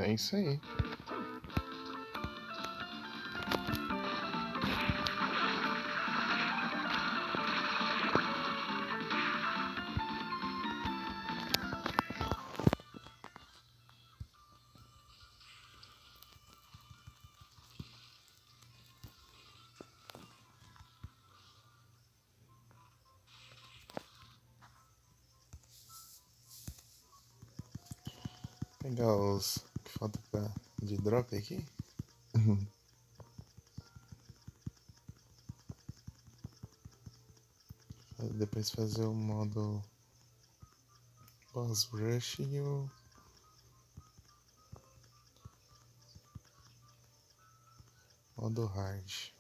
É isso aí. Pegar os que falta de drop aqui. Depois fazer o modo boss rush e o modo hard.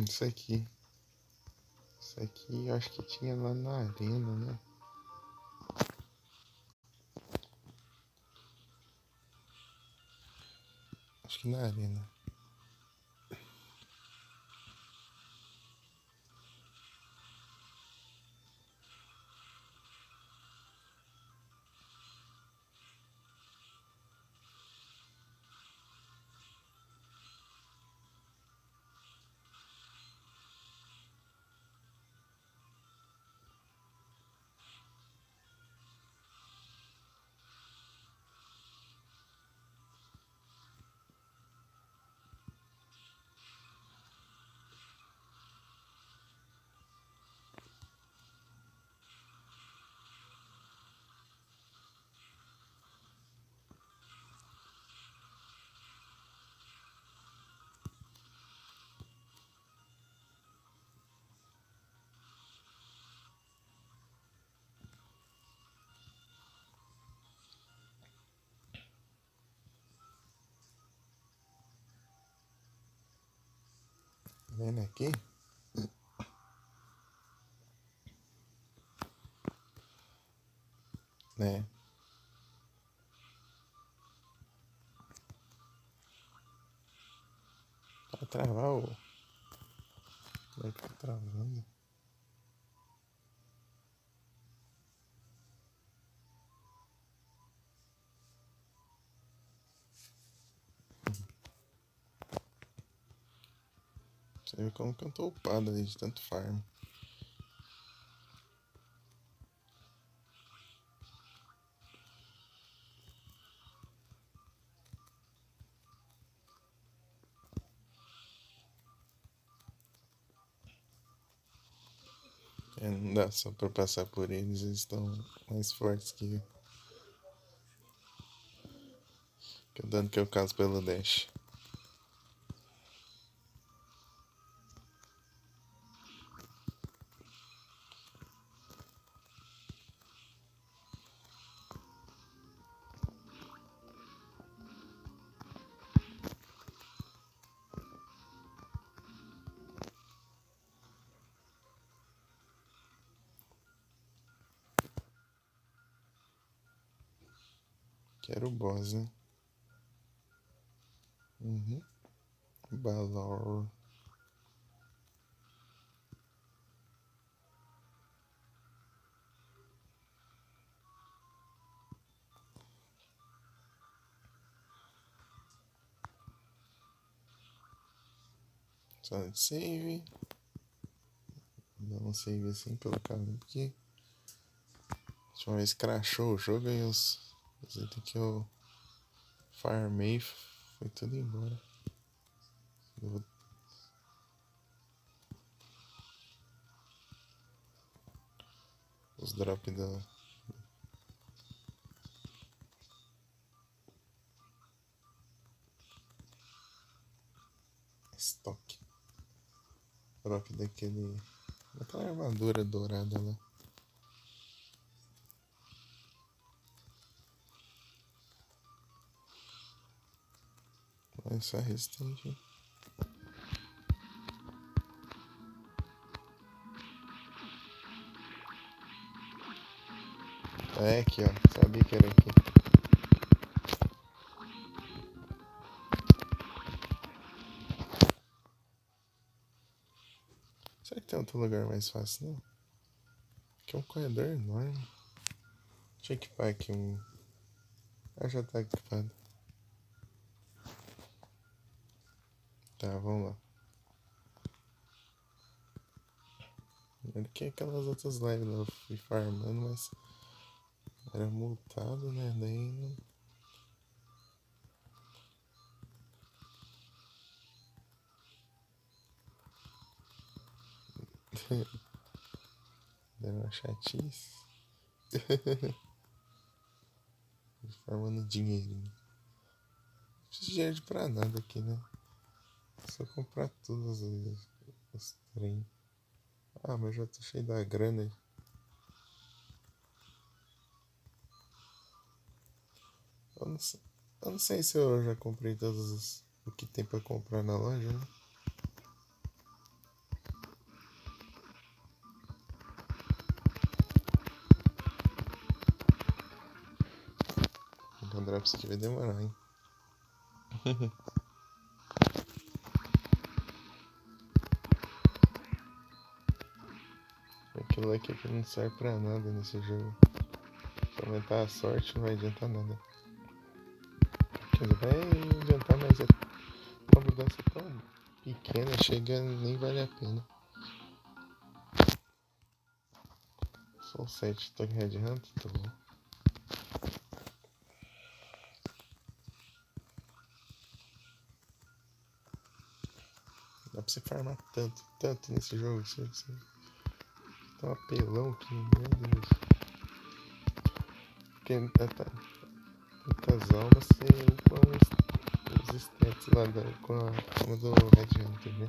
Isso aqui. Isso aqui eu acho que tinha lá na arena, né? Acho que na arena. Vendo aqui? Né? Vai travar o. Vai ficar travando. Você vê como que eu tô upado ali de tanto farm. Não dá só pra passar por eles estão mais fortes que eu. Que o dano que eu caso pelo dash. Quero o boss, né? Balor. Sala de save. Dá um save assim pelo caminho, porque a última vez crashou o jogo e os itens que eu farmei foi tudo embora. Os drops da estoque. Drop daquela armadura dourada lá. Essa resistente. É aqui, ó. Sabia que era aqui. Será que tem outro lugar mais fácil, não? Aqui é um corredor enorme. Deixa eu equipar aqui um Ah, já tá equipado. Tá, vamos lá. Ele quer aquelas outras lives lá, eu fui farmando, mas era multado, né? Daí não. Deram uma chatice. Farmando dinheiro. Não preciso de dinheiro pra nada aqui, né? Só comprar tudo os trem. Ah, mas já tô cheio da grana. Eu não sei, eu não sei se eu já comprei o que tem pra comprar na loja, né? Encontrar pra isso aqui vai demorar, hein? Aquilo aqui que não serve pra nada nesse jogo. Se aumentar a sorte não vai adiantar nada. Quer dizer, vai adiantar, mas é uma mudança tão pequena, chega nem vale a pena. Só 7, tô em Red Hunt, tá bom. Dá pra você farmar tanto nesse jogo. Você tá um apelão que, meu Deus. Porque tantas almas você upa os stats lá com a alma do Red Hunter, né?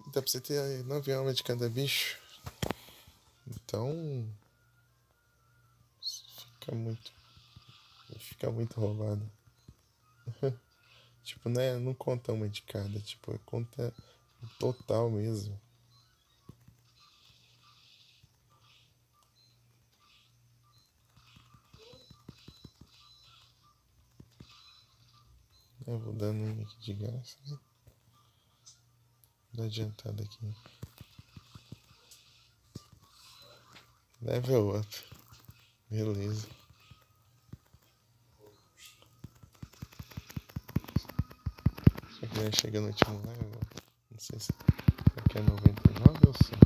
Dá pra você ter 9 almas de cada bicho. Então fica muito roubado. Tipo, né? Não conta uma de cada, tipo, conta o total mesmo. Eu vou dando um aqui de graça, né? Dá adiantada aqui. Level up. Beleza. Só que vai chegar no último level. Não sei se aqui é 99 ou 100.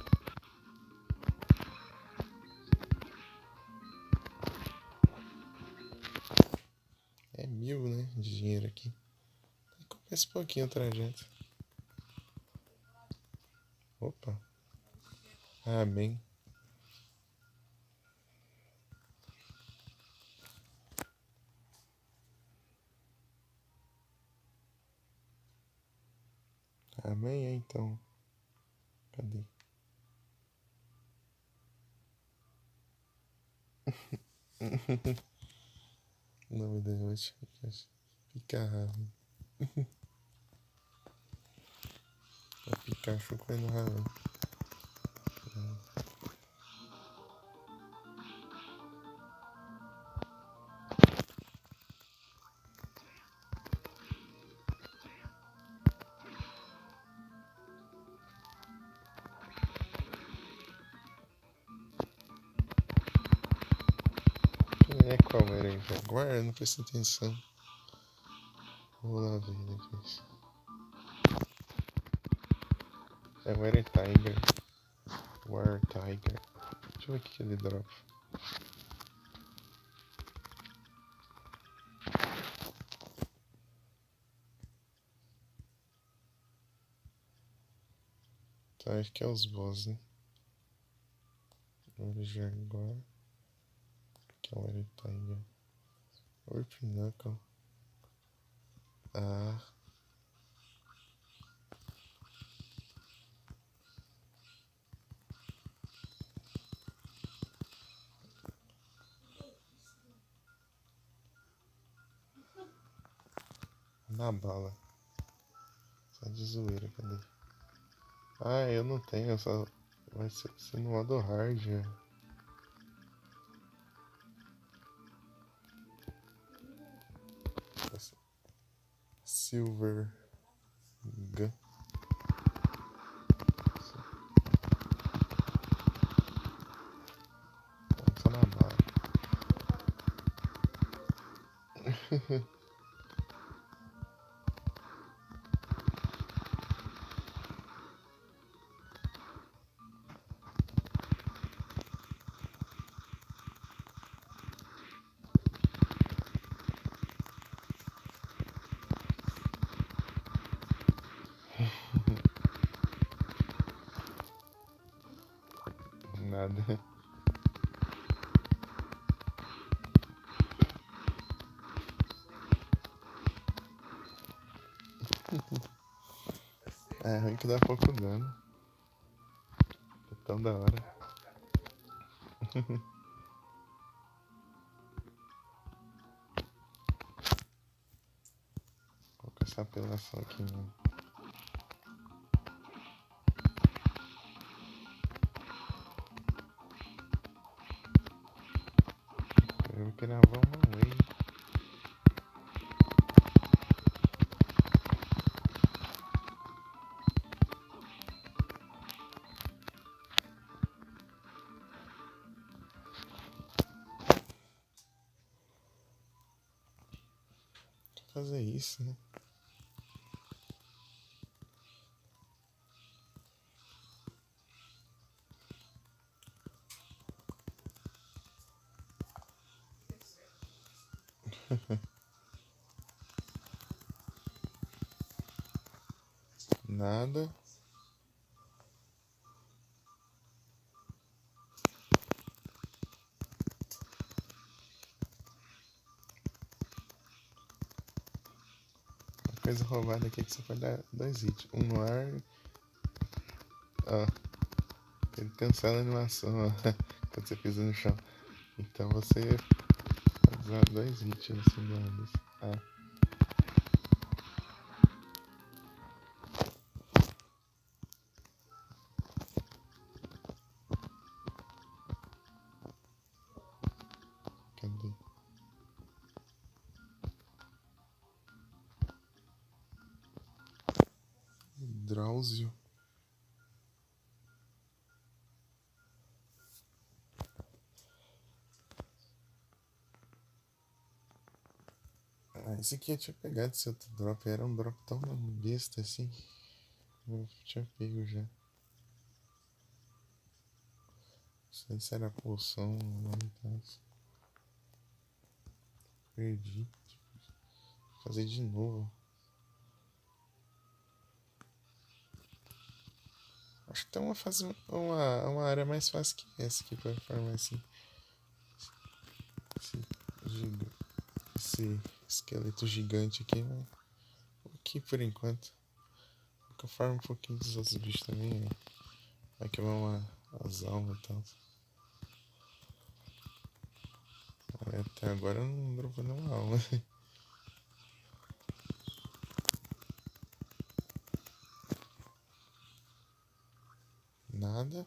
É 1000, né? De dinheiro aqui. Compensa um pouquinho o trajeto. Opa. Amém. Amém, então. Cadê? O nome da noite. Pica-rabo. É Pikachu comendo rabo. Quem é qual era aí? Jaguar? Eu não prestei atenção. Vou lá ver depois. Jaguar é Tiger. War Tiger. Deixa eu ver o que ele dropa. Tá, acho que é os boss, né? Olha Jaguar. Que é o Era Tiger. Warp Knuckle. Ah. Na bala. Só de zoeira, cadê? Ah, eu não tenho, só vai ser no modo hard, velho. Silver Gun. Só na bala. Nada. É ruim que dá pouco dano. É tão da hora. Qual que é essa apelação aqui, mano? Eu vou gravar uma wave. Fazer isso, né? Nada. Uma coisa roubada aqui é que você pode dar 2 hits. Um no ar. Ó. Ele cancela a animação, ó. Quando você pisa no chão. Então você pode usar 2 hits assim grandes. Ah. Cadê? Drauzio. Ah, esse aqui eu tinha pegado esse outro drop. Era um drop tão besta assim. Eu tinha pego já. Não sei se era poção ou não. Perdi. Vou fazer de novo. Acho que tem uma fase. Uma área mais fácil que essa aqui pra farmar esse esqueleto gigante aqui, mas aqui por enquanto. Eu farmo um pouquinho dos outros bichos também. Vai queimar as almas e tal. Até agora eu não dropou nenhuma alma. Nada.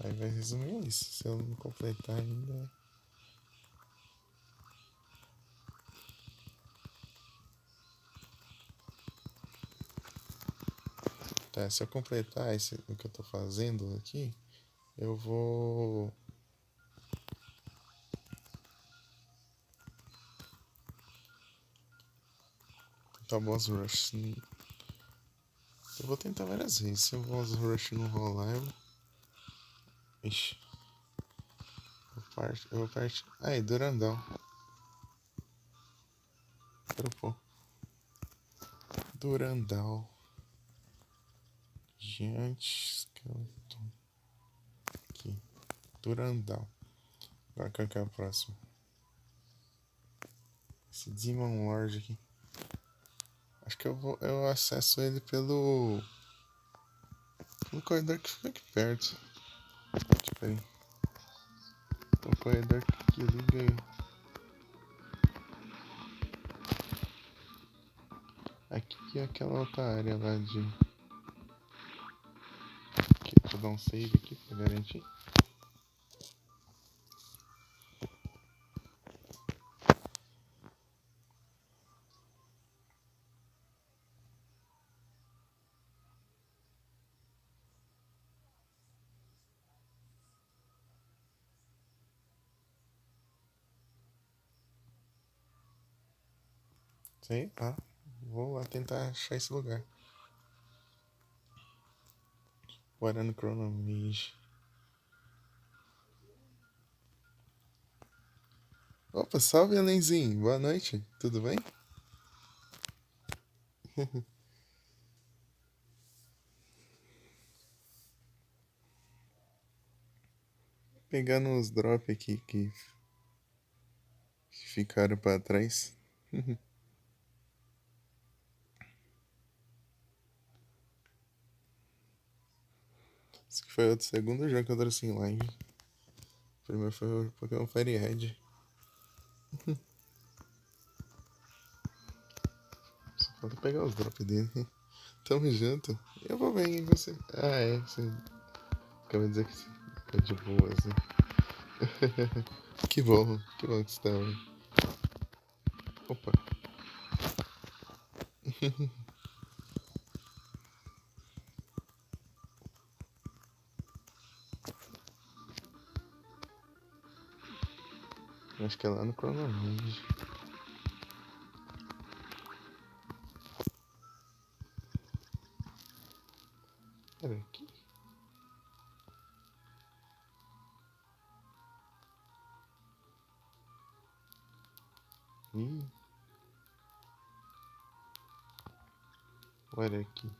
Aí vai resumir isso. Se eu não completar ainda. Tá, se eu completar o que eu tô fazendo aqui, eu vou. Tentar boss rush. Eu vou tentar várias vezes. Se o boss rush não rolar, eu. Ixi. Eu vou partir. Aí, Durandal. Dropou. Durandal. Giant Skeleton. Aqui. Durandal. Agora qual que é o próximo? Esse Demon Lord aqui. Acho que eu acesso ele pelo corredor que fica aqui perto. Tipo aí. O corredor que liga aí. Aqui é aquela outra área lá de. Aqui, deixa eu dar um save aqui pra garantir. Sei lá. Vou lá tentar achar esse lugar. Guarani Chronomage. Opa, salve, Alenzinho. Boa noite. Tudo bem? Pegando os drops aqui que ficaram pra trás. Esse aqui foi o segundo jogo que eu trouxe em live. O primeiro foi o Pokémon Fire Red. Só falta pegar os drops dele. Tamo junto. Eu vou bem, e você? Ah, é. Você acabou de dizer que você fica de boa, assim. Que bom que você tá bem. Opa. Acho que é lá no Chronomage. Pera aqui. Ih. Olha aqui.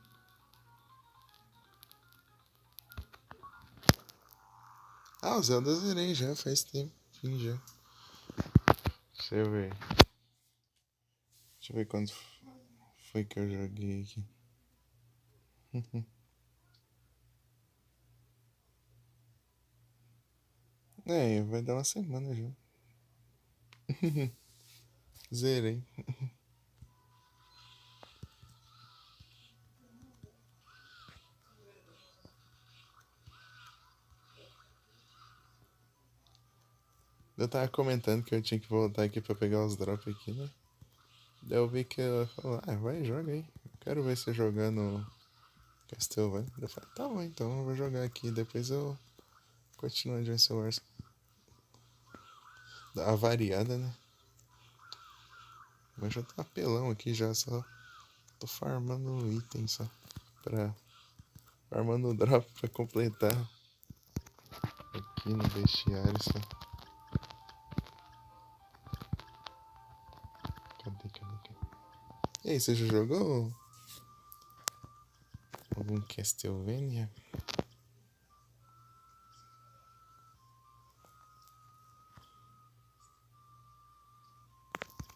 Ah, o Zelda eu zerei já, faz tempo. Sim, já. Deixa eu ver. Deixa eu ver quando foi que eu joguei aqui. É, vai dar uma semana já. Zerei. Eu tava comentando que eu tinha que voltar aqui pra pegar os drops aqui, né? Daí eu vi que ela falou, ah, vai, joga aí. Eu quero ver você jogando Castlevania. Eu falei, tá bom, então eu vou jogar aqui. Depois eu continuo de Advance Wars. Dá uma variada, né? Mas já tô apelão aqui já, só tô farmando itens só. Farmando drop pra completar. Aqui no bestiário só. Cadê? E aí, você já jogou algum Castlevania?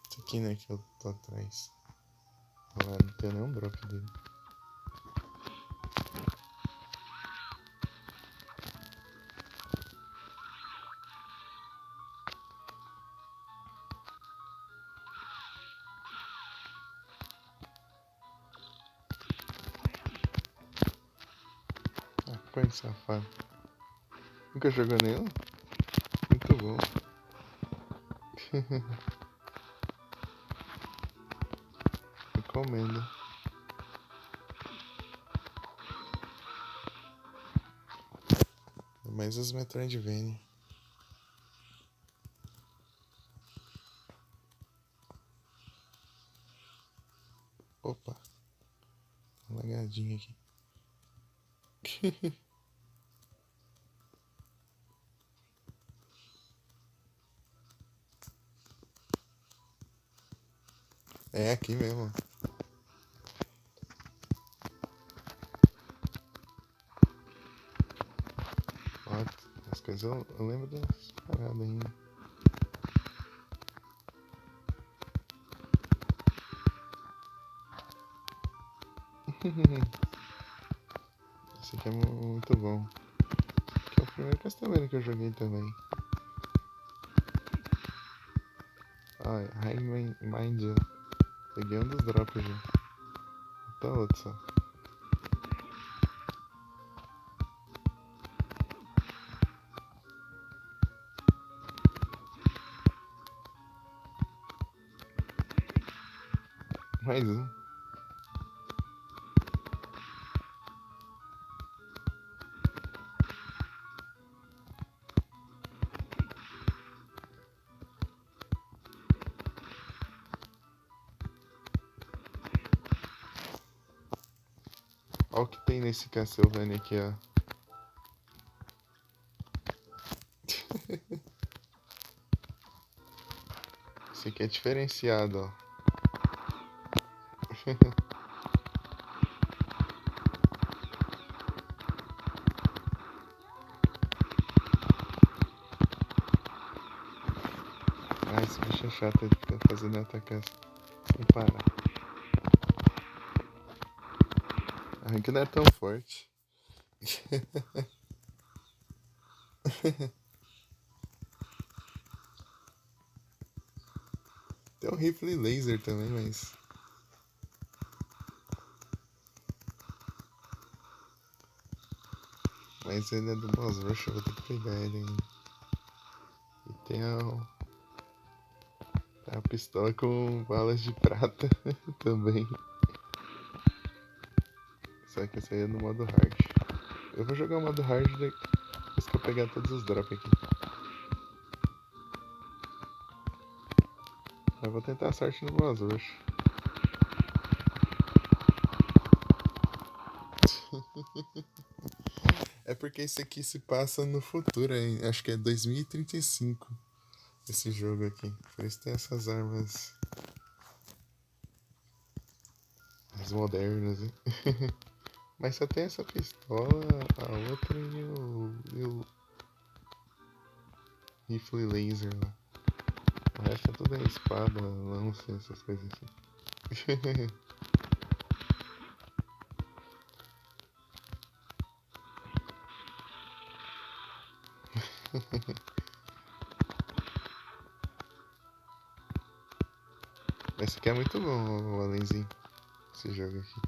Esse aqui, né, que eu tô atrás. Olha lá, não tem nenhum drop dele. Ah, põe safado. Nunca jogou nenhum? Muito bom. Recomendo. Mais os Metroidvania. Opa. Uma lagadinha aqui. É aqui mesmo. Ó, as coisas eu lembro das paradas ainda. Esse aqui é muito bom. Que é o primeiro Castlevania que eu joguei também. Ah, High Mind. Peguei um dos drops já. Tá outro só. Mais um. Olha o que tem nesse Castlevania aqui, ó. Esse aqui é diferenciado, ó. Ah, esse bicho é chato, ele fica fazendo atacar sem parar. A Hank não é tão forte. Tem um rifle laser também, mas... Mas ele é do boss rush, eu vou ter que pegar ele ainda. E tem a pistola com balas de prata também. Só que essa aí é no modo hard. Eu vou jogar o modo hard depois que eu pegar todos os drops aqui. Eu vou tentar a sorte no boss rush. É porque esse aqui se passa no futuro, hein? Acho que é 2035 esse jogo aqui. Por isso tem essas armas mais modernas, hein? Mas só tem essa pistola, a outra e o rifle laser lá. O resto é tudo é espada, lança, essas coisas assim. Esse aqui é muito bom, o Alenzinho. Esse jogo aqui.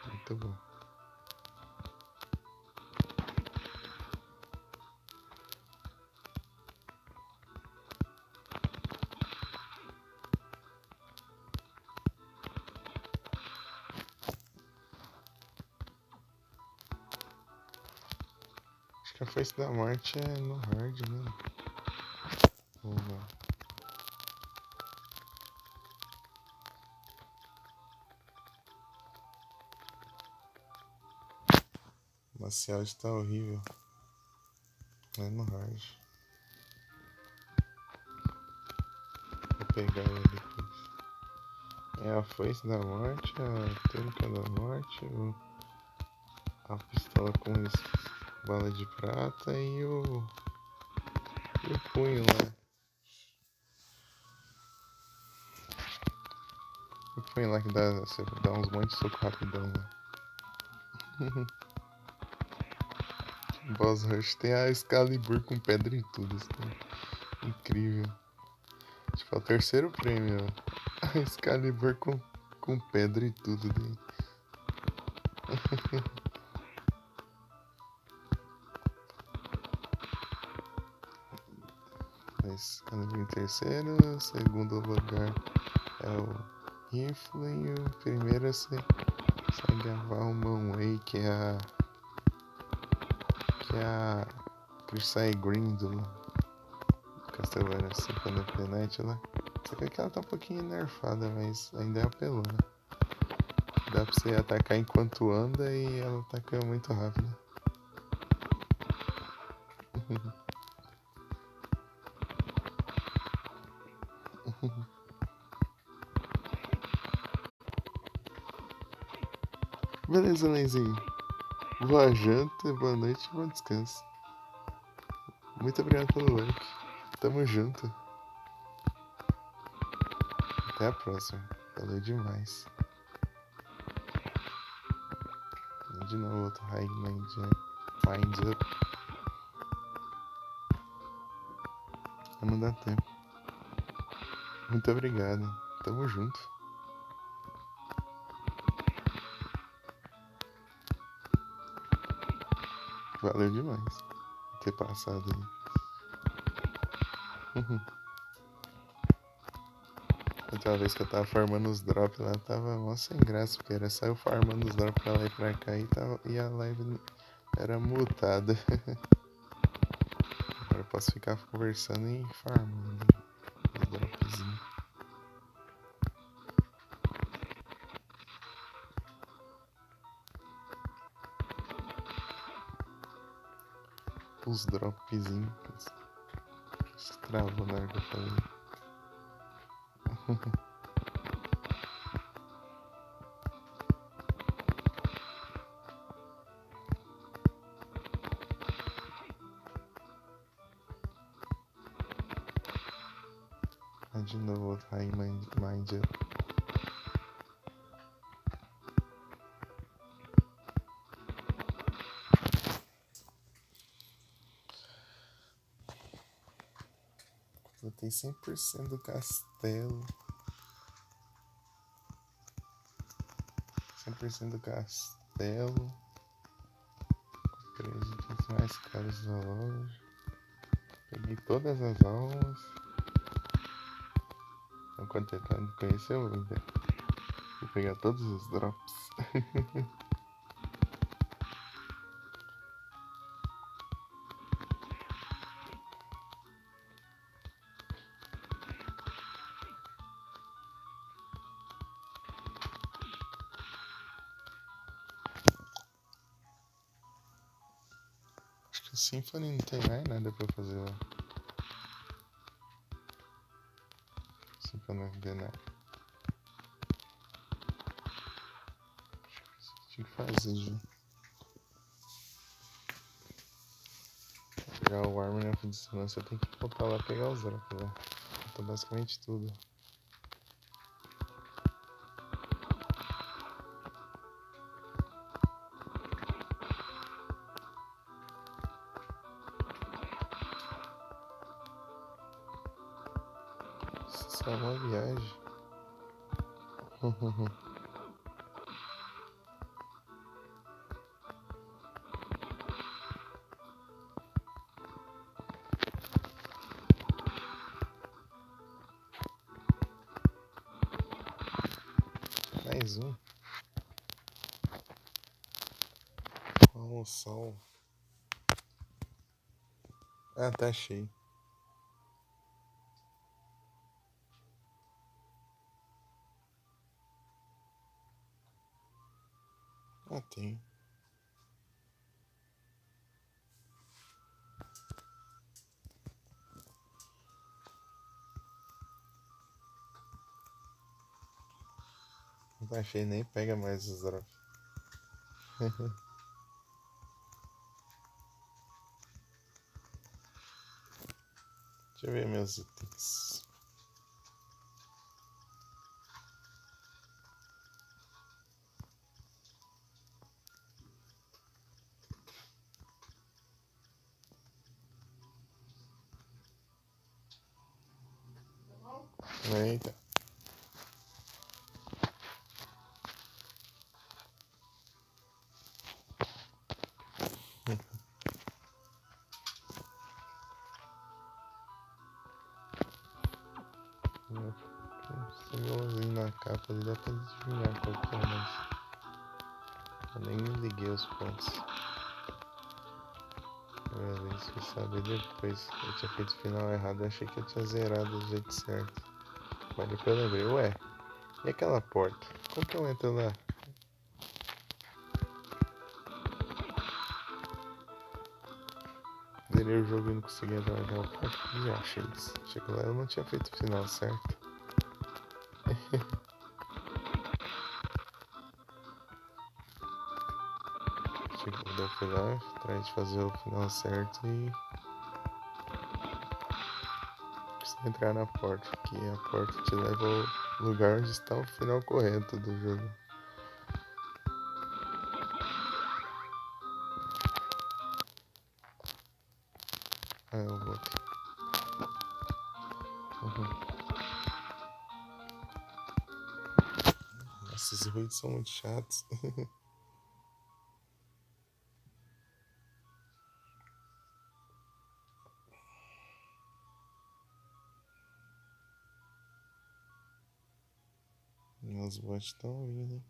Muito bom. Acho que a Face da Morte é no hard, né? Ou não? O Maciel está horrível. É no hard. Vou pegar ele depois. É a Foice da Morte, a Túnica da Morte, a pistola com bala de prata e o punho lá. O punho lá que você dá uns montes de soco rapidão lá. Boss Rush tem a Excalibur com pedra e tudo. Isso é incrível. Tipo, é o terceiro prêmio, ó. A Excalibur com pedra e tudo daí. Excalibur em terceiro, segundo lugar é o rifle e o primeiro é você gravar o Manway, que é a Crystal Green do Castlevania 5 no Planet lá. Só que ela tá um pouquinho nerfada, mas ainda é apelona. Dá pra você atacar enquanto anda e ela ataca muito rápido. Beleza, Lenzinho. Boa janta, boa noite e bom descanso. Muito obrigado pelo like. Tamo junto. Até a próxima. Valeu demais. De novo, outro High Mind Up. Não dá tempo. Muito obrigado. Tamo junto. Valeu demais ter passado aí. Outra vez que eu tava farmando os drops lá, tava mó sem graça, porque era só eu farmando os drops pra lá e pra cá e a live era mutada. Agora eu posso ficar conversando e farmando os dropzinhos. os dropzinhos. Travou na hora que eu falei. De novo, High Mind Up. Botei 100% do castelo. 100% do castelo. Comprei os itens mais caros da loja. Peguei todas as almas. Enquanto tentando conhecer, eu vou pegar todos os drops. Acho que o Symphony não tem mais nada pra fazer lá. Symphony of the Night. Acho que tinha que fazer já. Pegar o Harmony of Dissonance, eu tenho que voltar lá e pegar os drops lá. Falta basicamente tudo. Só uma viagem. Mais um. Olha o sol. Ah, tá cheio. Ah, tem. Não tá cheio, nem pega mais os drops. Deixa eu ver meus itens. Eita. Símbolozinho na capa ali, dá pra adivinhar qual que é, mas eu nem liguei os pontos. Isso eu saber depois. Eu tinha feito o final errado, eu achei que eu tinha zerado do jeito certo. Mas depois eu lembrei, ué, e aquela porta? Como que eu entro lá? Zerei o jogo e não consegui entrar naquela porta. Já achei isso. Chegou lá, eu não tinha feito o final certo. Eu fui lá atrás de fazer o final certo e consegui entrar na porta, que a porta te leva ao lugar onde está o final correto do jogo. Ah, eu vou aqui. Nossa, esses ruídos são muito chatos. Os bots estão vindo, hein?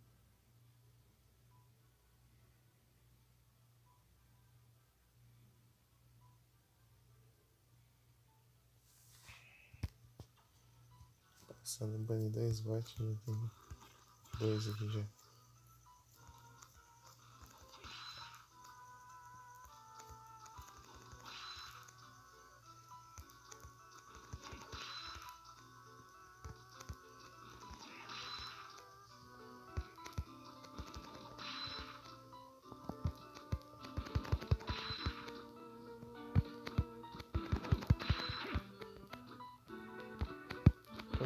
Passando banir 10 bots, já tem 2 aqui já.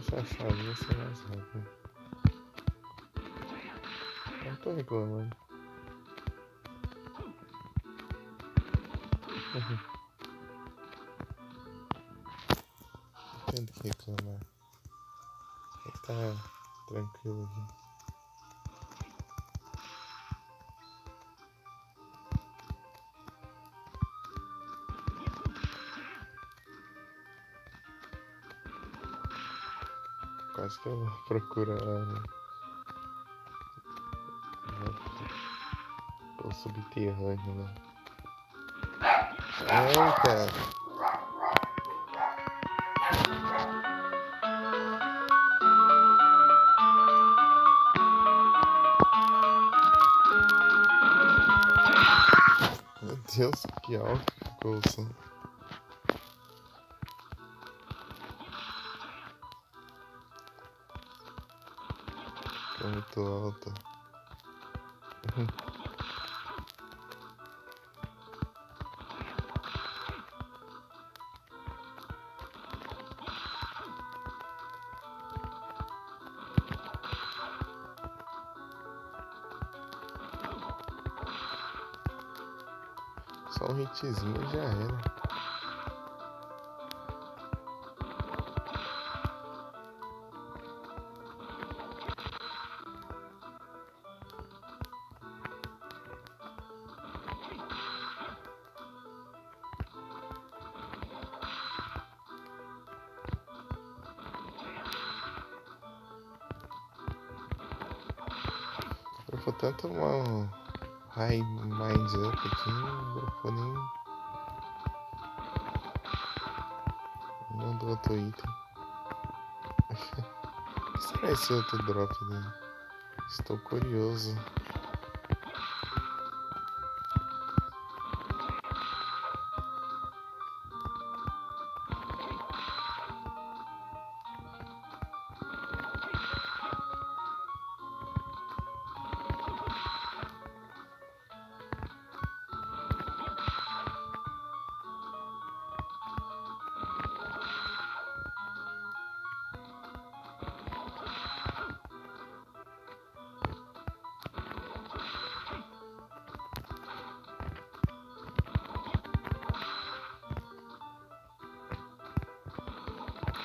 essa chave vai ser mais rápido. Não tô reclamando. Não tem do que reclamar. Tá tranquilo aqui. Quase que eu vou procurar o subterrâneo lá. Eita! Meu Deus, que alto ficou o som. Ficou muito alto. Só um hitzinho já era. Eu vou tanto tomar um high mind up aqui, não vou nem do outro item. O que será esse outro drop dele? Estou curioso.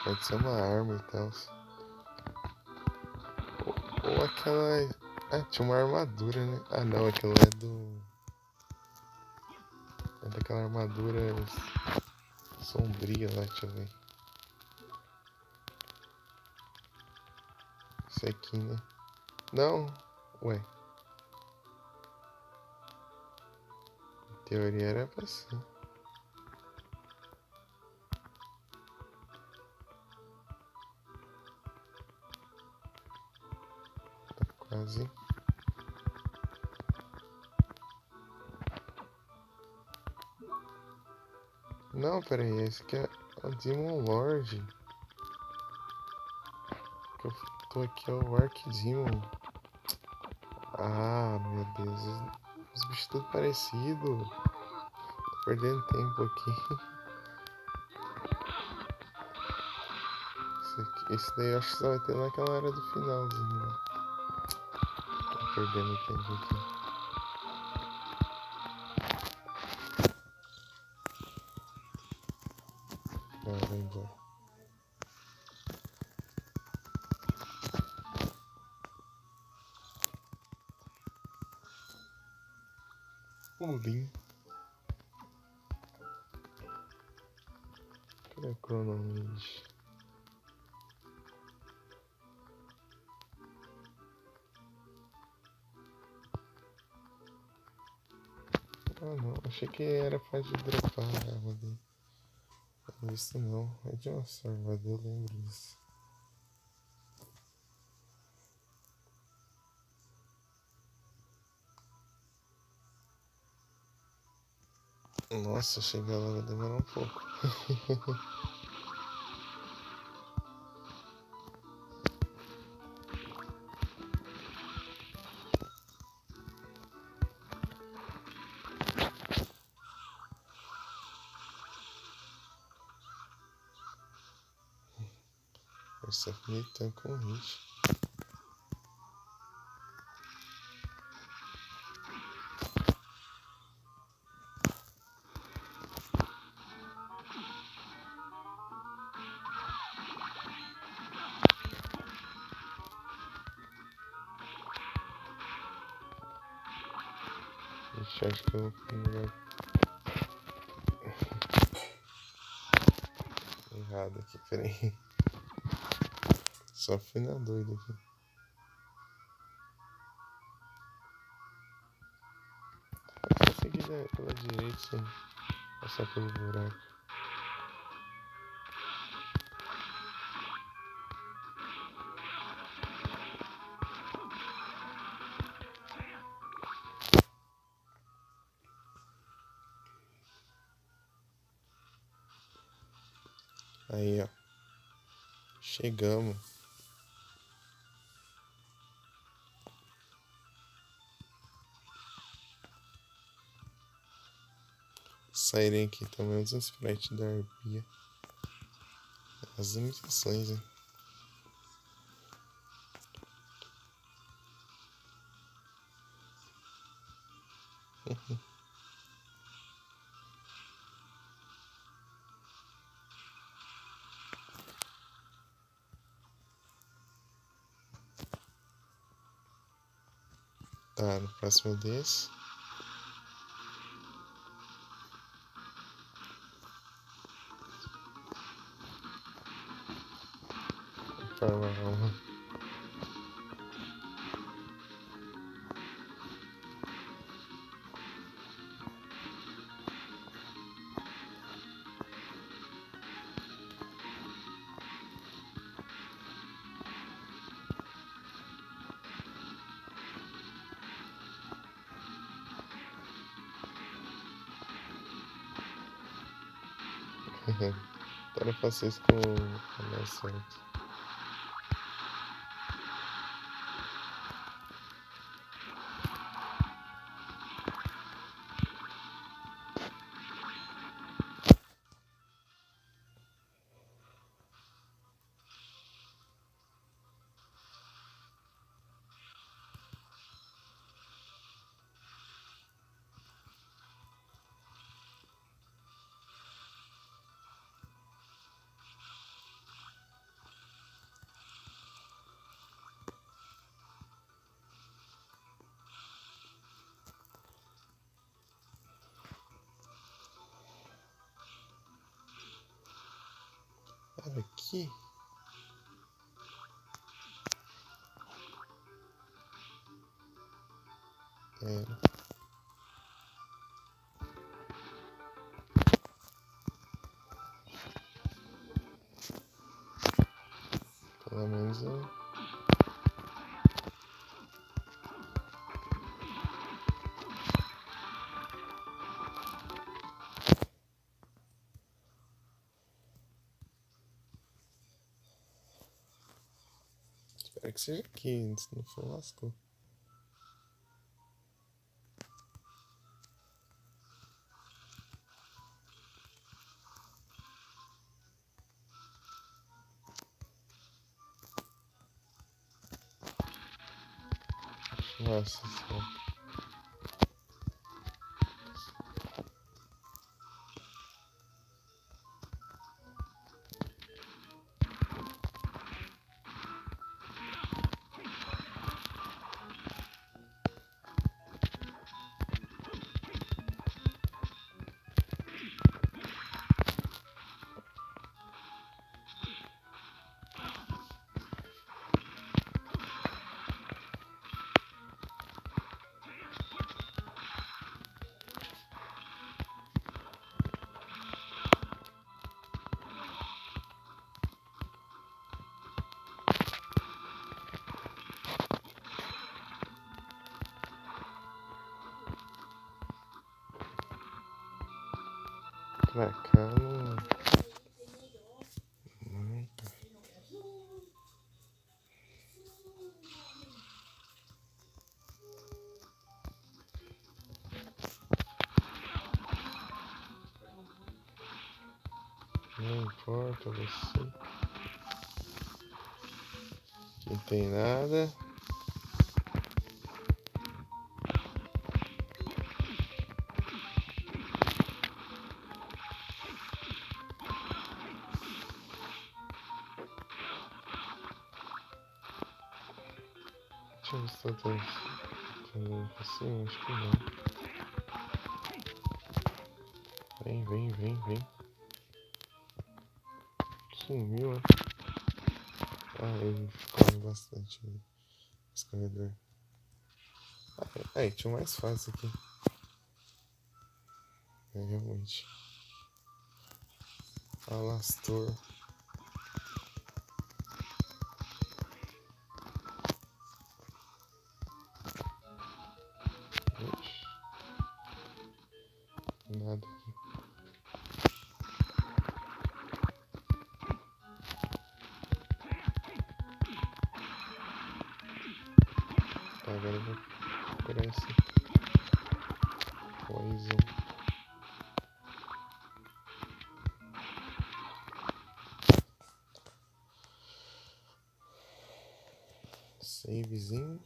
Pode ser uma arma e tal. Ou aquela... Ah, tinha uma armadura, né? Ah, não, aquilo é do... É daquela armadura sombria lá, deixa eu ver. Isso aqui, né? Não, ué. Em teoria era pra ser. Quase. Não, pera aí, esse aqui é o Demon Lord. Que eu tô aqui, é o Arc Demon. Ah, meu Deus, os bichos tudo parecido. Tô perdendo tempo aqui. Esse daí eu acho que só vai ter naquela área do finalzinho, né? Tô perdendo tempo aqui. Ah, vai embora. Pulinho. Cadê o cronomente? Ah não, achei que era pra de dropar a arma dele. Isso não, é de uma salvada, eu lembro disso. Nossa, chegar lá vai demorar um pouco. Força Nitã com hit. Ixi, acho que eu fui melhor. Errado aqui, peraí. Só fui na doida aqui. Só seguir pela direita sem passar pelo buraco. Aí, ó. Chegamos. Saírem aqui também os sprites da Arpia. As imitações, hein? Tá, no próximo desse. Forma alma. Agora eu faço isso com a minha certo. Olha aqui. Pelo menos eu... Espero que seja aqui, se não for, lascou. Nossa senhora. Pra cá não... Não importa você. Aqui não tem nada. Deixa eu ver se tá tudo assim, acho que não. Vem. Sumiu, né? Ah, ele corre bastante ali. Esse corredor. Aí, tinha mais fácil aqui. É, realmente. Alastor. Ixi. Nada aqui. Tá, agora eu vou procurar esse poison. Savezinho.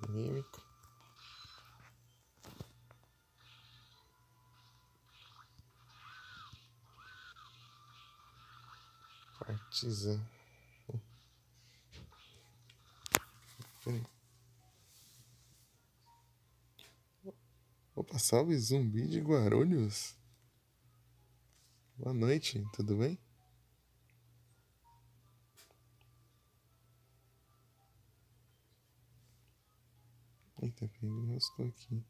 Mímico. Partizan. Opa, salve zumbi de Guarulhos. Boa noite, tudo bem? Eita, me roscou aqui.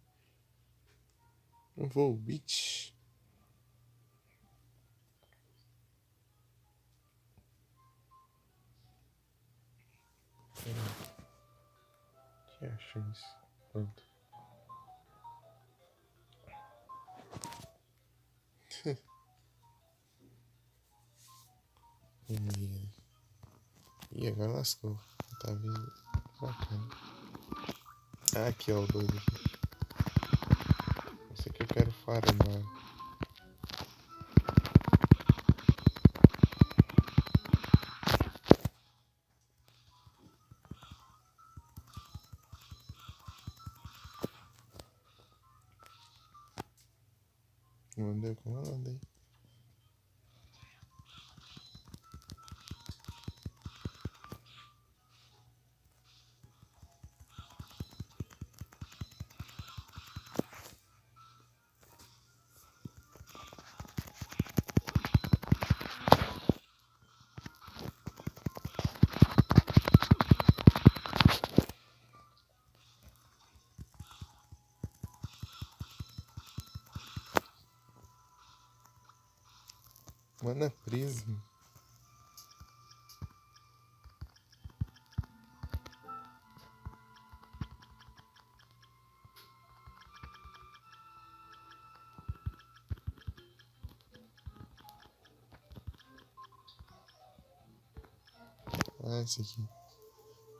Eu vou, bitch. Que acha isso? Pronto. E agora lascou. Tá vindo bacana. Ah, aqui ó, o doido aqui. Esse aqui eu quero farmar. Mandei como eu mandei. Mana Prisma. Ah, esse aqui.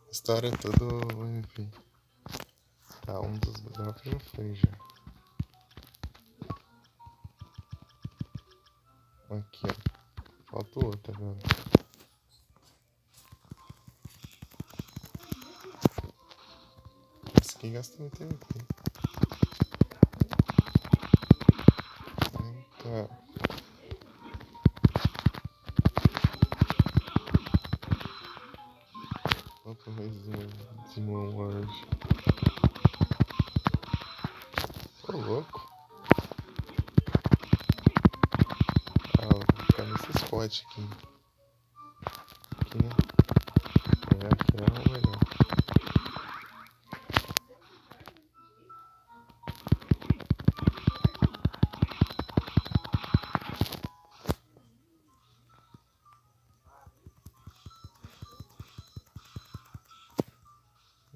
História todo MVP. Ah, um dos drops não foi já. Aqui, ó. Falta o outro agora. Esse aqui gasta muito MVP. Tá. Opa, mais um Demon Lord. Ô, louco. Ah, vou ficar nesse spot aqui. Aqui, né? Aqui é o melhor.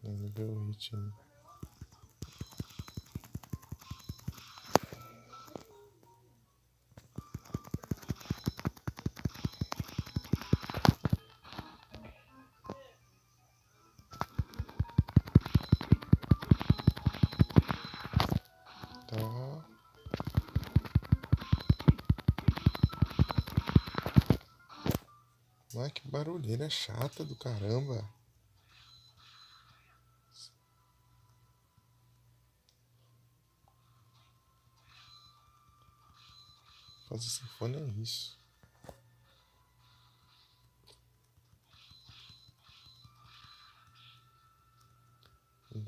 Ele deu o hit aí. Tá. Ah, que barulheira chata do caramba. Fazer sinfonia é isso.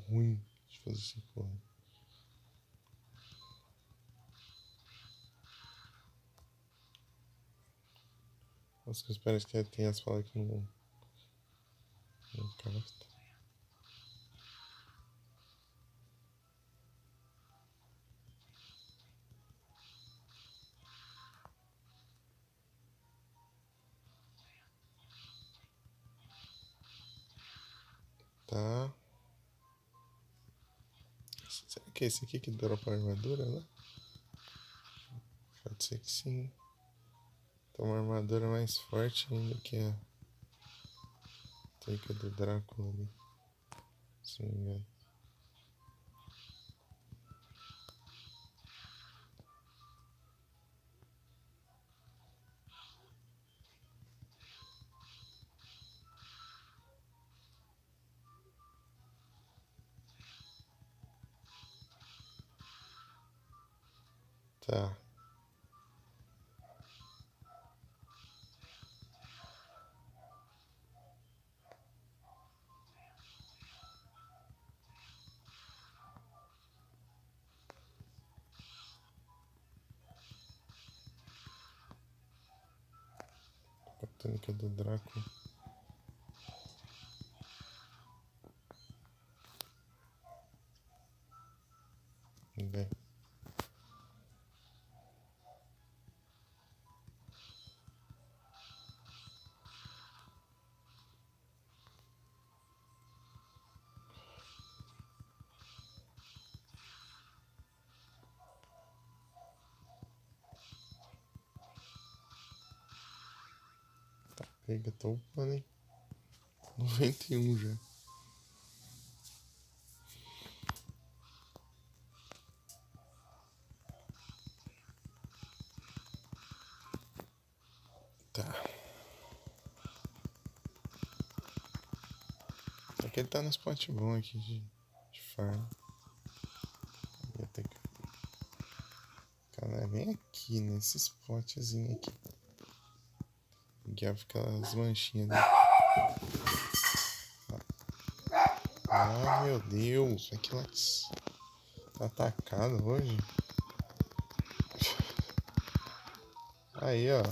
Ruim de fazer sinfonia. As coisas parecem que tem as falas que não capta. Tá. Será que é esse aqui que dropa a armadura, né? Pode ser que sim. Tem uma armadura mais forte ainda que a Teca do Drácula ali. Se não me engano. Tá. A tônica do Drácula. Bem. Tá, pega, tô upando, hein? 91 já. Tá. Só que ele tá no spot bom aqui de farm. Ia ter que... Cara, vem aqui nesse spotzinho aqui. Guiava aquelas manchinhas dele. Ah, meu Deus. Aquilo tá atacado hoje. Aí, ó.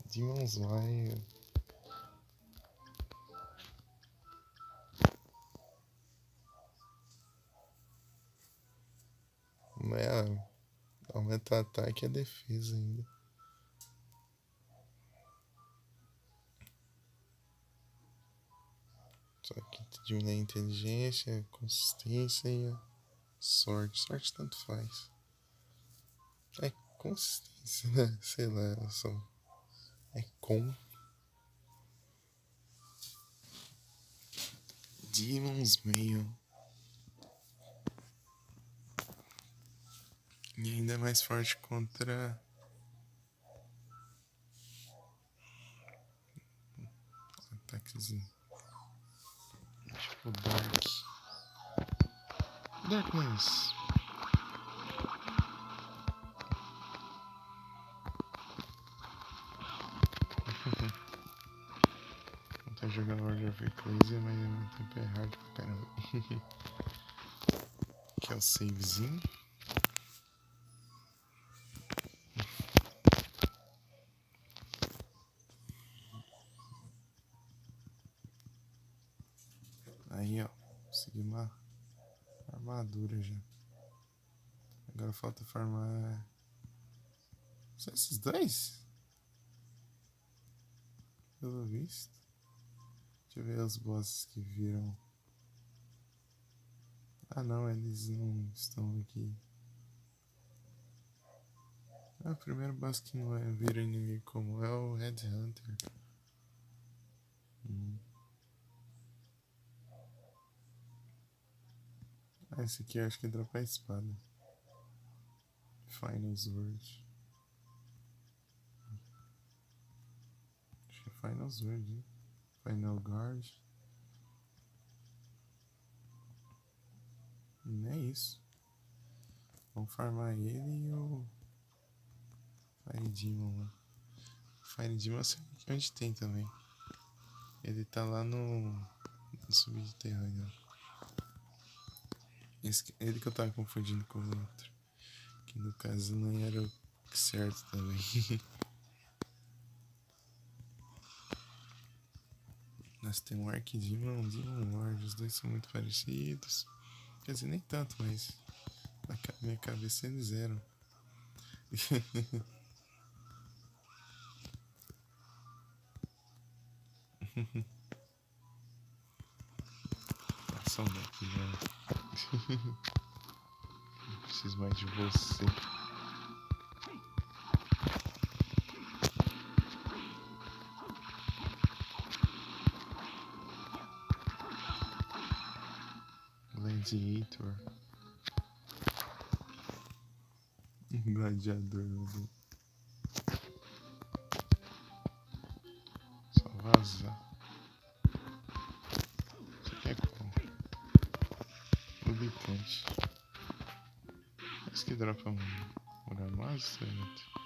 Demon Slayer. Aumenta o ataque e a defesa ainda. Só que diminui a inteligência, a consistência e a sorte. Sorte tanto faz. É consistência, né? Sei lá, é com. Demon's Mail. E ainda é mais forte contra ataques tipo Darkness. Tentar jogar Lord of Ecclesia, mas o tempo é hard pra caramba. Aqui é o savezinho. Aí, ó. Consegui uma armadura já. Agora falta farmar. Só esses dois? Pelo visto. Deixa eu ver os bosses que viram. Ah não, eles não estão aqui. Ah, o primeiro boss que não vira inimigo como é o Red Hunter. Ah, esse aqui eu acho que dropa a espada. Final Sword. Acho que é Final Sword, Final Guard. Não é isso. Vamos farmar ele e o Fire Demon lá. Fire Demon eu sei onde tem também. Ele tá lá no subterrâneo. Ele que eu tava confundindo com o outro. Que no caso não era o certo também. Nós temos um Archdemon e um Demon Lord. Os dois são muito parecidos. Quer dizer, nem tanto, mas na minha cabeça eles eram. Saudade, velho. Não preciso mais de você. Gladiator. Gladiador. Só vazar. Isso aqui é como? Ubicante. Esse que dropa Muramasa, certo?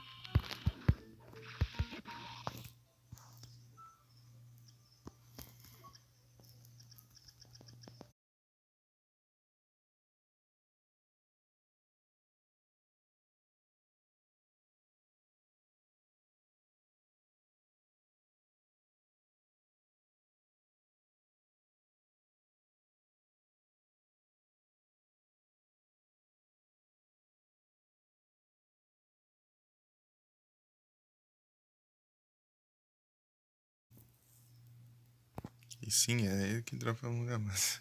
E sim, é ele que dropa Muramasa.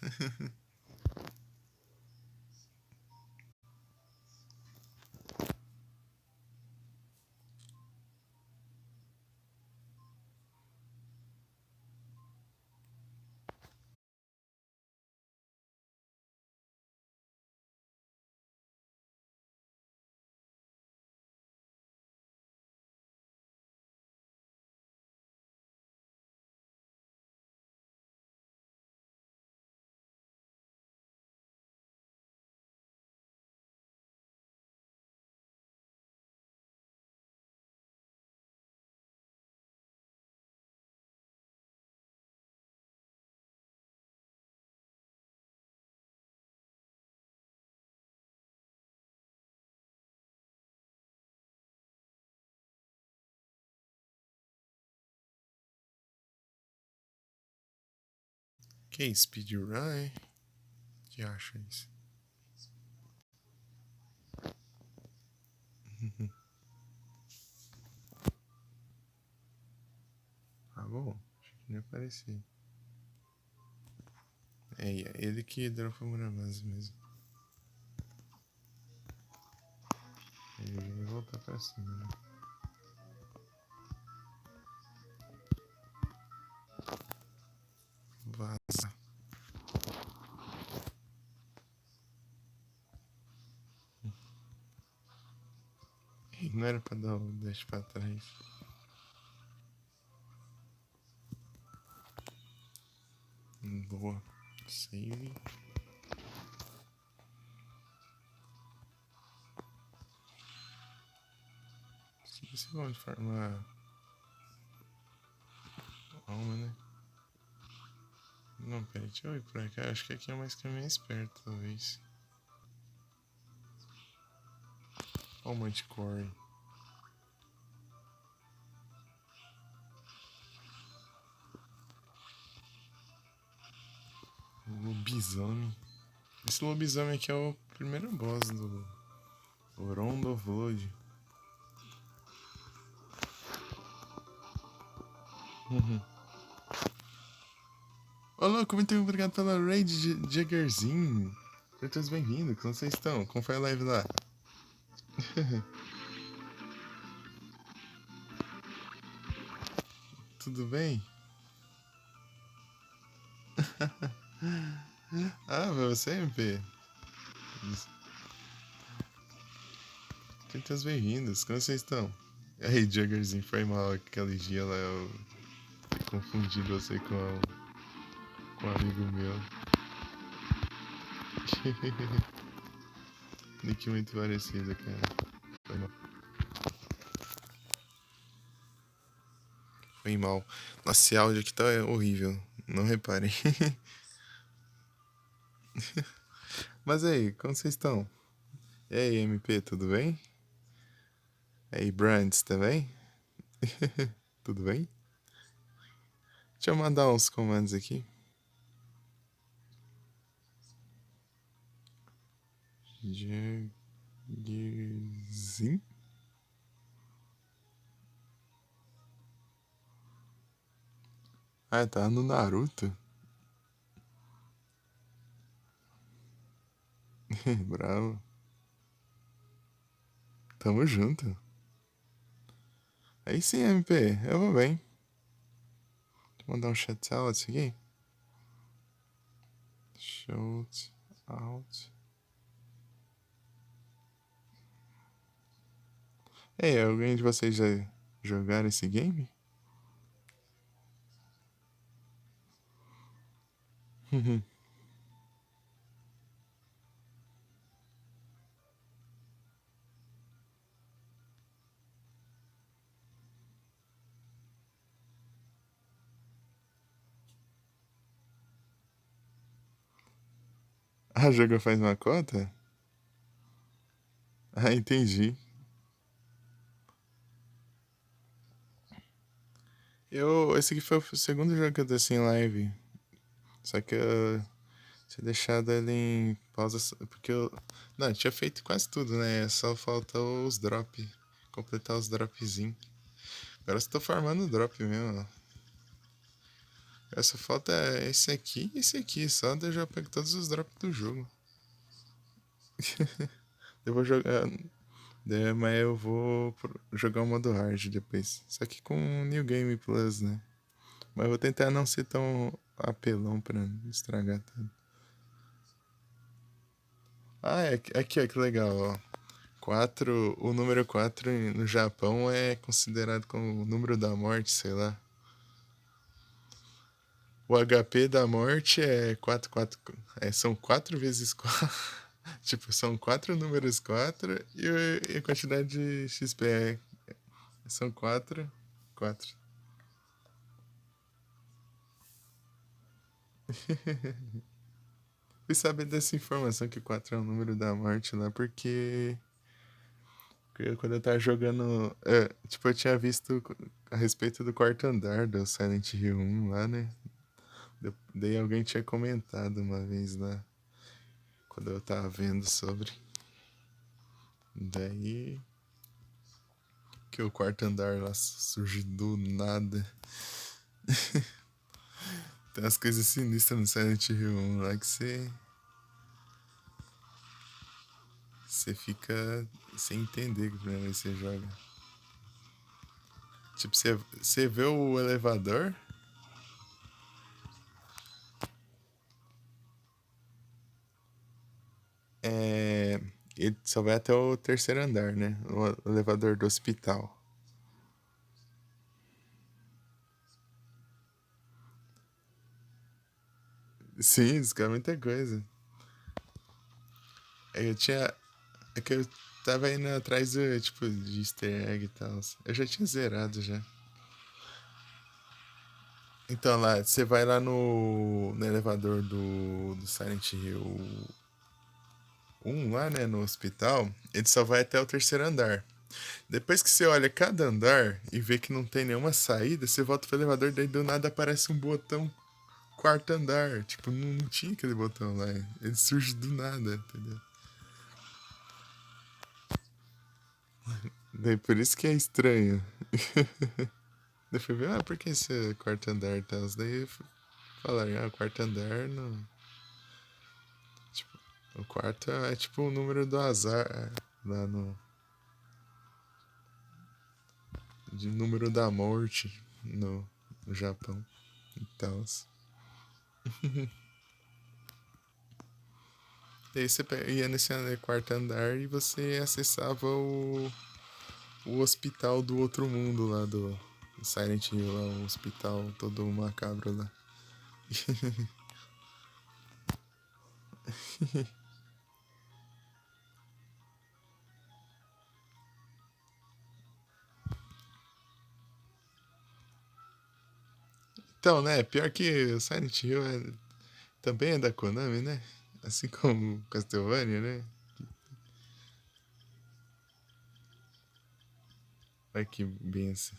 Que speedrun? Que acha isso? Ah, bom. Acho que nem aparecia. É ele que dropa Muramasa mesmo. Ele vai voltar pra cima, né? Vaza. Não era pra dar o dash pra trás. Boa. Save. Você pode farmar alma, né? Não, peraí, deixa eu ir pra cá. Acho que aqui é mais caminho esperto, talvez. Olha o Manticore. Lobisomem. Esse lobisomem aqui é o primeiro boss do Round of Blood. Ô louco, muito obrigado pela raid Jaggerzinho. Sejam todos bem-vindos, como vocês estão? Como foi a live lá? Tudo bem? Ah, foi você, MP? Sejam todos bem-vindos, como vocês estão? E aí, Jaggerzinho, foi mal aquele dia lá. confundido você com um amigo meu. Nick muito parecido, cara. Foi mal. Foi mal. Nossa, esse áudio aqui tá horrível. Não reparem. Mas aí, como vocês estão? E aí, MP, tudo bem? E aí, Brands, tá bem? Tudo bem? Deixa eu mandar uns comandos aqui. Jaguarzinho. Ah, tá no Naruto. Bravo. Tamo junto. Aí sim, MP, eu vou bem. Vou mandar um shout out aqui. Shout out. Ei, alguém de vocês já jogaram esse game? Ah, jogou faz uma cota? Ah, entendi. Esse aqui foi o segundo jogo que eu desci em live. Só que eu tinha deixado ele em pausa. Porque eu. Não, eu tinha feito quase tudo, né? Só faltou os drop. Completar os dropzinhos. Agora eu só tô farmando o drop mesmo. Agora só falta esse aqui e esse aqui. Só daí eu já pego todos os drops do jogo. Eu vou jogar. Mas eu vou jogar o modo hard depois. Só que com New Game Plus, né? Mas eu vou tentar não ser tão apelão pra não estragar tudo. Ah, aqui, ó, que legal, ó. O número 4 no Japão é considerado como o número da morte, sei lá. O HP da morte é 4 são 4 vezes 4. Tipo, são 4 números 4 e a quantidade de XP são 4. Fui saber dessa informação que 4 é o número da morte lá, porque quando eu tava jogando. Tipo, eu tinha visto a respeito do quarto andar do Silent Hill 1 lá, né? Daí alguém tinha comentado uma vez lá, quando eu tava vendo sobre. Daí. Que o quarto andar lá surge do nada. Tem umas coisas sinistras no Silent Hill 1 lá que você. Você fica sem entender que primeira vez você joga. Tipo, você vê o elevador. Ele só vai até o terceiro andar, né? O elevador do hospital. Sim, isso é muita coisa. Eu tinha. É que eu tava indo atrás do, tipo, de easter egg e tal. Eu já tinha zerado já. Então lá, você vai lá no elevador do Silent Hill 1 lá, né, no hospital, ele só vai até o terceiro andar. Depois que você olha cada andar e vê que não tem nenhuma saída, você volta pro elevador, daí do nada aparece um botão quarto andar. Tipo, não tinha aquele botão lá. Ele surge do nada, entendeu? Daí por isso que é estranho. Daí eu fui ver, por que esse quarto andar e tal? Daí falaram, o quarto andar não. Tipo, o quarto é tipo o número do azar lá no. De número da morte no Japão e tal. Daí você ia nesse quarto andar e você acessava o hospital do outro mundo lá Silent Hill lá, um hospital todo macabro lá. Então, né, pior que o Silent Hill também é da Konami, né? Assim como Castlevania, né? Olha que benção.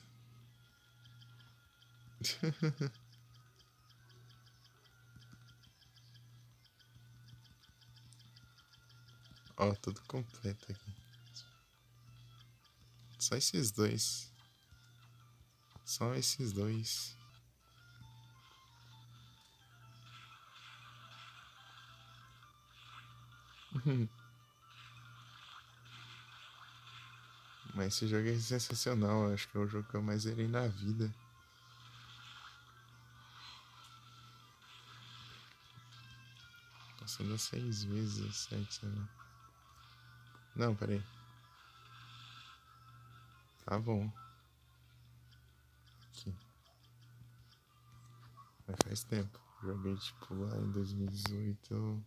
Ó, tudo completo aqui. Só esses dois. Só esses dois. Mas esse jogo é sensacional. Acho que é o jogo que eu mais zerei na vida. Passando 6 vezes, 7, sei lá. Não, peraí. Tá bom. Aqui. Mas faz tempo. Joguei tipo lá em 2018.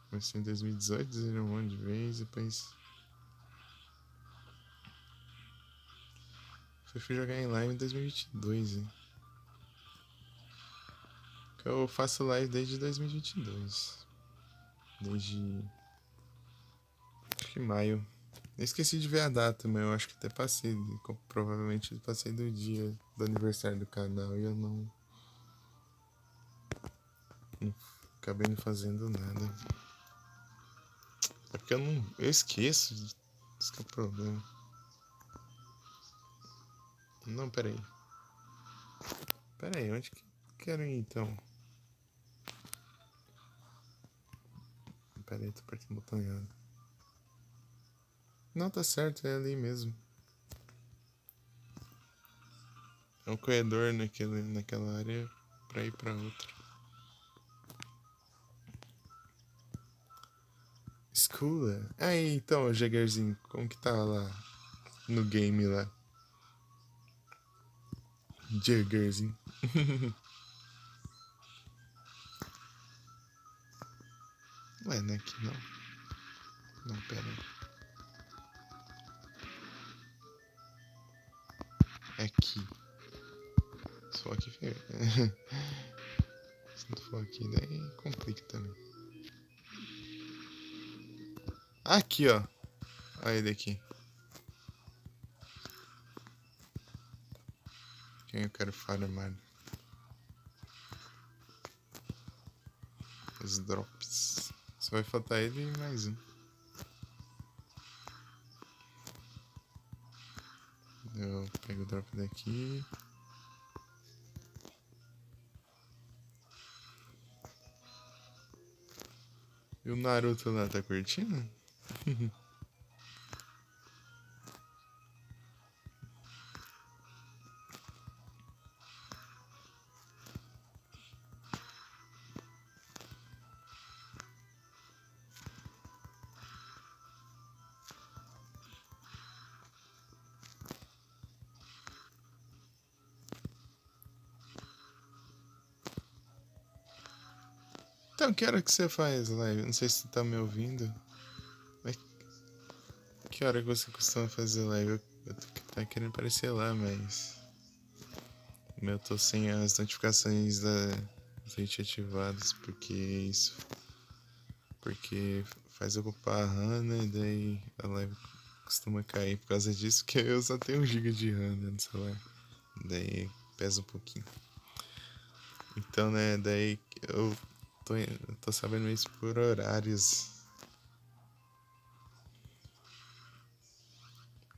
Comecei em 2018, zerei um monte de vezes, depois fui jogar em live em 2022, hein? Que eu faço live desde 2022. Desde acho que maio. Eu esqueci de ver a data, mas eu acho que até passei. Provavelmente passei do dia do aniversário do canal e eu não acabei não fazendo nada. É porque eu esqueço. Isso que é o problema. Não, peraí. Peraí, onde que eu quero ir então? Peraí, tô apertando o botão errado. Não, tá certo, é ali mesmo. É um corredor naquela área pra ir pra outra. Schooler? Aí, então, Jagerzinho, como que tá lá no game lá? Jagerzinho. Ué, não é aqui não. Não, pera aí. É aqui. Se for aqui, se não for aqui, daí complica também. Aqui, ó. Olha ele aqui. Quem eu quero farmar? Os drops. Só vai faltar ele e mais um. Eu pego o drop daqui. E o Naruto lá, tá curtindo? Então, que hora que você faz live? Não sei se você tá me ouvindo. Mas que hora que você costuma fazer live? Eu tô tá querendo aparecer lá, mas... Eu tô sem as notificações da Twitch ativadas, porque isso... Porque faz ocupar a RAM, né? E daí a live costuma cair por causa disso, porque eu só tenho 1 GB de RAM, né, no celular. Daí pesa um pouquinho. Então, né, daí eu tô sabendo isso por horários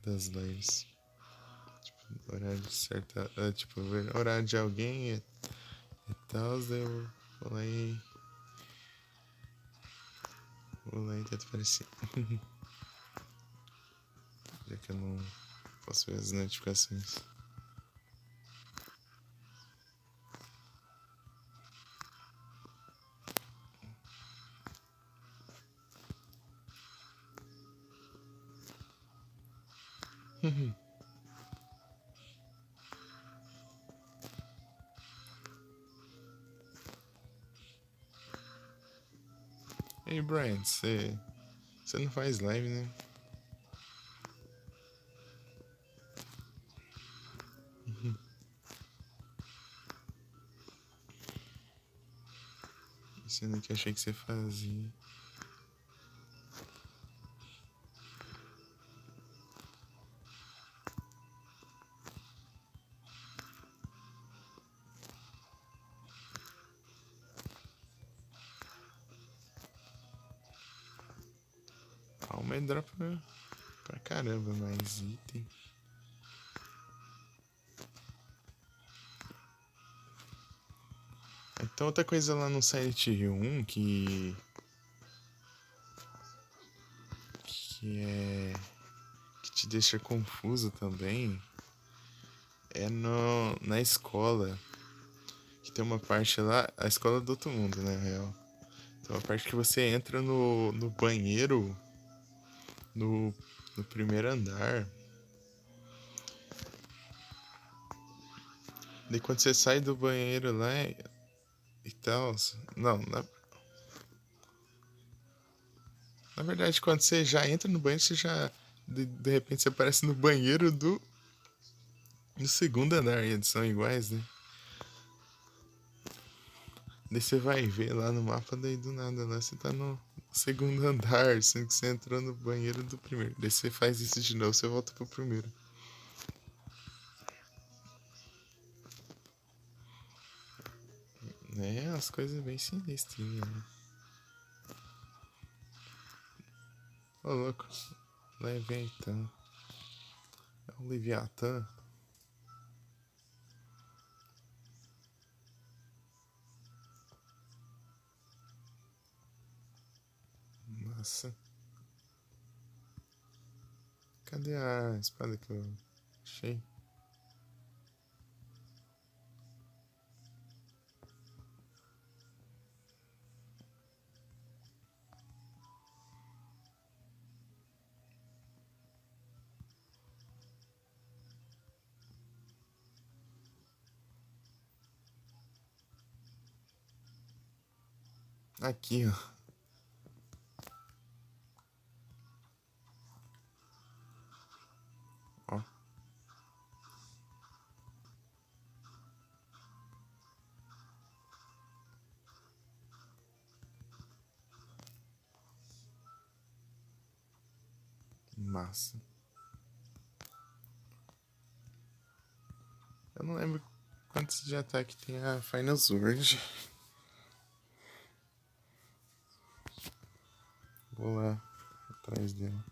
das lives. Tipo, horário certo, tipo, horário de alguém e tal, daí eu vou lá e tento aparecer. Já que eu não posso ver as notificações. Ei, Brian, você não faz live, né? Sendo que achei que você fazia. Alma é dropa pra caramba, mais item. Então outra coisa lá no Silent Hill 1 que te deixa confuso também é na escola. Que tem uma parte lá, a escola do outro mundo, né, real. Tem uma parte que você entra no banheiro no, no primeiro andar. Daí quando você sai do banheiro lá e tal. Não, na verdade, quando você já entra no banheiro, você já. De repente você aparece no banheiro do segundo andar, e eles são iguais, né? Daí você vai ver lá no mapa, daí do nada lá você tá no segundo andar, sendo que você entrou no banheiro do primeiro. Daí você faz isso de novo, você volta pro primeiro. É, as coisas bem sinistrinhas, né? Ô louco, Leviatã. É o Leviatã. Massa. Cadê a espada que eu achei? Aqui, ó. Ó. Massa. Eu não lembro quantos de ataque tem a Final Sword. Vou lá atrás dela.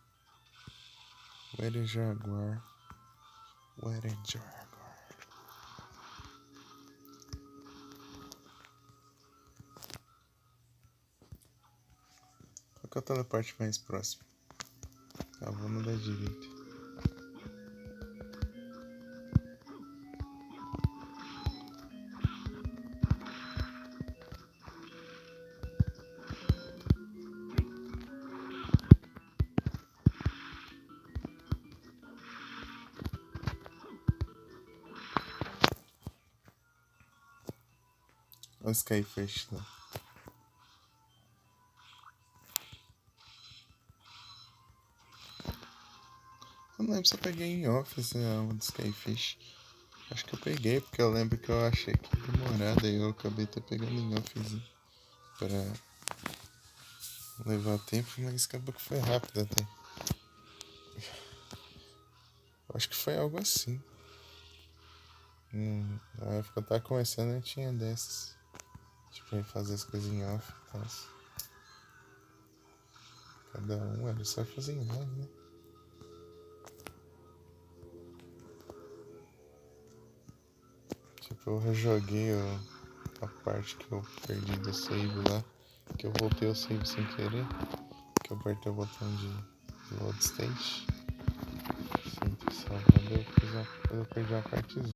Where is Jaguar? Where is Jaguar? Qual que eu tô na parte mais próxima? Ah, vou no da direita. Olha o Skyfish lá. Eu não lembro se eu peguei em Office a alma do Skyfish. Acho que eu peguei, porque eu lembro que eu achei que ia demorar, daí eu acabei até pegando em Office pra levar tempo, mas acabou que foi rápido até. Acho que foi algo assim. Na época eu tava começando, eu tinha dessas. Tipo, ia fazer as coisas em off e tal. Cada um era só fazer em live, né? Tipo, eu rejoguei a parte que eu perdi do save lá. Que eu voltei o save sem querer. Que eu apertei o botão de load state. Sempre salvando, eu perdi uma partezinha.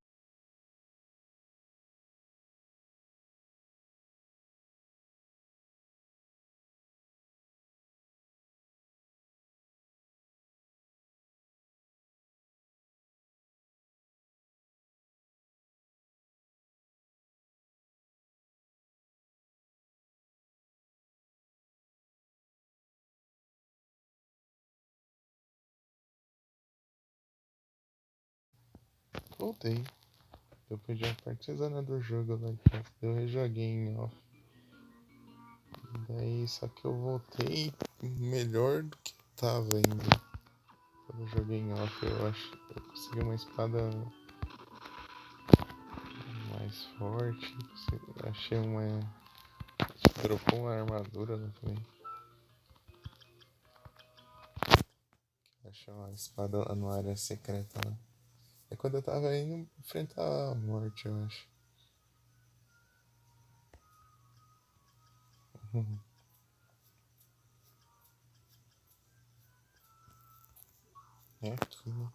voltei. Eu perdi a partizana do jogo lá, eu rejoguei em off. Daí só que eu voltei melhor do que tava ainda. Quando eu joguei em off, eu acho que eu consegui uma espada mais forte. Achei uma. Dropou uma armadura, não foi? Achei uma espada lá no área secreta lá. É quando eu tava indo enfrentar a morte, eu acho. É tudo.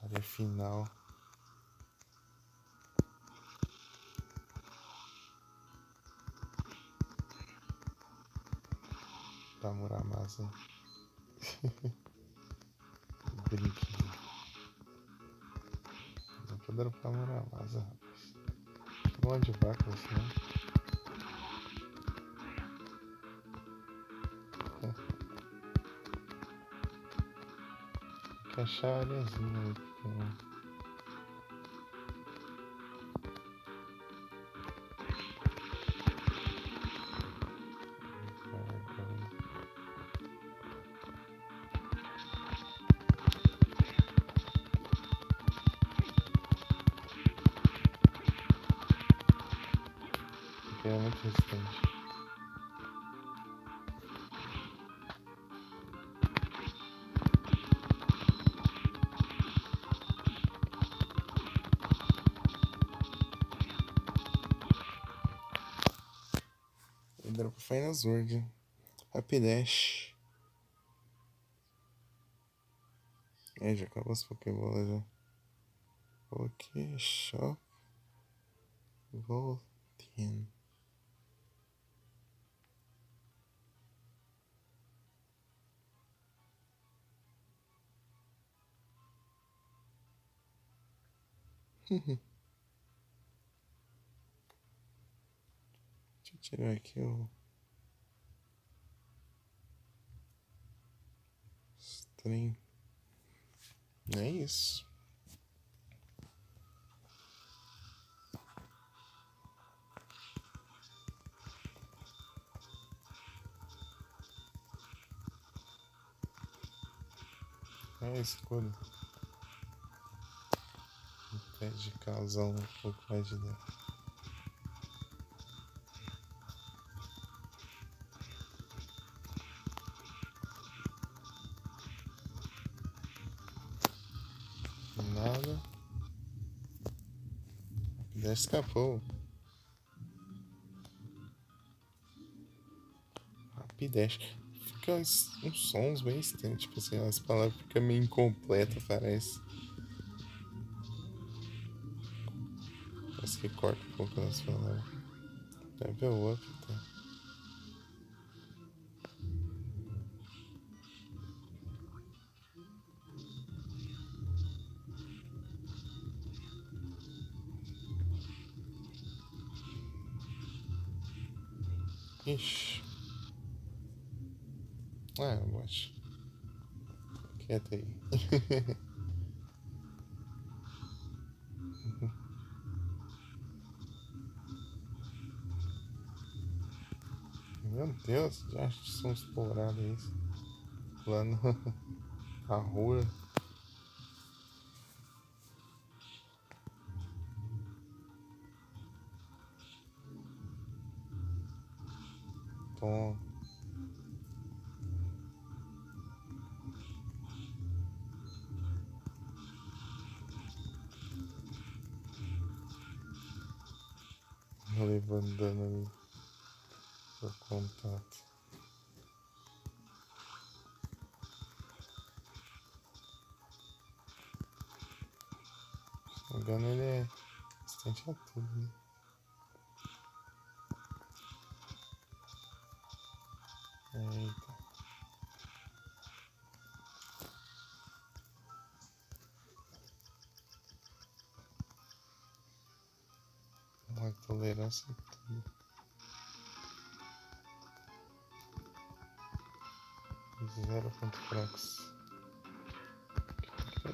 Área final. Da Muramasa. Brinque. Dá pra dropar Muramasa, rapaz. Que mão de vaca você, né? Tem que achar a areazinha aí. Porque é muito resistente. E dropa Final Sword. Rapidash. É, já acabou as Pokébolas já. Pokéshop. Voltien. Deixa eu tirar aqui o trem. É isso. É escuro. Pede causar um pouco mais de dano. Nada. Já escapou. Rapidash. Fica uns sons bem estranhos. Tipo assim, as palavras ficam meio incompletas, parece. Parece que corta um pouco as palavras. Level up, tá? Ixi. Ah, bot. Quieta aí. Meu Deus, já acho que são explorados isso. Lá na rua. Tom. Levando dano ali. Por contato. Se não me engano, ele é resistente a tudo, né? Eita. Uma tolerância a tudo. 0 ponto fracos.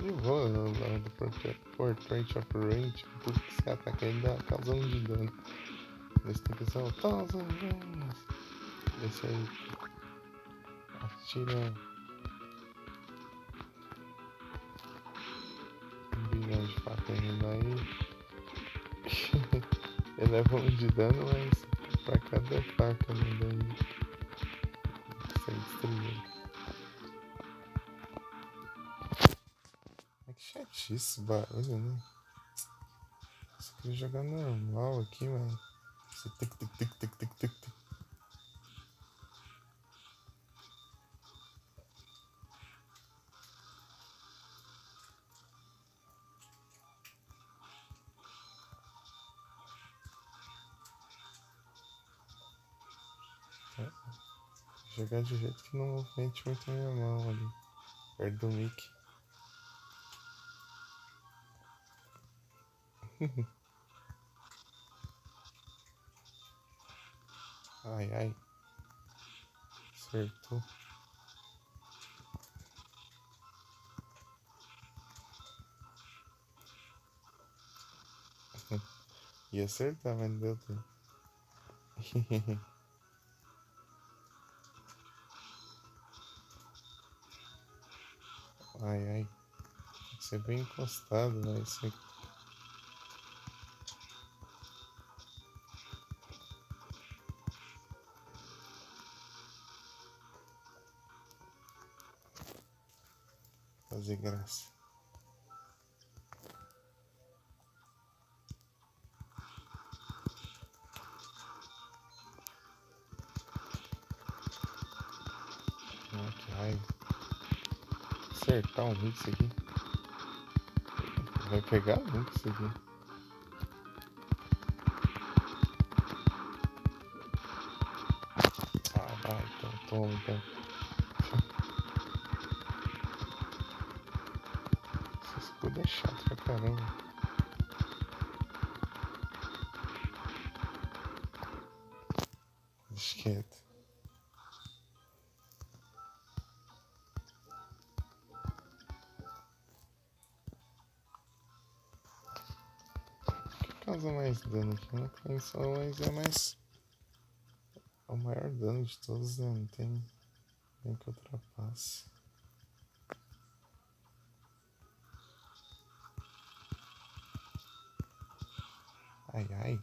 de boa, do Portrait of Rage, tudo que você ataca ele dá causa 1 de dano. Daí você tem que usar o Thousand Guns. Daí você atira 1 bilhão de facas nele aí. Ele leva 1 de dano, mas pra cada faca nele aí consegue destruir ele. Que chatice esse barulho, né? Só queria jogar normal aqui, mano. Você tic tic tic tic tic tic tic. Jogar de jeito que não movimente muito a minha mão ali. Perto do Mickey. Ai, ai. Acertou. Ia acertar, mas não deu tempo. Ai, ai. Tem que ser bem encostado, né? Isso aqui. Fazer graça. Ah, que raiva. Acertar um hit isso aqui. Vai pegar nunca isso aqui. Ah, vai, então toma, então. Esse escudo é chato pra caramba. Deixa quieto. Causa mais dano aqui, uma cleansão, mas é mais. É o maior dano de todos, né? Não tem nem que ultrapasse. Ai, ai.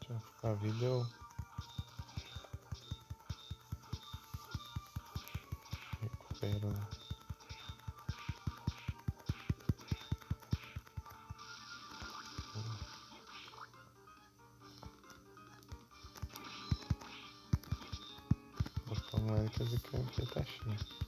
Já ficar a vida eu recupero, né? Botar moeda que esse aqui tá cheio.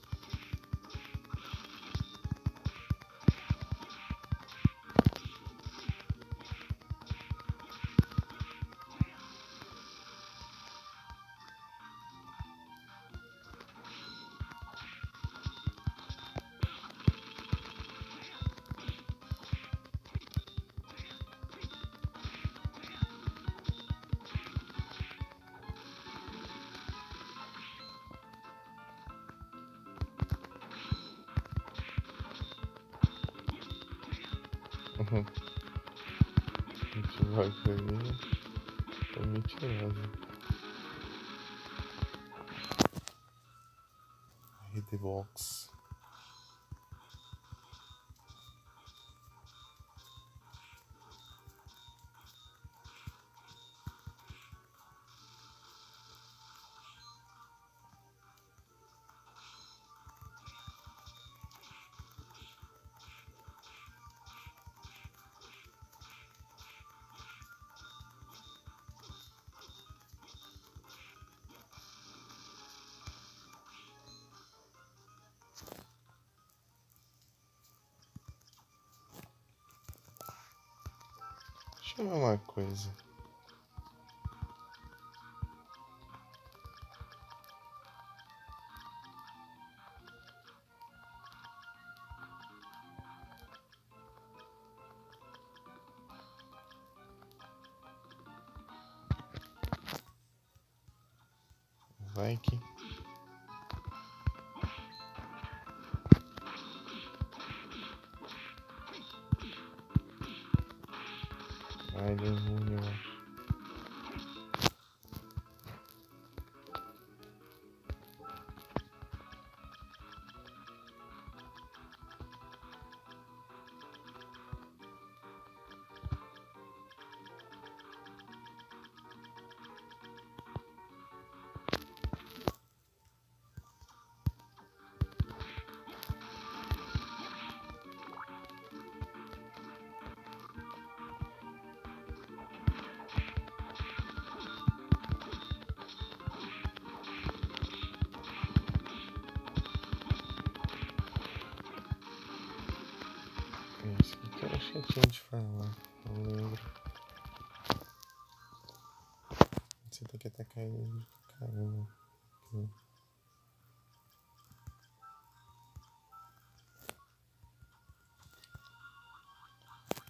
A gente vai ganhar. Tô mentirosa. Hit the box. Deixa eu ver uma coisa. like. Ai, deu ruim, eu acho. Isso aqui que era chatinho de farmar, não lembro. Você tem que atacar ele de caramba.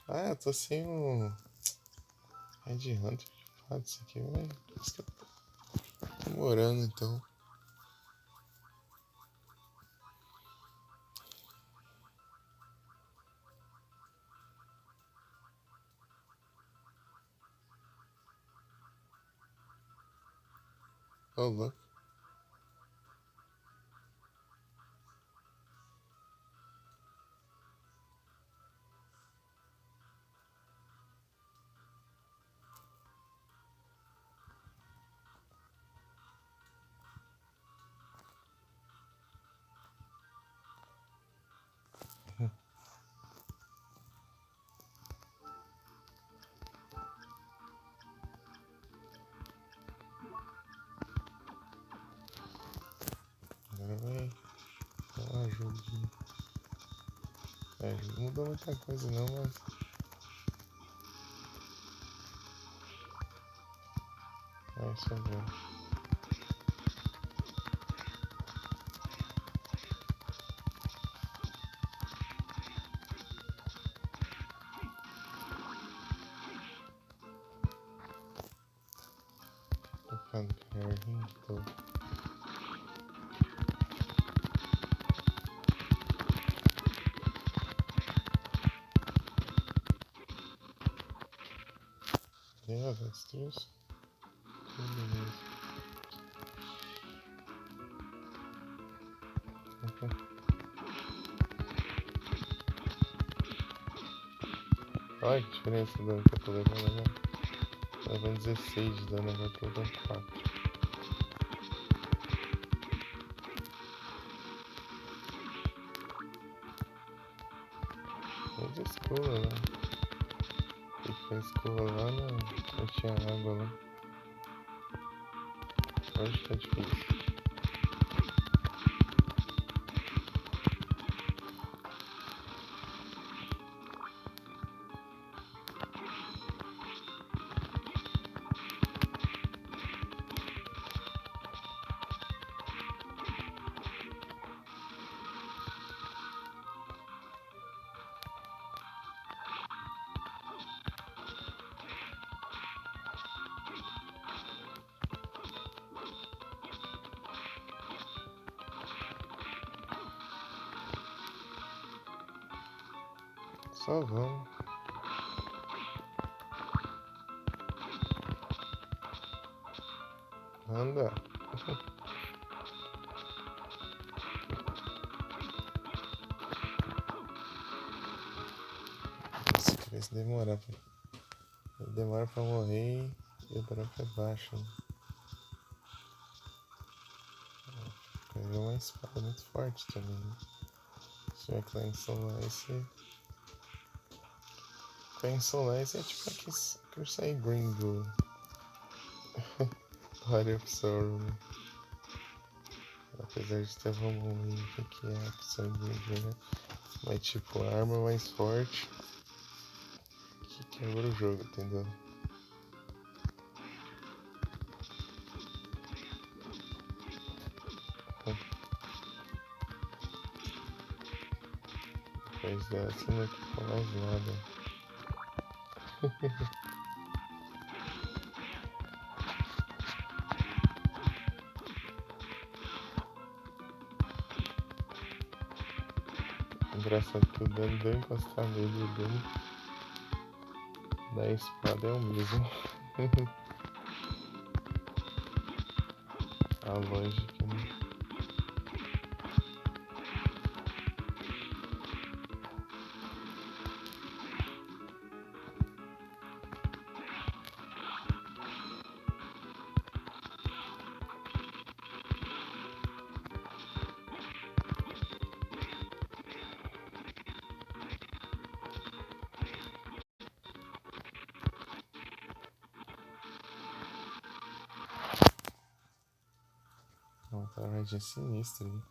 Ah, eu tô sem o Red Hunter de fato, isso aqui, velho. Por isso que eu tô demorando, então. Ô, louco. Agora vai dar uma ajudinha. Não mudou muita coisa não, mas... Vai sobrando. Tocando carrinho todo. Destruz. Beleza. Olha que diferença do dano que eu tô levando agora. Tô levando 16 de dano, agora tô levando 4. Fez a escola lá. Tem que fazer escola lá, não tinha água lá. Hoje tá difícil. Só vamos. Anda. Nossa, que se demorar pra... Demora pra morrer e o drop é baixo. Né? Peguei uma espada muito forte também. Né? Se tiver Cleansing Lice... Cleansing Lice é tipo aquele Crusade Green do... Body of Sorrow, né? Apesar de ter Vomolink aqui, é a opção de né? Mas tipo, a arma mais forte que quebra o jogo, entendeu? Depois dessa não equipa mais nada. Engraçado que o dano de eu encostar nele, o dano da espada é o mesmo. A lógica, né? Uma paradinha sinistra ali.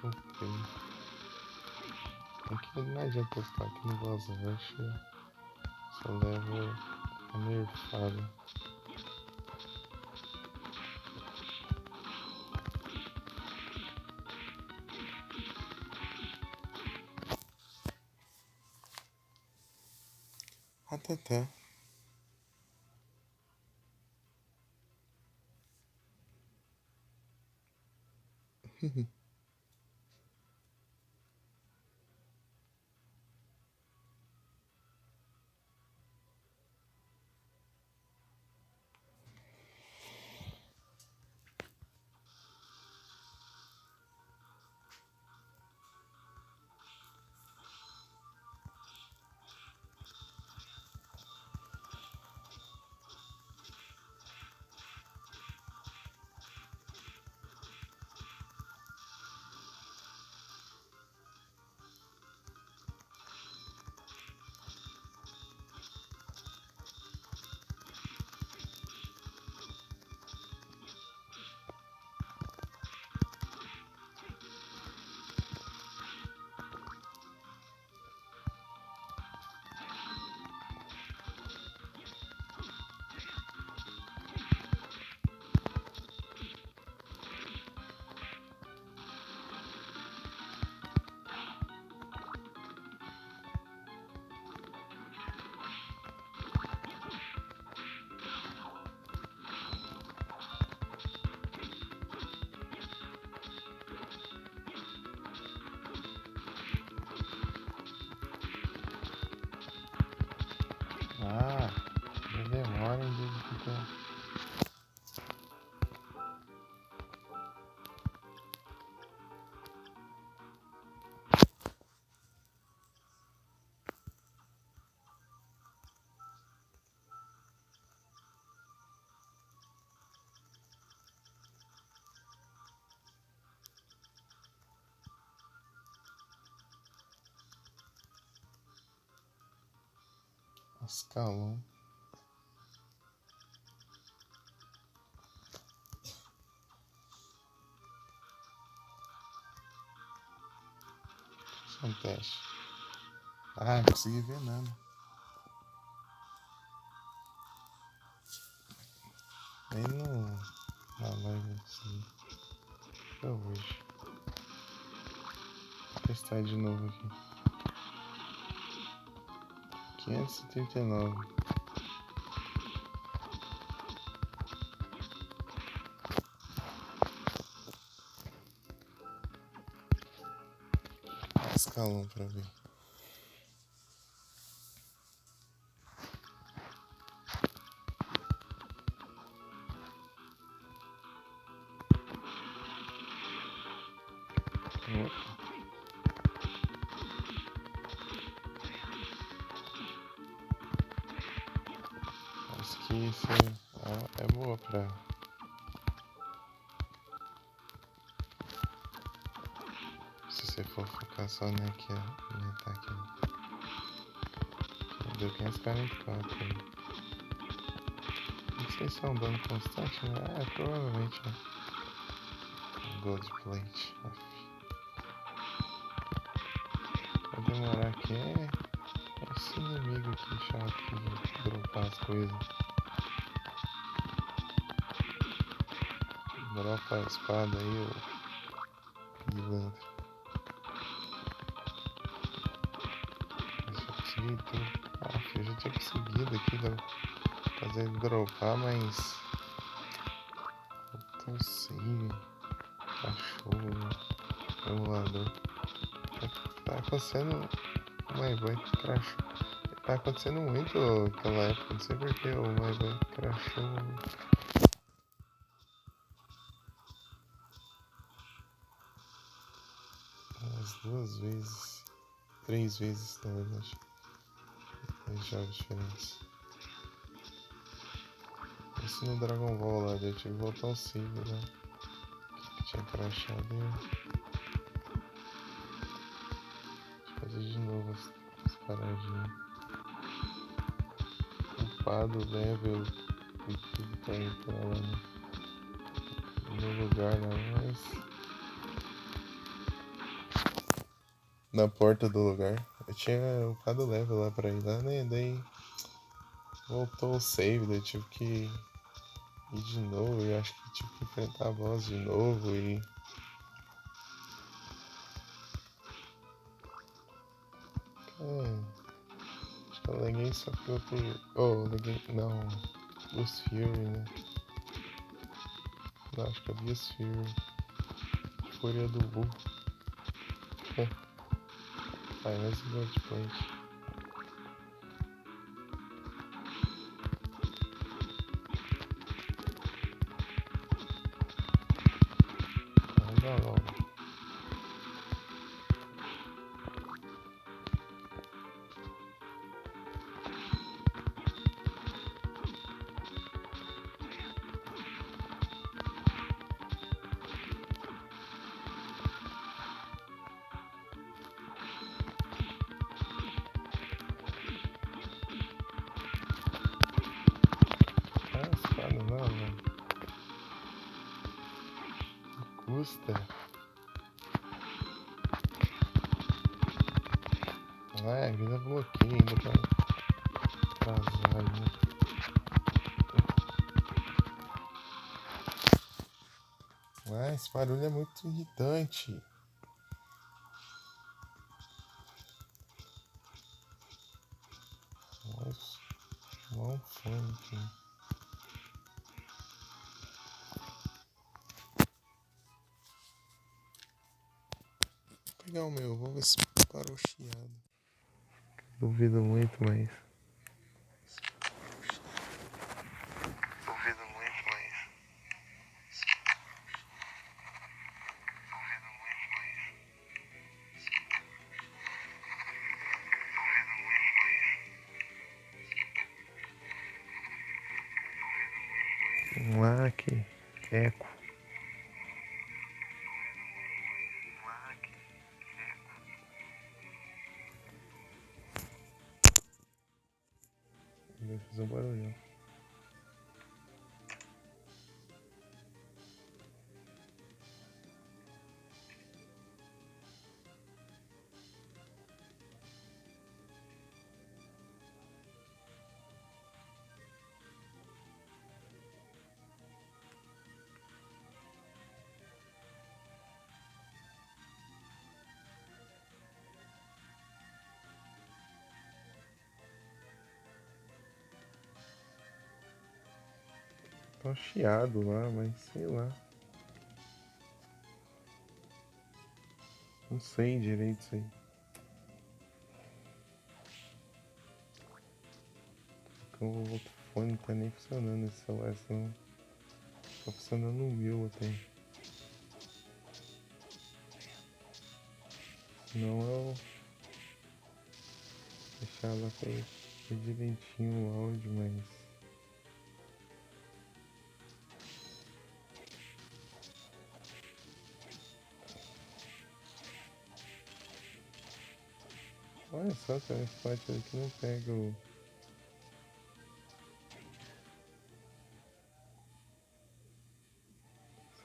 Ok. Aqui não adianta eu ficar aqui no boss rush. Só levo a nerfada. Até. Ah, não demora em ficar. Escalão. Só um teste. Ah, não consegui ver nada. Nem na live assim. Eu vejo. Vou testar de novo aqui. 539. Escalão pra ver. Acho que isso é boa pra. Se você for focar só aqui, ó. No ataque. Deu 544 aí. Não sei se é um dano constante, né? É, provavelmente é. Gold Plate. Vai demorar aqui. É esse inimigo aqui chato de dropar as coisas. Dropa a espada aí, ô pilantra. Eu já consegui tudo. Eu já tinha conseguido aqui fazer ele dropar, mas não sei, cachorro, emulador. Tá acontecendo, My Boy crashou. Tá acontecendo muito naquela época, não sei porque o My Boy crashou umas 2 vezes, 3 vezes na verdade, em jogos diferentes. Isso no Dragon Ball lá, eu tive que voltar ao save lá, que tinha crashado e fazer de novo as paradinhas. Upado, level e tudo pra entrar lá no lugar lá, mas na porta do lugar. Eu tinha upado level lá pra ir lá, né? Daí voltou o save, daí eu tive que ir de novo. E acho que tive que enfrentar a boss de novo. E acho que eu liguei só que outro. Oh, liguei. Não, Ghost Fury, né? Não, acho que é Ghost Fury. Fúria do Burro. Ai, mais um Blood Point. Anda logo. Espada não, mano. Custa. Ah, ainda bloqueia ainda pra vazar, né? Ah, esse barulho é muito irritante. Nossa, um fone aqui. Vou pegar o meu, vou ver se parou o chiado. Duvido muito, mas. Duvido muito, mas. Que eco. Vai fazer um barulhão. Tá um chiado lá, mas sei lá. Não sei direito isso aí. Então o outro fone não tá nem funcionando esse celular, senão tá funcionando o meu até. Não é o. Deixar lá pra direitinho o áudio, mas. Olha só, tem essa parte aqui que não pega o.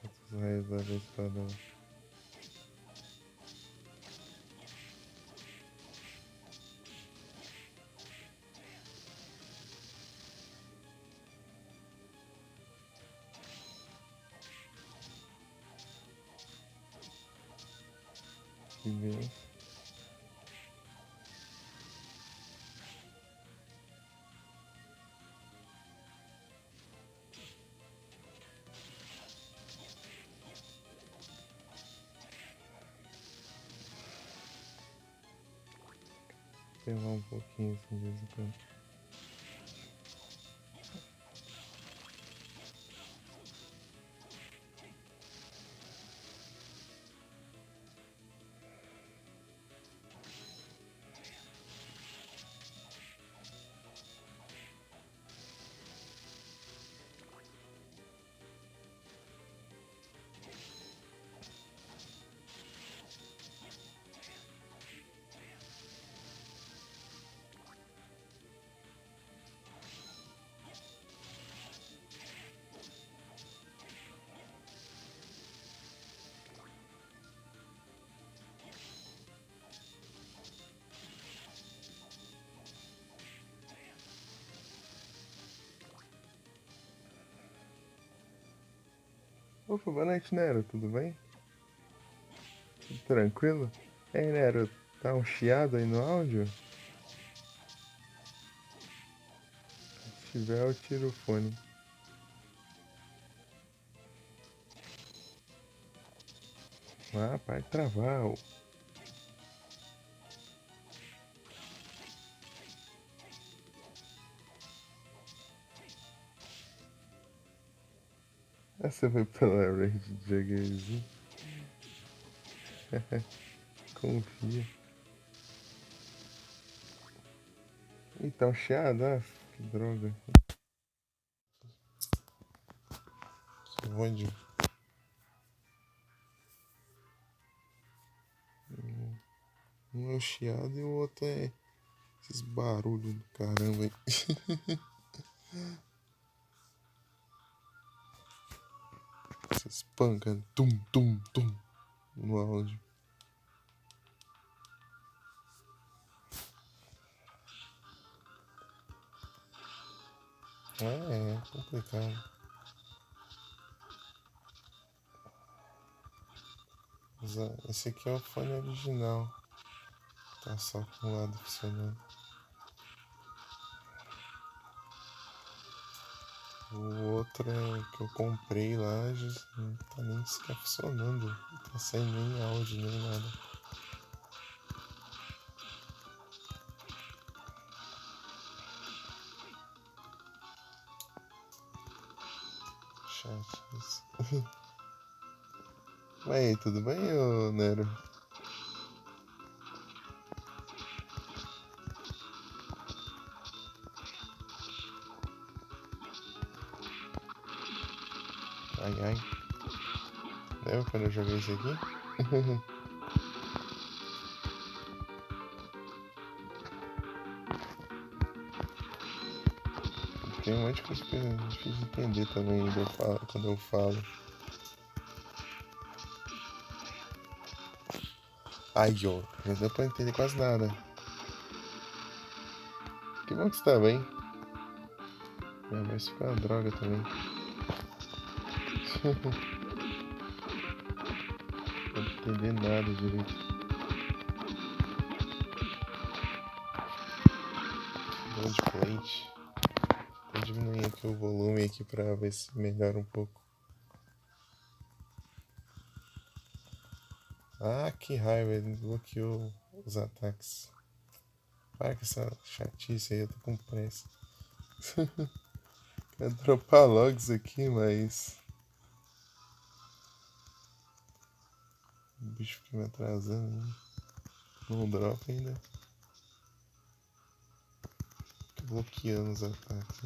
Os raios da espada lá. que vem. Pegar um pouquinho assim de vez em quando. Opa, boa noite, Nero, tudo bem? Tudo tranquilo? Ei, Nero, tá um chiado aí no áudio? Se tiver, eu tiro o fone. Ah, para de travar. Ah, você foi pela Raid Juggerzinho? Confia. Ih, tá um chiado? Ah, que droga. Onde? Um é o chiado e o outro é esses barulhos do caramba aí. Essas pancas, tum, tum, tum, no áudio. É complicado. Mas, esse aqui é o fone original. Tá só com um lado funcionando. O outro é que eu comprei lá, já não tá nem sequer funcionando. Não tá sem nem áudio, nem nada. Chato isso. Mas aí, tudo bem, ô Nero? Ai, ai. Lembra quando eu joguei isso aqui? Tem um monte de coisa que é difícil de entender também quando eu falo. Ai, ó, não deu pra entender quase nada. Que bom que você tá bem. Vai ficar uma droga também. Não tô entendendo nada direito. Gold plate. Vou diminuir aqui o volume aqui pra ver se melhora um pouco. Ah, que raiva, ele bloqueou os ataques. Para com essa chatice aí, eu tô com pressa. Quero dropar logo isso aqui, mas o bicho fica me atrasando, né? Não dropa ainda. Fica bloqueando os ataques.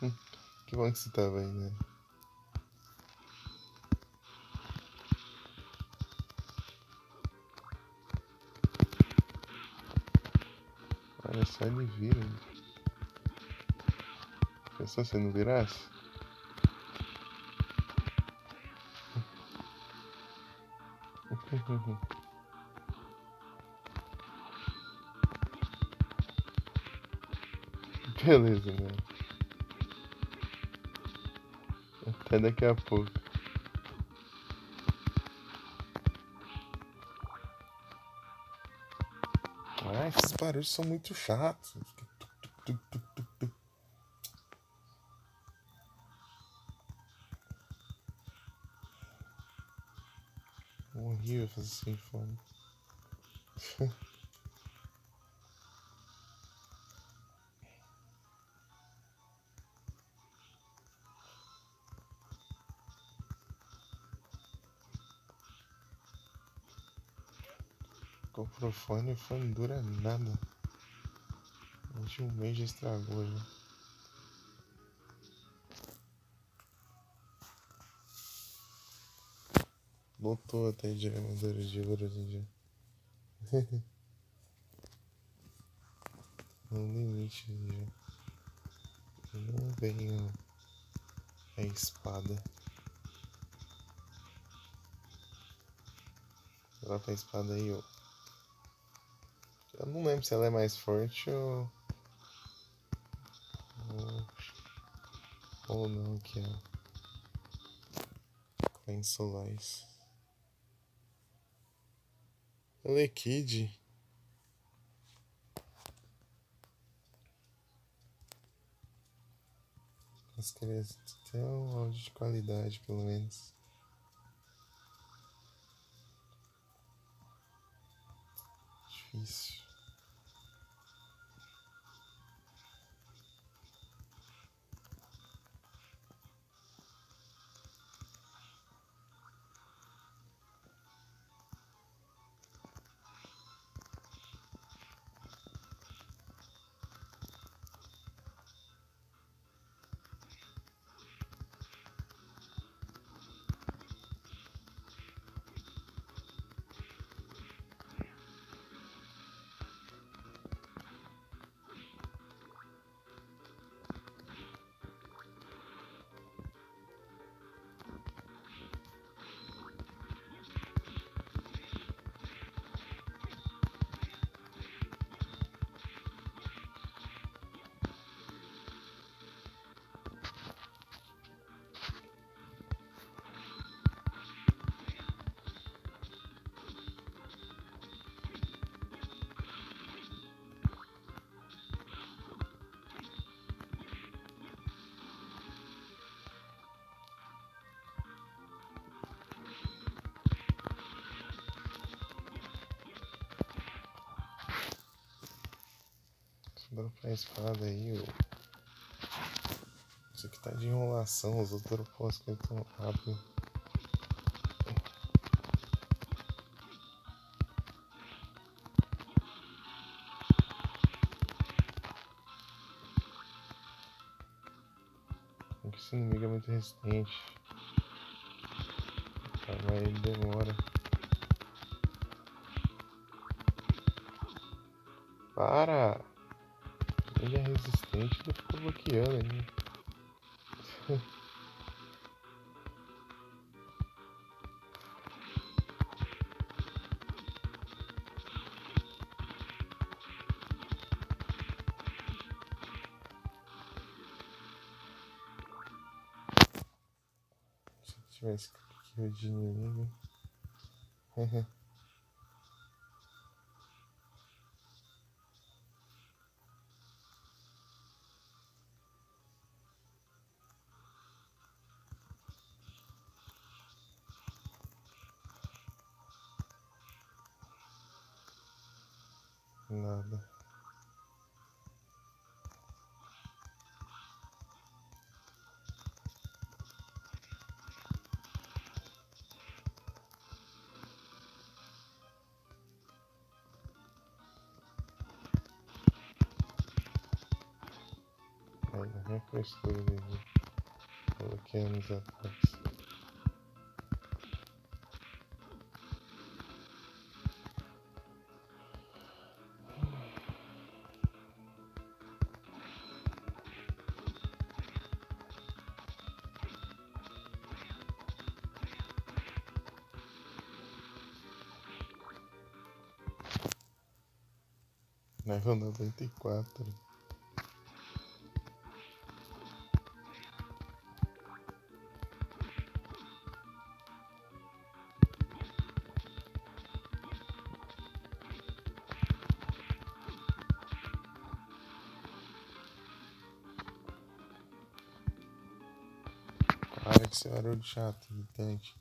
Né? Que bom que você tava aí, né? Olha só, ele vira. Pensou se não virasse? Beleza, né? Até daqui a pouco. Ai, esses barulhos são muito chatos. Fica tuc, tuc, tuc, tuc, tuc, tuc. Horrível fazer sem fone. Comprou fone e o fone dura nada. De um mês já estragou já. Lotou até de armadores de ouro hoje em dia. No limite já. Não venho a espada. Coloca a espada aí, ó. Eu não lembro se ela é mais forte ou não, que é Clean Solace. Ela é Kid. As crianças têm um áudio de qualidade, pelo menos. Difícil. Dropar a espada aí, ó. Isso aqui tá de enrolação, os outros dropam as coisas tão rápido. Porque esse inimigo é muito resistente. Mas ele demora. Para! Ele é resistente, ele ficou bloqueando aí. Se tivesse kill de inimigo. Nada. Ainda refrescou ele ali. Bloqueando os ataques. Level 94. Para com esse barulho chato, irritante.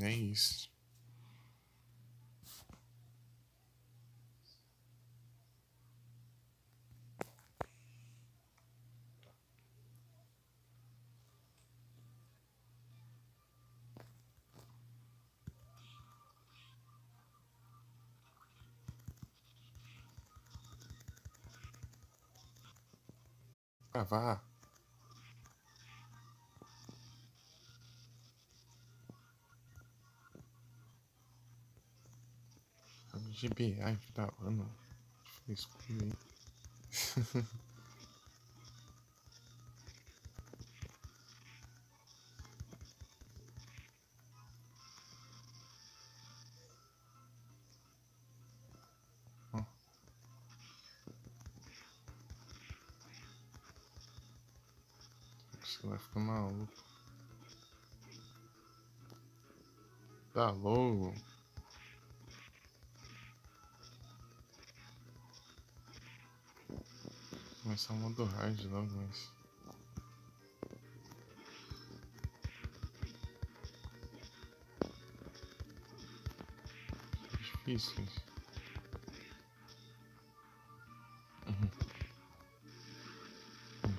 É isso. Ah, vá. GB, ai, que da hora, não. Escolhi. Você vai ficar maluco. Tá louco. Começar o modo hard logo, mas. É difícil isso.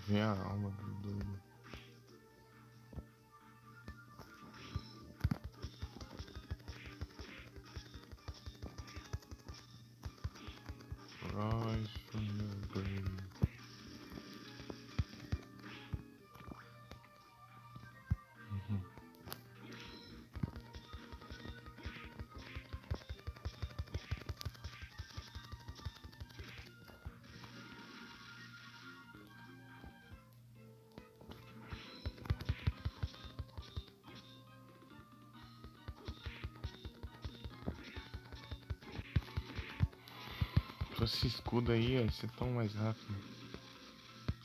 Ver a alma do doido. Rise from your grave. Se esse escudo aí, ia ser tão mais rápido.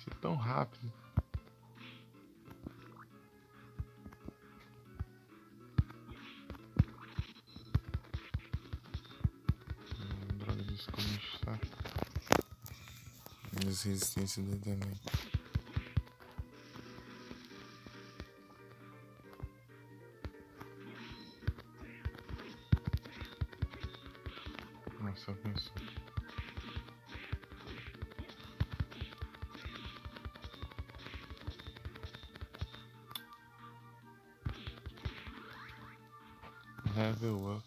Ser tão rápido. Droga de escudo, saco. E as resistências dele também. Nossa, eu penso. Level up.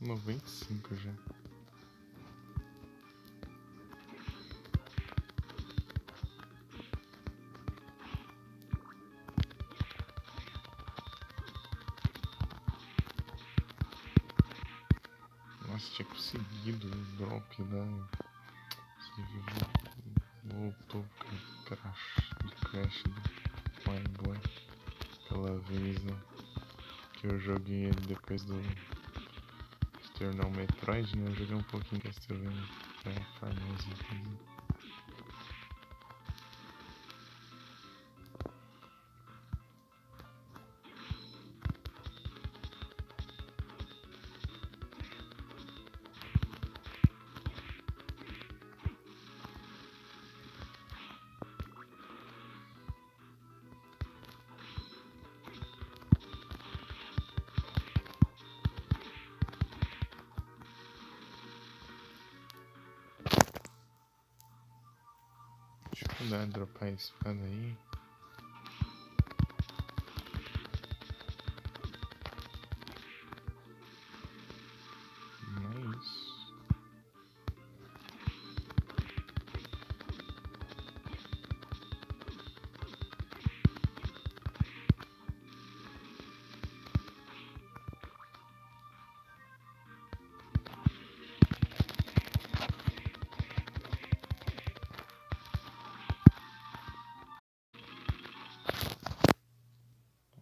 95 já. tinha conseguido o drop da. Voltou com crash do My Boy. Aquela vez, né? Que eu joguei ele depois do terminar o Metroid, né? Eu joguei um pouquinho Castlevania pra farmar os itens. Deixa eu dar dropar a espada aí. Mas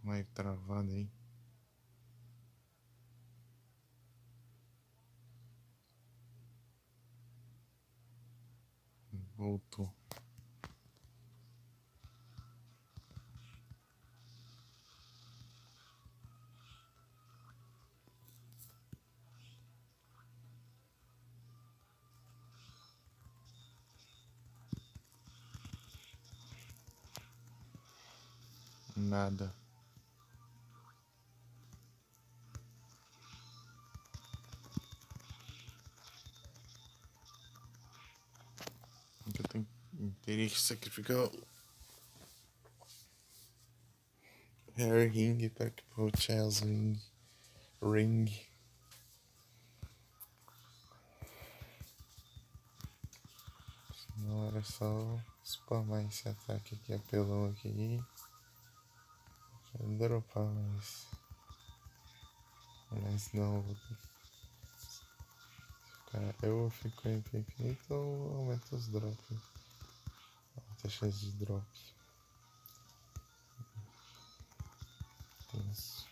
live travada aí. Voltou. Nada. Eu teria que sacrificar o Hair Ring para que o Chaz Ring. Não era só spamar esse ataque aqui, apelão aqui. Já dropar mais. Mas não, vou ter que eu fico em infinito ou aumento os drops? Aumenta a chance de drop. Isso.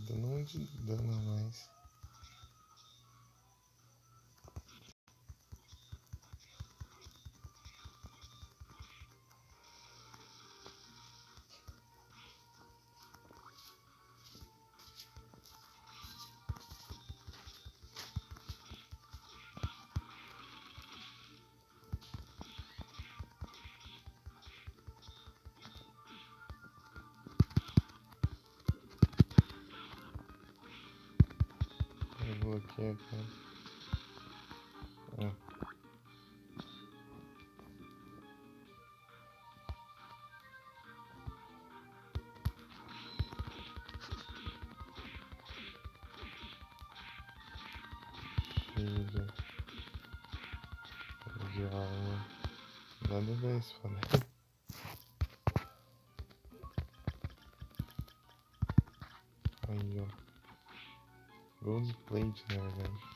Dando um de dano a mais. Eu vou aqui. Filho de alma. Nada mais, falei. Aí, ó. Gold plate, na verdade.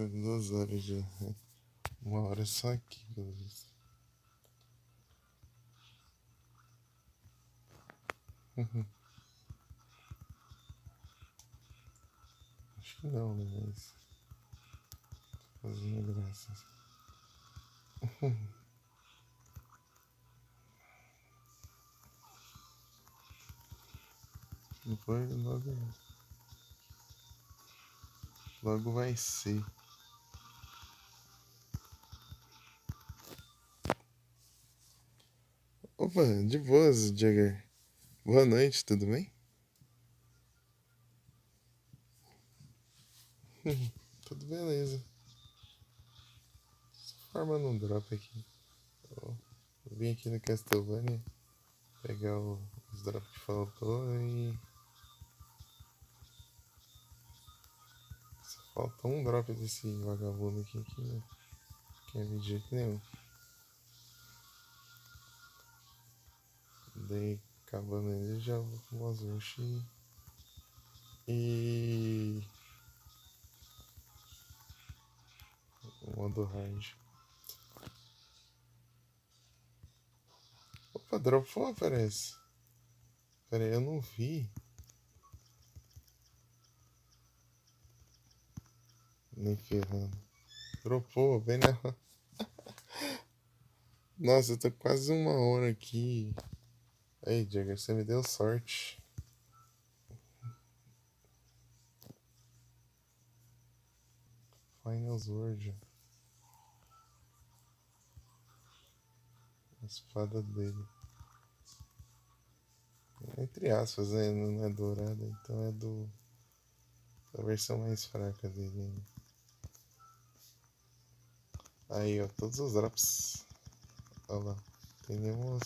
2 horas já. 1 hora só aqui, pelo visto. Acho que não, né? Mas. Tô fazendo graças. Não foi logo. Logo vai ser. Opa, de boas, Jagger. Boa noite, tudo bem? Tudo beleza. Só formando um drop aqui. Eu vim aqui no Castlevania pegar os drops que faltou e. Só falta um drop desse vagabundo aqui que não quer vir de jeito nenhum. Daí acabando ele já vou com o Azushi e o modo hard. Opa, dropou, parece. Pera aí, eu não vi. Nem ferrando. Dropou, bem na. Nossa, eu tô quase 1 hora aqui. Aí, Jagger, você me deu sorte. Finals World. A espada dele. Entre aspas, né? Não é dourada, então é da versão mais fraca dele. Aí, ó, todos os drops. Olha lá. Tem nenhum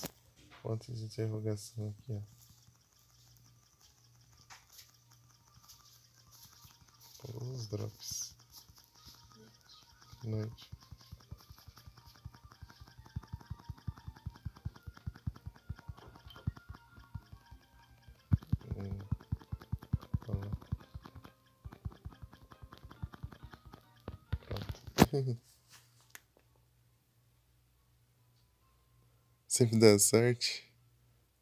pontos de interrogação aqui, ó. Todos os drops. Noite. Olha lá. Pronto. Sempre dá sorte.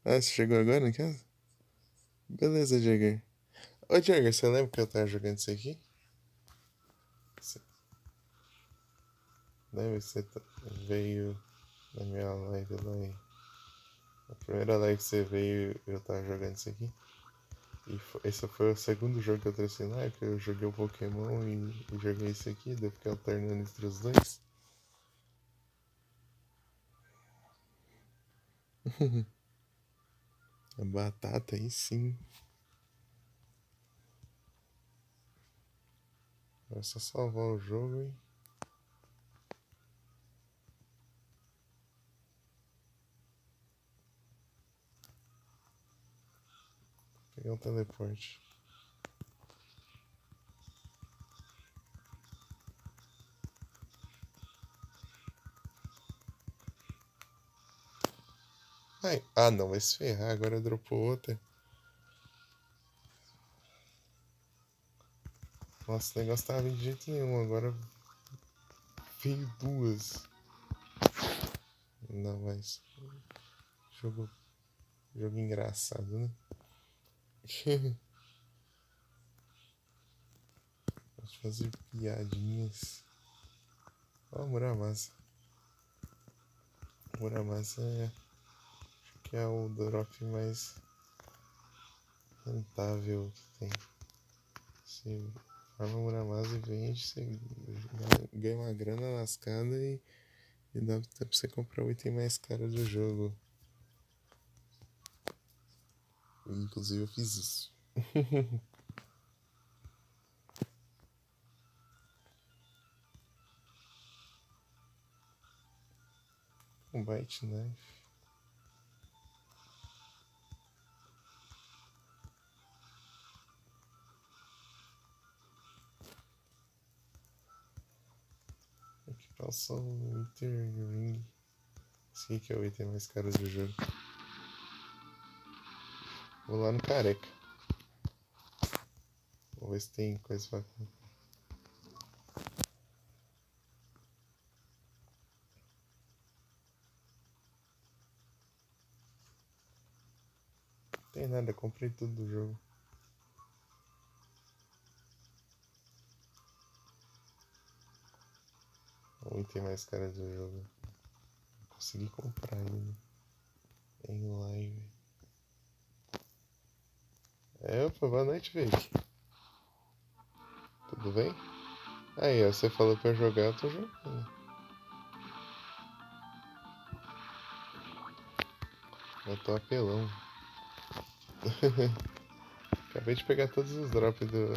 Ah, você chegou agora em casa? Beleza, Jagger. Ô, Jagger, você lembra que eu tava jogando isso aqui? Você... Lembra que você veio na minha live lá e... A primeira live que você veio, eu tava jogando isso aqui. E esse foi o segundo jogo que eu trouxe lá, que eu joguei o Pokémon e joguei esse aqui, daí eu fiquei alternando entre os dois. A batata aí sim. É só salvar o jogo e... pegar um teleporte. Ai, ah não, vai se ferrar, agora dropou outra. Nossa, o negócio tava vindo de jeito nenhum, agora veio duas. Não, mas... Jogo engraçado, né? Gosto de fazer piadinhas. Ó, Muramasa. Muramasa acho que é o drop mais rentável que tem. Você farma Muramasa e vende, você ganha uma grana lascada e dá até pra você comprar o item mais caro do jogo. Inclusive eu fiz isso. Um Bite Knife. Aqui passou o Wither Ring. Esse aqui que é o item mais caro do jogo. Vou lá no Careca. Vou ver se tem coisa pra comprar. tem nada, comprei tudo do jogo. O item mais caro do jogo. Consegui comprar ele em live. Opa, boa noite, Vic. Tudo bem? Aí, ó, você falou pra eu jogar, eu tô jogando. Eu tô apelão. Acabei de pegar todos os drops do...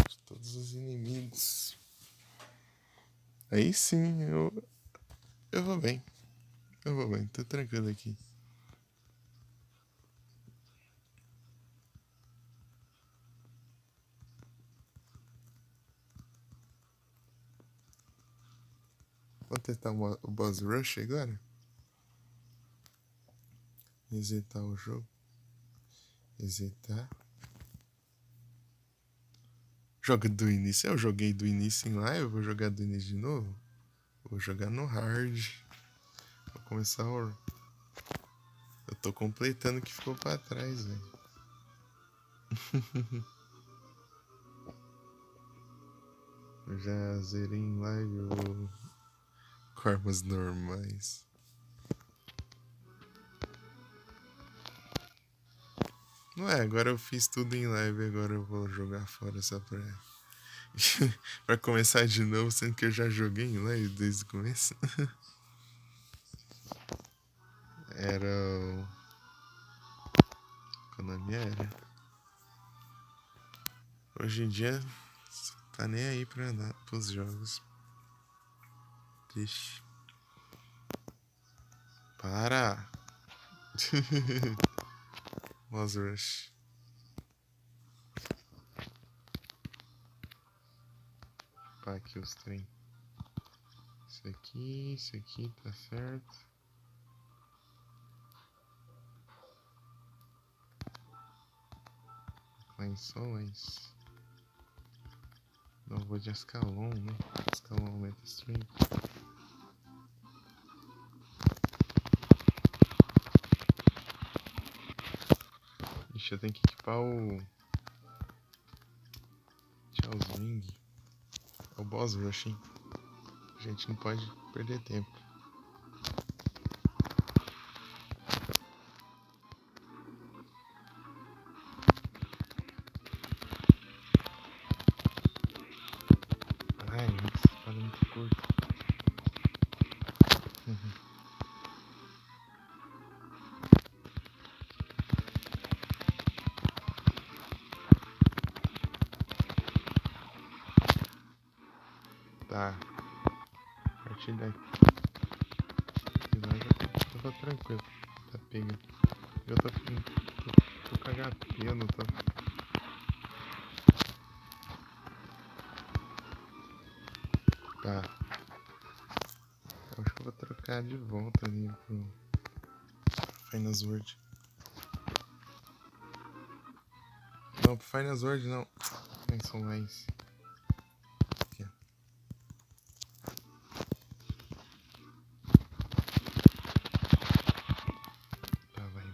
de todos os inimigos. Aí sim, eu vou bem. Eu vou bem, tô tranquilo aqui. Vou tentar o Boss Rush agora. Resetar o jogo. Resetar. Joga do início. Eu joguei do início em live. Vou jogar do início de novo. Vou jogar no hard. Vou começar o... Eu tô completando o que ficou pra trás, velho. Eu já zerei em live o... com armas normais. Não é, agora eu fiz tudo em live. Agora eu vou jogar fora só pra... pra começar de novo, sendo que eu já joguei em live desde o começo. Era o... Qual nome era? Hoje em dia, tá nem aí pra nada, pros jogos. Triste. Para! Boss Rush. Pá, aqui os trem. Isso aqui tá certo. Lençóis. Não vou de Ascalon, né? Ascalon aumenta stream. Ixi, eu tenho que equipar o... Tchauzinho. É o Boss Rush, hein? A gente não pode perder tempo. Ai, essa espada é muito curta. Tá. A partir daqui. De lá já tô tranquilo. Tá pega. Eu tô com HP, eu não tô. Tá. Eu acho que eu vou trocar de volta ali pro Final Sword. Não, pro Final Sword não. Nem são mais. Aqui, ó. Tá, vai.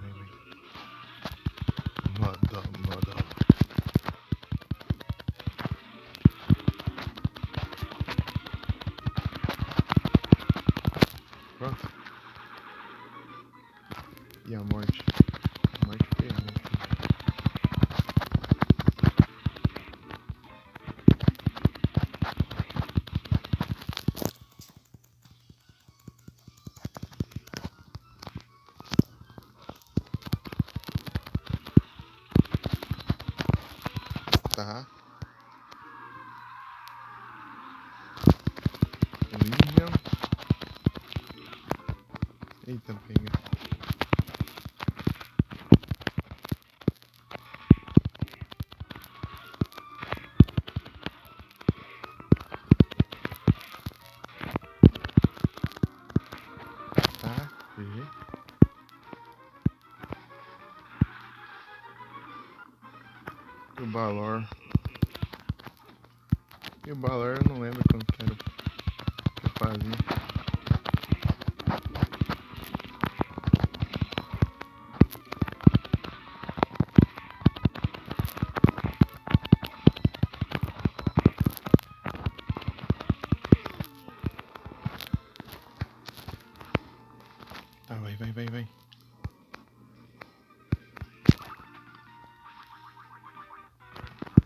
Moda. Pronto. E a morte? A morte ferrou. Tá. William. Eita, pega. Tá, peguei. E o Balor. Eu não lembro quanto que era. quase. Tá, vai.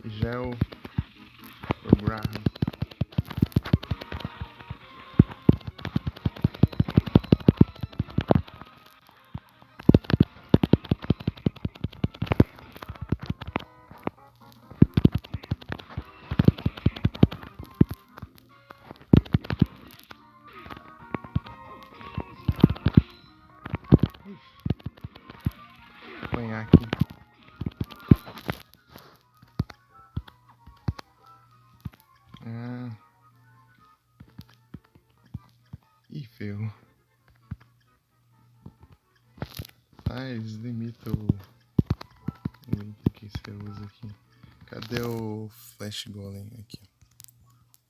Já é o Graham. Vou apanhar aqui. Ih, ferrou. Eles limitam o link que você usa aqui. Cadê o Flash Golem? Aqui.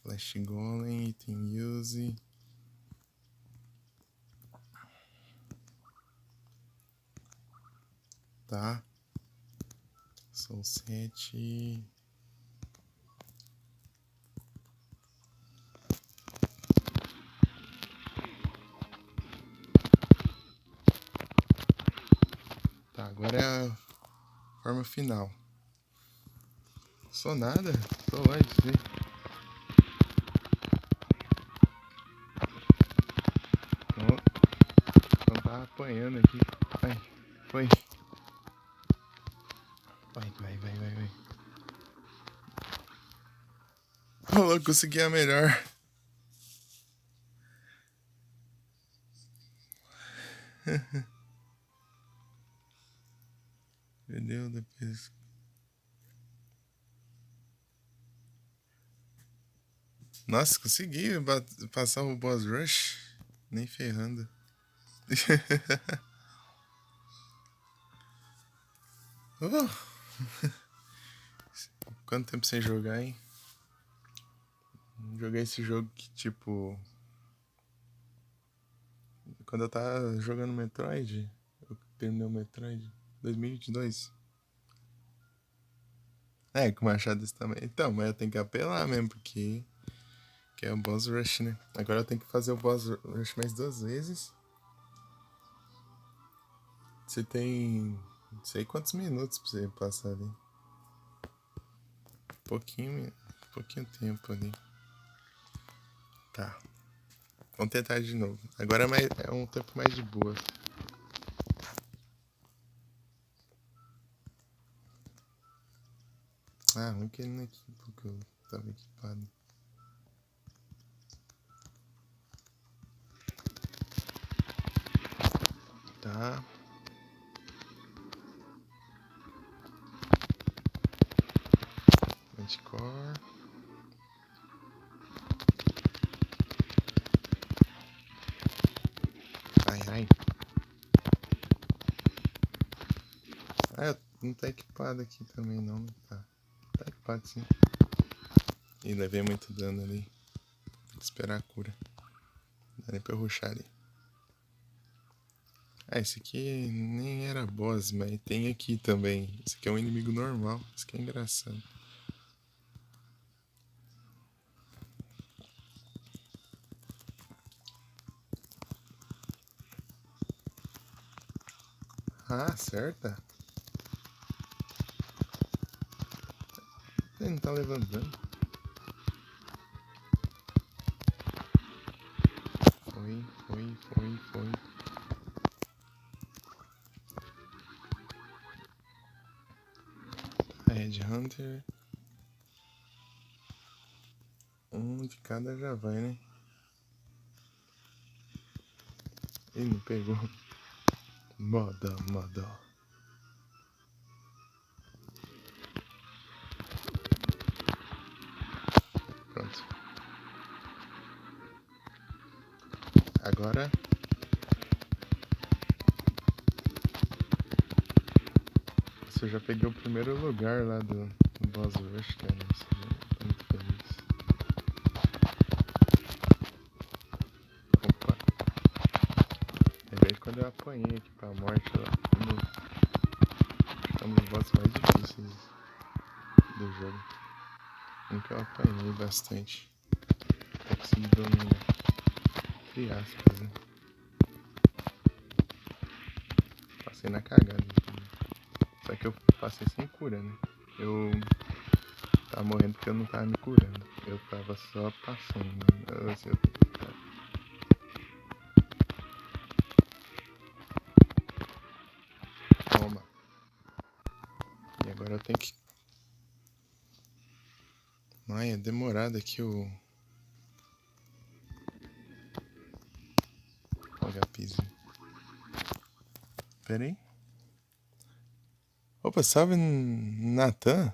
Flash Golem, item use. Tá. São 7. Tá, agora é a forma final. Sou nada, tô longe de ver. Então tá apanhando aqui. Vai, foi. Vai. Oh, consegui a melhor. Perdeu depois. Nossa, consegui passar o boss rush. Nem ferrando. Quanto tempo sem jogar, hein? Joguei esse jogo que, tipo... Quando eu tava jogando Metroid, eu terminei o Metroid 2022. Com machado desse tamanho. Então, mas eu tenho que apelar mesmo, porque... Que é o boss rush, né? Agora eu tenho que fazer o boss rush mais 2 vezes. Você tem... Não sei quantos minutos pra você passar ali. Pouquinho tempo ali. Tá. Vamos tentar de novo. Agora é um tempo mais de boa. Ruim que ele não equipa, porque eu tava equipado. Tá. Manticore. Ai. Não tá equipado aqui também não. Tá equipado sim. Ih, levei muito dano ali. Tem que esperar a cura. Não dá nem pra eu rushar ali. Esse aqui nem era boss, mas tem aqui também. Esse aqui é um inimigo normal. Isso aqui é engraçado. Acerta. Ele não tá levando dano. Foi. Red Hunter. Um de cada já vai, né? Ele não pegou. Moda. Pronto. Agora... eu já peguei o primeiro lugar lá do Boss Rush, cara. Tô muito feliz. apanhei aqui pra morte lá. É um dos boss mais difíceis do jogo. Nunca eu apanhei bastante. Pra conseguir dominar. Entre aspas, né? Passei na cagada. Só que eu passei sem cura, né? Eu tava morrendo porque eu não tava me curando. Eu tava só passando. Toma. E agora eu tenho que... Ai, é demorado aqui o HPzinho. Pera aí. Opa, salve, Natan.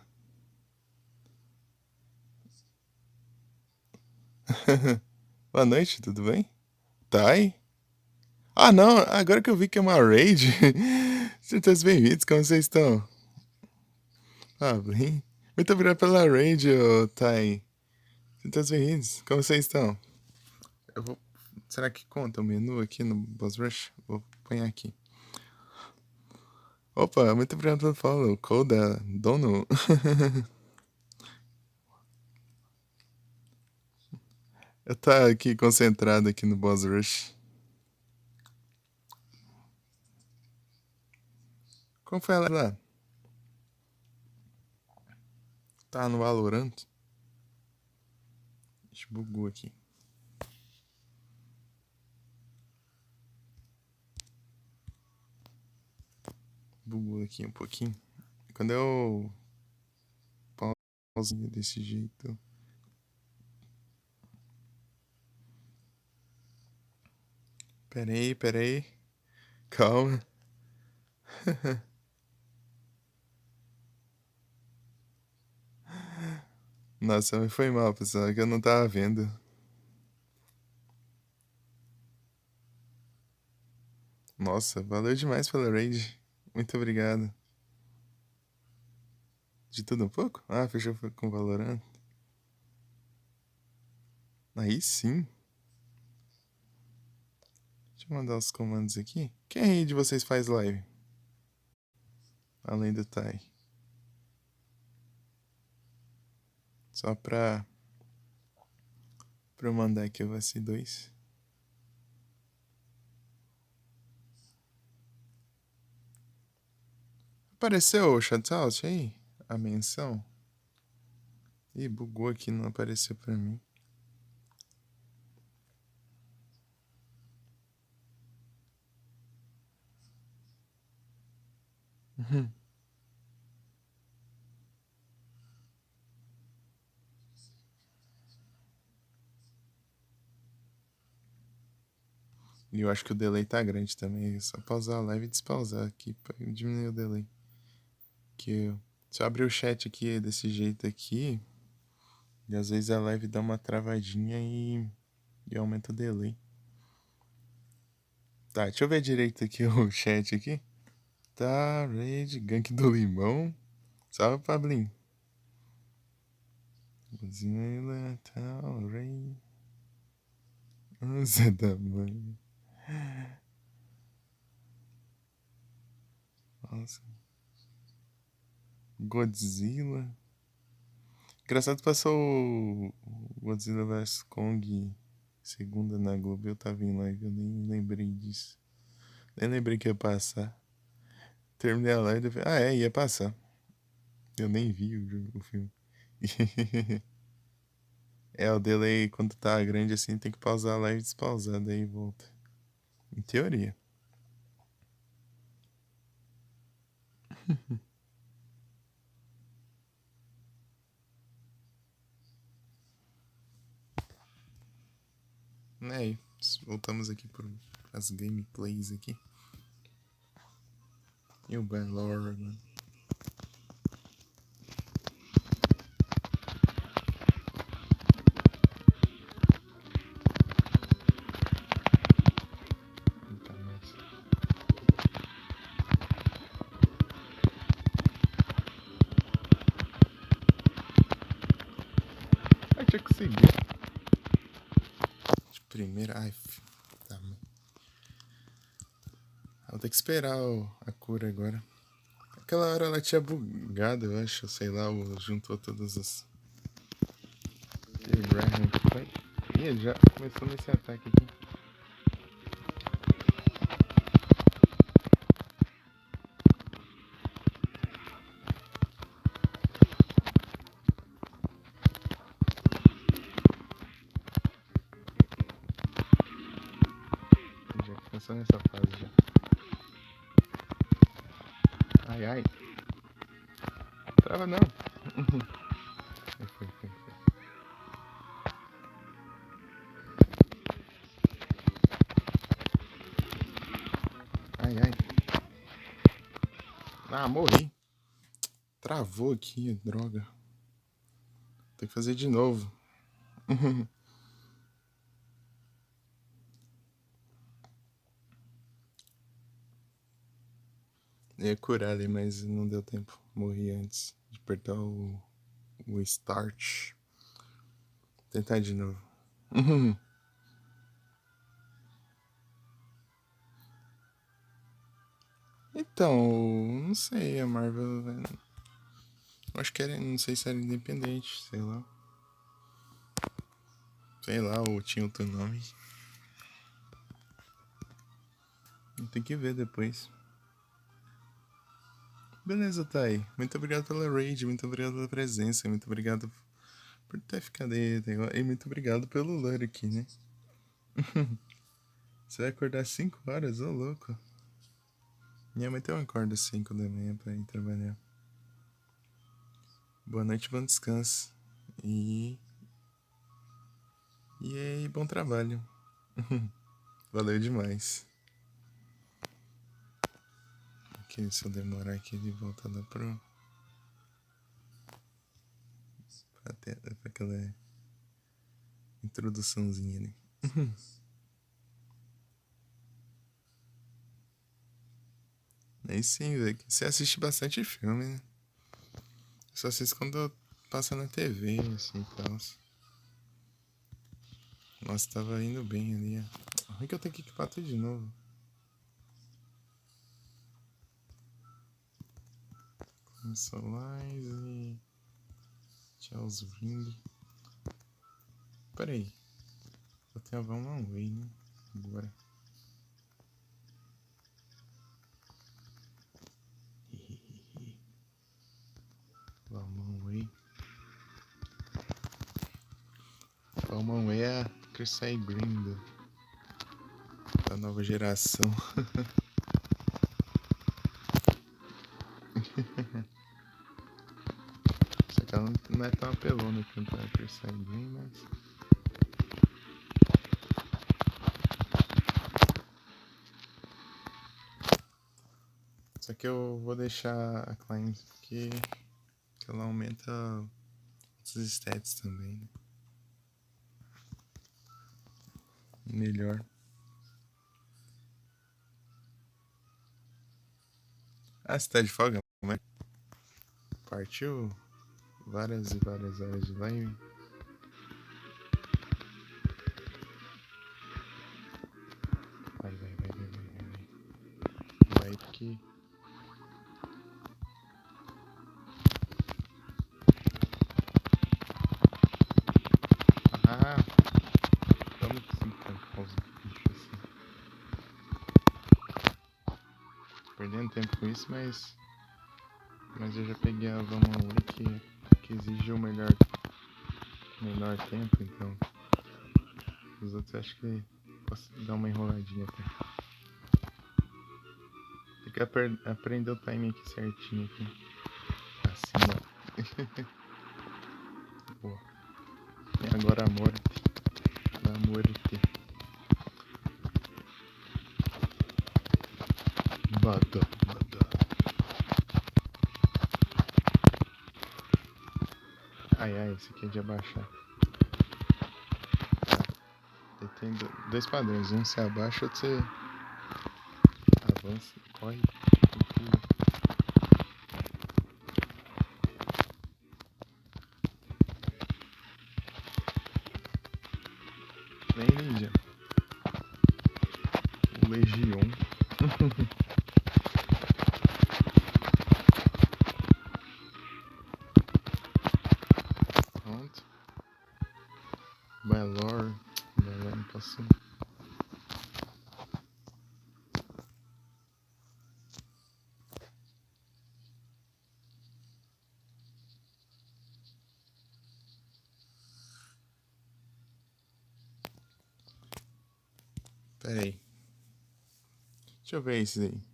Boa noite, tudo bem? Tá aí? Ah, não, agora que eu vi que é uma raid. Sejam todos bem-vindos, como vocês estão? Ah, bem. Muito obrigado pela raid, Thay. Sejam todos bem-vindos, como vocês estão? Eu vou... Será que conta o menu aqui no Boss Rush? Vou pôr aqui. Opa, muito obrigado pelo follow. Koda, dono. Eu tô aqui concentrado aqui no Boss Rush. Como foi ela lá? Tá no Valorant? Ixi, bugou aqui. Bugou aqui um pouquinho. Quando eu pausinho desse jeito. Pera aí. Calma. Nossa, me foi mal, pessoal, que eu não tava vendo. Nossa, valeu demais pela raid. Muito obrigado. De tudo um pouco? Ah, fechou com Valorant. Aí sim. Deixa eu mandar os comandos aqui. Quem aí de vocês faz live? Além do Tai. Só pra eu mandar aqui o S2. Apareceu o shoutout aí? A menção? Ih, bugou aqui, não apareceu pra mim. E eu acho que o delay tá grande também. É só pausar a live e despausar aqui pra diminuir o delay. Que se eu abrir o chat aqui desse jeito aqui, e às vezes a live dá uma travadinha e aumenta o delay. Tá, deixa eu ver direito aqui o chat aqui. Tá, raid, gank do limão. Salve, Pablinho. Godzilla, tal, raid. Zé da mãe. Nossa. Godzilla. Engraçado que passou o Godzilla vs Kong segunda na Globo. Eu tava em live, eu nem lembrei disso. Nem lembrei que ia passar. Terminei a live e falei, ah, é, ia passar. Eu nem vi o filme. É, o delay quando tá grande assim tem que pausar a live e despausar, daí volta. Em teoria. Né, voltamos aqui para as gameplays aqui. E o Banlord, né? Ai, tinha que seguir. De primeira. Ai, tá. ter que esperar a cura agora. Aquela hora ela tinha bugado, eu acho, sei lá, juntou todas as... Ih, ele já começou nesse ataque aqui. Já começou nessa fase já. Ai, ai. Trava não. Foi. Ai, ai. Ah, morri. Travou aqui, droga. Tem que fazer de novo. Ia curar ali, mas não deu tempo. Morri antes de apertar o start. Tentar de novo. Então, não sei, a Marvel... Acho que era, não sei se era independente, sei lá. Sei lá, ou tinha outro nome. Tem que ver depois. Beleza, Thay. Muito obrigado pela raid, muito obrigado pela presença, muito obrigado por ter ficado aí. E muito obrigado pelo lore aqui, né? Você vai acordar 5 horas? Ô, louco. Minha mãe também acorda às 5 da manhã pra ir trabalhar. Boa noite, bom descanso. E aí, bom trabalho. Valeu demais. Ok, se eu demorar aqui, ele volta lá pra aquela introduçãozinha ali. Aí sim, velho. Você assiste bastante filme, né? Eu só assisto quando passa na TV, assim, e tal. Nossa, tava indo bem ali, ó. Ruim que eu tenho que equipar tudo de novo. Solares e... Charles Ring. Pera aí. Eu tenho a Van One Way, né? Agora. Van One Way. Van One Way é a Crystal Green da nova geração. Só que ela não é tão apelona quanto a Crystal Green, mas... Só que eu vou deixar a Climb aqui, que ela aumenta os stats também, né? Melhor. Ah, você tá de folga? Como é? Partiu várias e várias horas de live. Vai. Vai que... Ah, vamos ficar com os bichos assim. Perdendo tempo com isso, mas eu já peguei a Van One que exige o menor tempo, então os outros acho que posso dar uma enroladinha até. Tem que aprender o timing aqui certinho aqui. Assim, ó. Boa. E agora a morte. A morte. Bada. Ai, esse aqui é de abaixar. Tá. Tem dois padrões. Um você abaixa, outro você avança, corre e pula. Vem, ninja. O Legion. Pronto. Balor. Balor não passou. Pera aí. Deixa eu ver esse aí.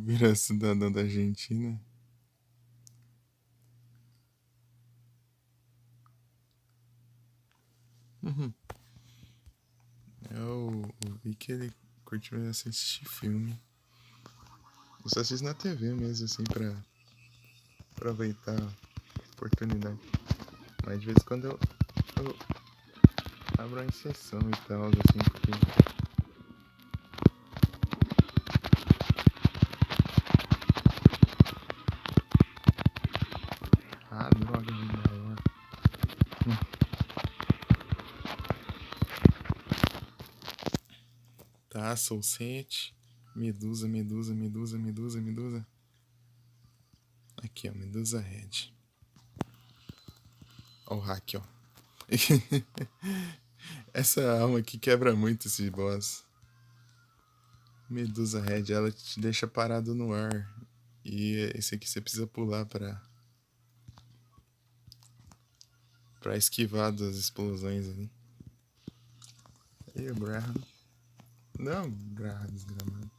Vira cidadão da Argentina. Eu vi que ele curtiu assistir filme. Eu só assisto na TV mesmo, assim, pra aproveitar a oportunidade. Mas de vez em quando eu abro uma exceção e tal, assim, porque... Ah, droga de maior. Tá, Soul 7. Medusa. Aqui, ó, Medusa Red. Ó o hack, ó. Essa alma aqui quebra muito esse boss. Medusa Red, ela te deixa parado no ar. E esse aqui você precisa pular pra esquivar das explosões ali. E o Graham. Não, Graham desgramado.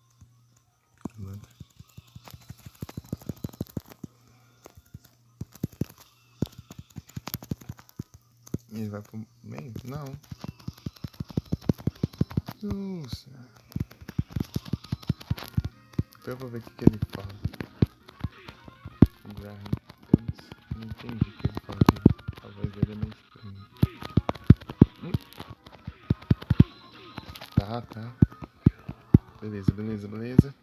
Ele vai pro meio? Não. Nossa. Eu vou ver o que ele fala. O Graham. Eu não entendi o que ele fala aqui. A voz dele é meio estranha. Tá. Beleza.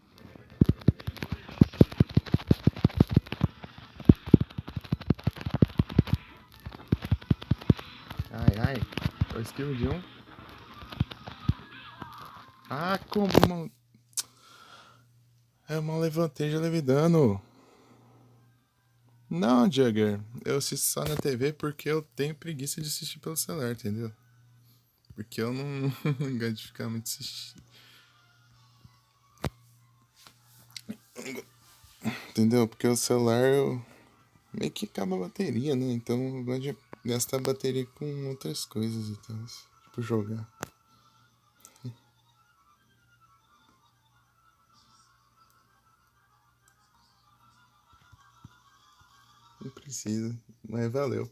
Ai. Eu esquivo de um. Ah, como, mano? Eu mal levantei, já levei dano. Não, Jugger. Eu assisto só na TV porque eu tenho preguiça de assistir pelo celular, entendeu? Porque eu não gosto de ficar muito assistindo. Entendeu? Porque o celular eu meio que acaba a bateria, né? Então eu gosto de gastar bateria com outras coisas e tal. Tipo jogar. Não precisa, mas valeu.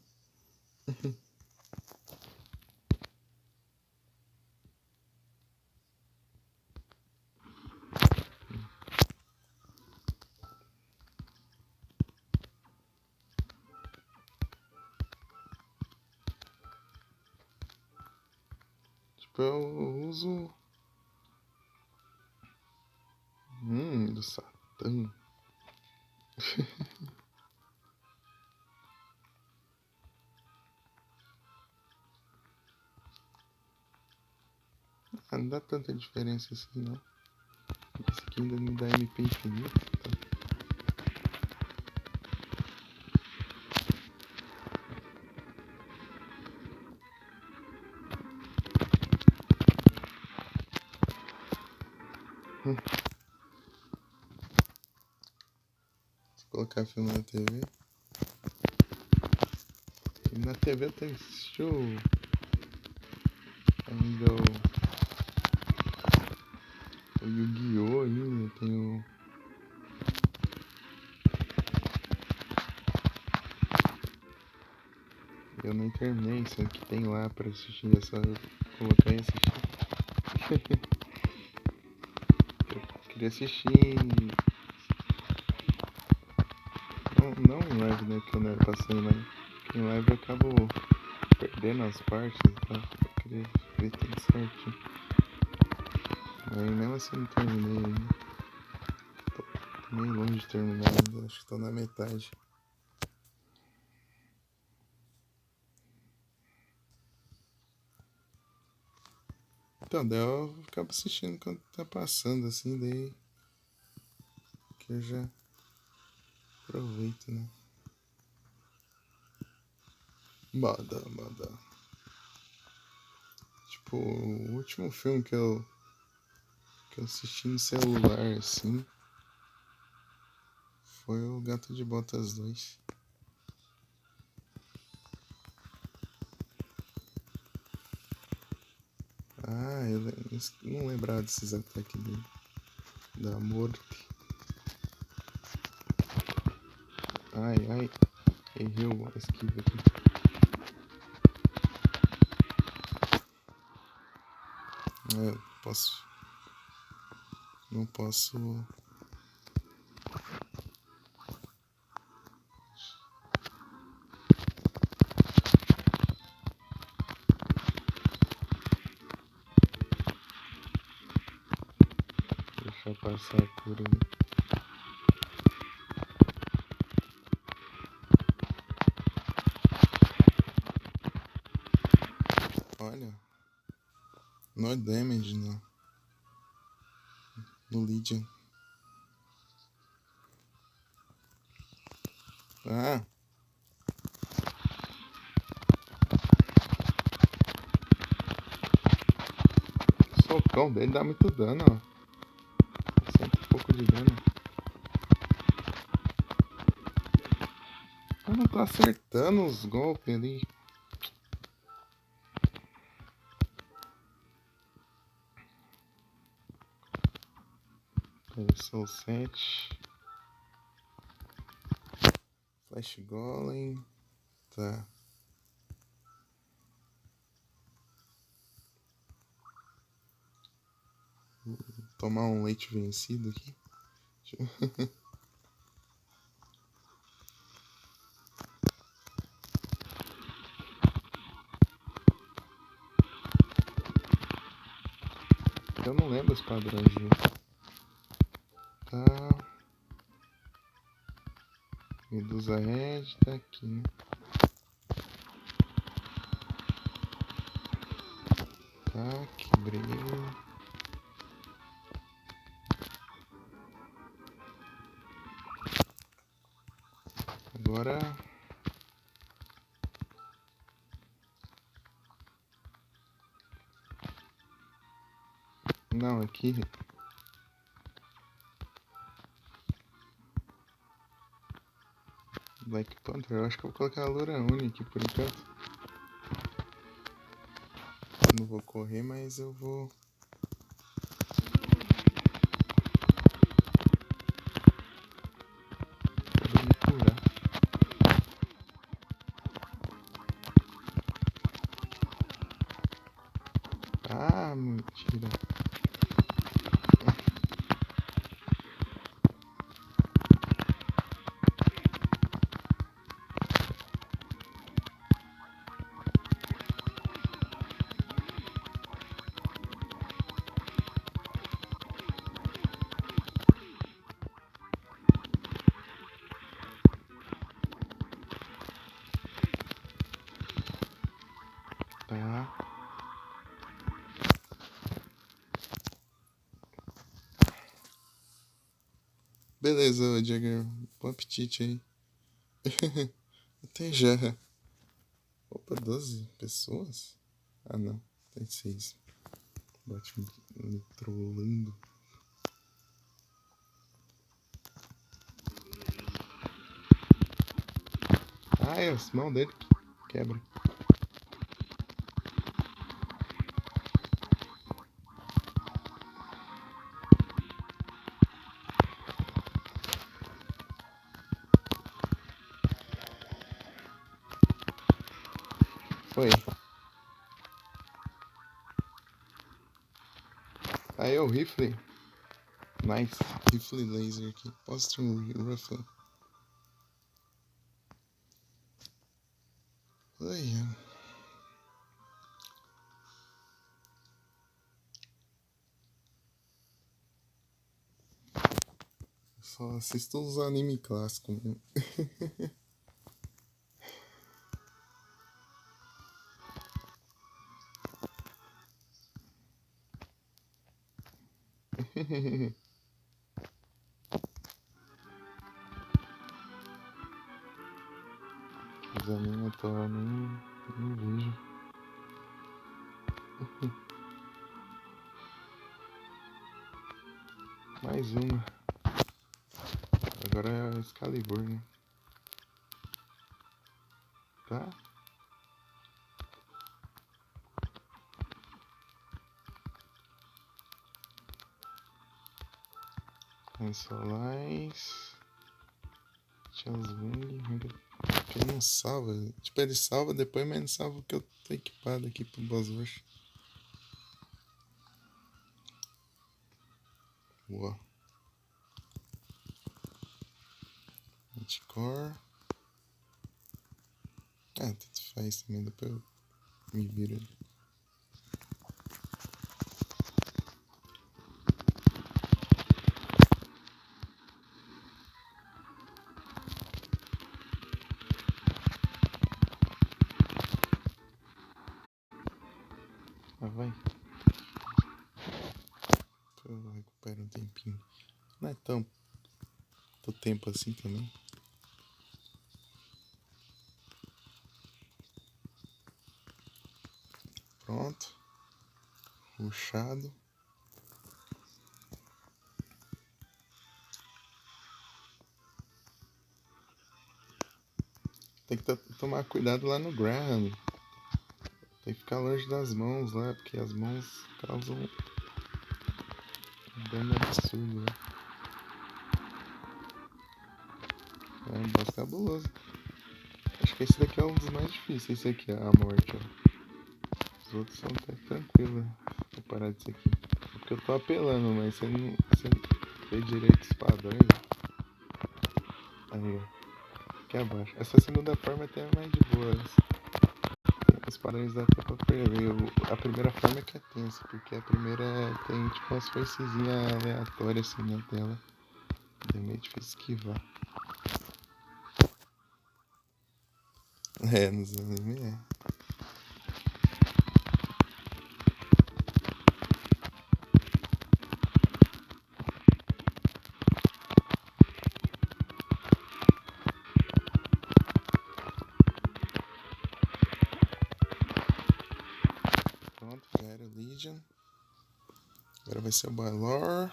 Tipo, eu uso. Do Satã. Não dá tanta diferença assim, não. Esse aqui ainda me dá MP infinito. Tá? Se colocar filme na TV. E na TV eu tenho show. Ainda o Yu-Gi-Oh! Ainda tenho. Eu nem terminei, isso que tem lá pra assistir, é só eu colocar e assistir. Eu queria assistir. Não em live, né? Que eu não era passando, mas em live eu acabo perdendo as partes e tal. Eu queria ver tudo certinho. Aí mesmo assim não terminei ainda. Tô meio longe de terminar ainda, acho que tô na metade. Então, daí eu acabo assistindo quando tá passando, assim, daí que eu já aproveito, né? Moda. Tipo, o último filme que eu assisti no celular, assim, foi o Gato de Botas 2. Ah, não lembrava desses ataques dele. Da morte. Ai, errei o esquiva aqui. Eu posso. Não posso. Deixar passar a cura. Olha. No damage no Legion. Ah! O socão dele dá muito dano, ó. Cento e pouco de dano. Eu não tô acertando os golpes ali. São 7. Flash Golem. Tá. Vou tomar um leite vencido aqui. Eu não lembro os padrões dele. Tá. Medusa Red tá aqui, né? Tá, quebrei. Agora. Não, aqui. Black Panther, eu acho que eu vou colocar a Loura Uni aqui por enquanto. Eu não vou correr, mas eu vou. Vou me curar. Ah, mentira. Tá. Beleza, Jagger. Bom apetite aí. Até já. Opa, 12 pessoas? Ah, não. Tem 6. Bate me trollando. Ah, é as mãos dele que quebra. Foi. Aí é o rifle. Nice. Rifle laser aqui. Postra um rifle. Ai, só assisto os anime clássicos mesmo. Os animes atuais nem vejo. Mais uma. Agora é Excalibur, né? Tá? Solais. Chanswing. Ele não salva. Tipo, ele salva depois, mas não salva o que eu tô equipado aqui pro boss rush. Boa. Anticore. Ah, tanto faz também, depois eu me viro ali. Ah, vai. Eu recupero um tempinho. Não é tanto tempo assim também. Pronto. Rushado. Tem que tomar cuidado lá no Graham. Tem que ficar longe das mãos lá, porque as mãos causam um dano absurdo, né? É um boss cabuloso. Acho que esse daqui é um dos mais difíceis, esse aqui, a morte, ó. Os outros são até tranquilos, vou parar disso aqui. É porque eu tô apelando, mas você não vê direito os padrões, ó. Aí, ó. Aqui abaixo. Essa segunda forma até é mais de boa. Os padrões dá até pra prever. A primeira forma é que é tensa, porque a primeira tem tipo umas foicezinhas aleatórias assim na tela. É meio difícil esquivar. É, nos animes é. Pronto, já era o Legion. Agora vai ser o Balor.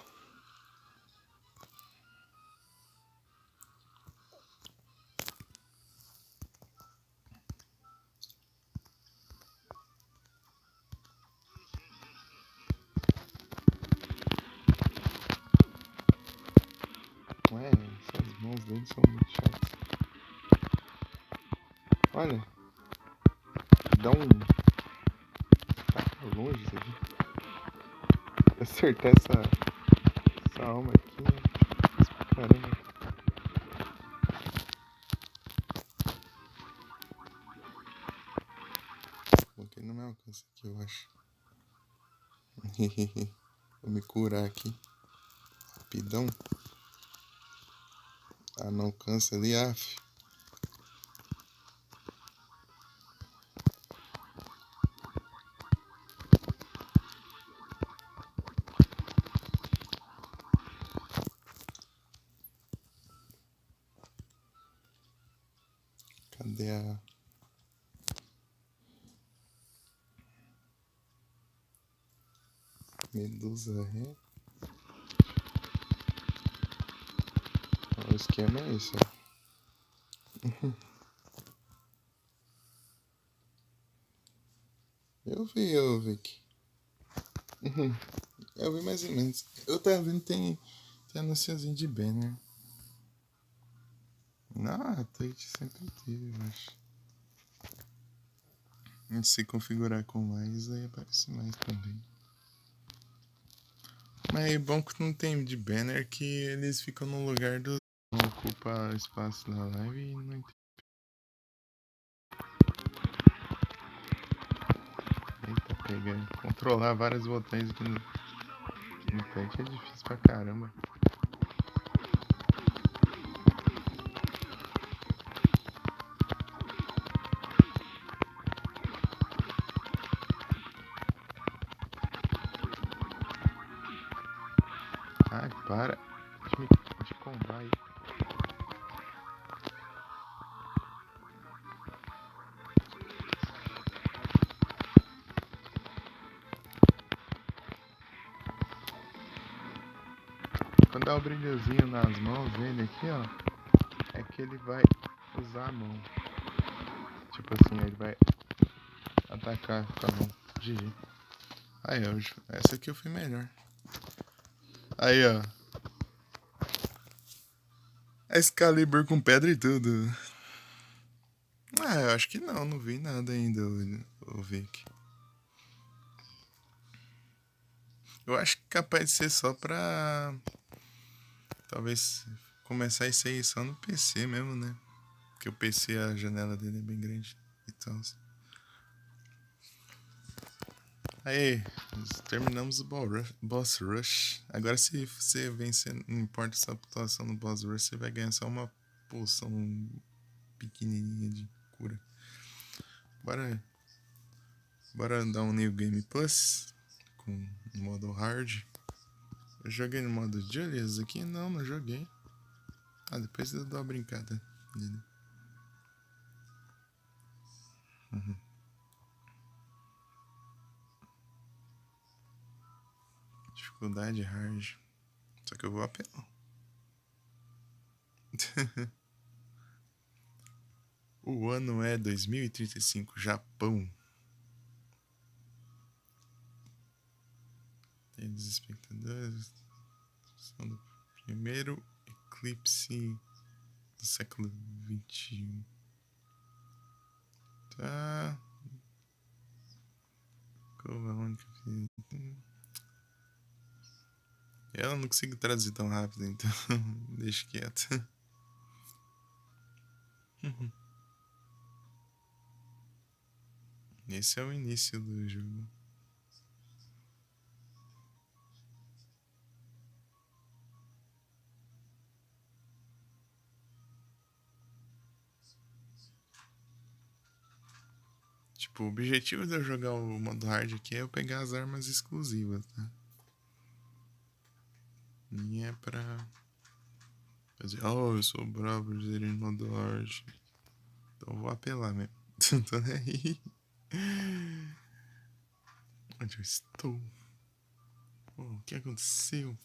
Ué, essas mãos dele são muito chatas. Olha. Dá um. Tá longe isso aqui. Acertar essa alma aqui. Caramba. Bom, que ele não me alcança aqui, eu acho. Vou me curar aqui. Rapidão. Ah, não alcança ali, af. Cadê a... Medusa Ré? O esquema é esse, ó. Eu vi, Vic. Eu vi mais ou menos. Eu tava vendo, tem anunciozinho de banner. Não, a Twitch sempre teve, eu acho. Se configurar com mais, aí aparece mais também. Mas é bom que não tem de banner, que eles ficam no lugar do... Não ocupa espaço da live e não tem... Eita, pegar. Controlar vários botões aqui no tanque é difícil pra caramba. Ai, para de combar aí. Quando dá o brilhozinho nas mãos dele aqui, ó, é que ele vai usar a mão. Tipo assim, ele vai atacar com a mão. GG. Aí, essa aqui eu fui melhor. Aí, ó. Excalibur com pedra e tudo. Ah, eu acho que não vi nada ainda, o Vic. Eu acho que capaz de ser só pra... Talvez começar isso aí só no PC mesmo, né? Porque o PC, a janela dele é bem grande. Então... Aí, terminamos o Boss Rush. Agora se você vencer, não importa sua pontuação no Boss Rush, você vai ganhar só uma poção pequenininha de cura. Bora dar um New Game Plus com o modo hard. Eu joguei no modo Julius aqui? Não joguei. Ah, depois eu dou uma brincada nele. Dificuldade hard. Só que eu vou apelar. O ano é 2035, Japão. Tem os espectadores. São do primeiro eclipse do século XXI. Tá. Eu não consigo traduzir tão rápido, então deixa quieto. Esse é o início do jogo. Tipo, o objetivo de eu jogar o modo hard aqui é eu pegar as armas exclusivas, tá? Nem é pra fazer, eu sou brabo de zerei no modo hard. Então eu vou apelar mesmo. Tô nem aí. Onde eu estou? O que aconteceu?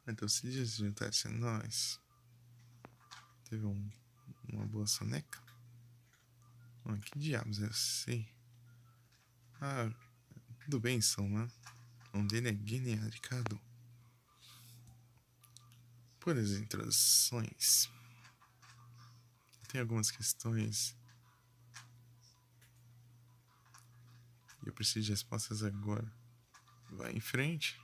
Então se juntasse a nós, teve uma boa soneca? Que diabos eu sei? Tudo bem, Salman. O nome dele é Genial Ricardo. Por as introduções, tem algumas questões e eu preciso de respostas agora. Vai em frente.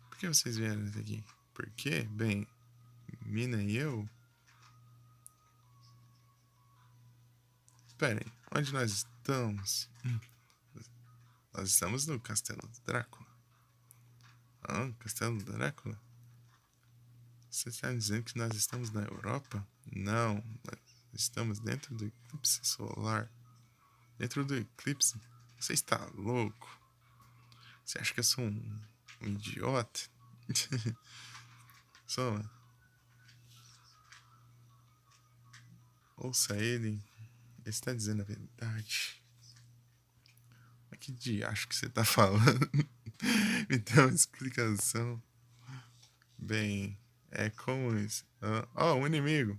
Por que vocês vieram até aqui? Por quê? Bem, Mina e eu... Esperem, onde nós estamos? Nós estamos no Castelo do Drácula. Castelo do Drácula? Você está dizendo que nós estamos na Europa? Não, nós estamos dentro do eclipse solar. Dentro do eclipse? Você está louco? Você acha que eu sou um idiota? Só. Ouça ele está dizendo a verdade. Mas que diacho que você está falando? Me dá uma explicação. Bem, é como isso. Um inimigo.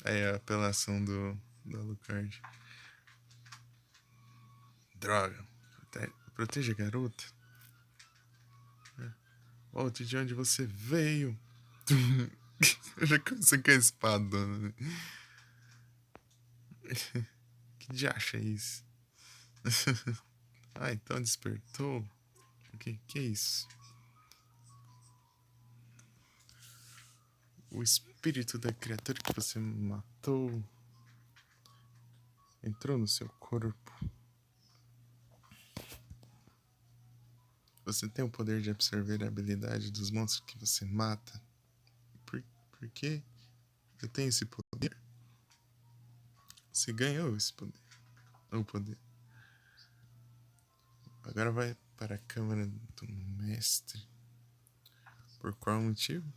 Aí a apelação do Alucard. Droga. Proteja a garota. Volte de onde você veio. Eu já comecei com a espada. Que diacho é isso? Então despertou. O que é isso? O espírito da criatura que você matou entrou no seu corpo. Você tem o poder de absorver a habilidade dos monstros que você mata. Por quê? Eu tenho esse poder? Você ganhou esse poder. o poder. Agora vai para a câmara do mestre. Por qual motivo?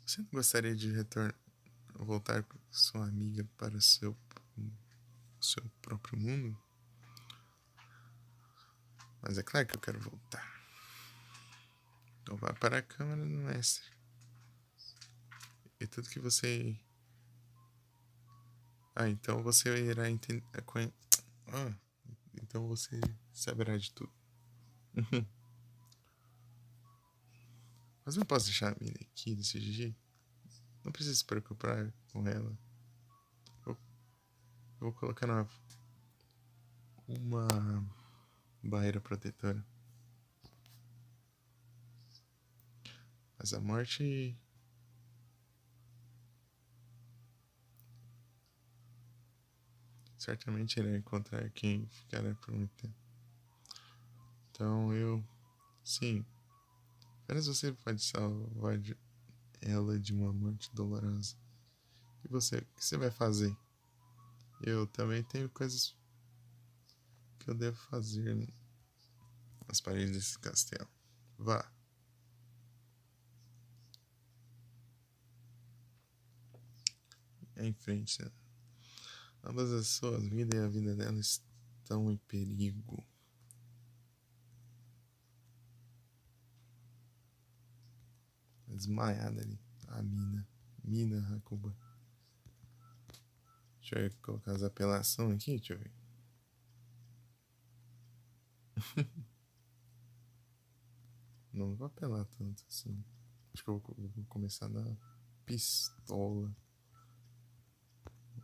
Você não gostaria de voltar com sua amiga para o seu próprio mundo? Mas é claro que eu quero voltar. Então vá para a câmara do mestre. E tudo que você... então você irá entender... então você saberá de tudo. Mas não posso deixar a mina aqui desse jeito. Não precisa se preocupar com ela. Eu vou colocar uma barreira protetora. Mas a morte... certamente irá encontrar quem ficará por muito tempo. Então sim, apenas você pode salvar ela de uma morte dolorosa. E você, o que você vai fazer? Eu também tenho coisas que eu devo fazer nas paredes desse castelo. Vá. É em frente, né? Ambas as suas vidas e a vida dela estão em perigo. Desmaiada ali. A Mina Hakuba. Deixa eu colocar as apelações aqui, deixa eu ver. Não vou apelar tanto assim. Acho que eu vou começar na pistola.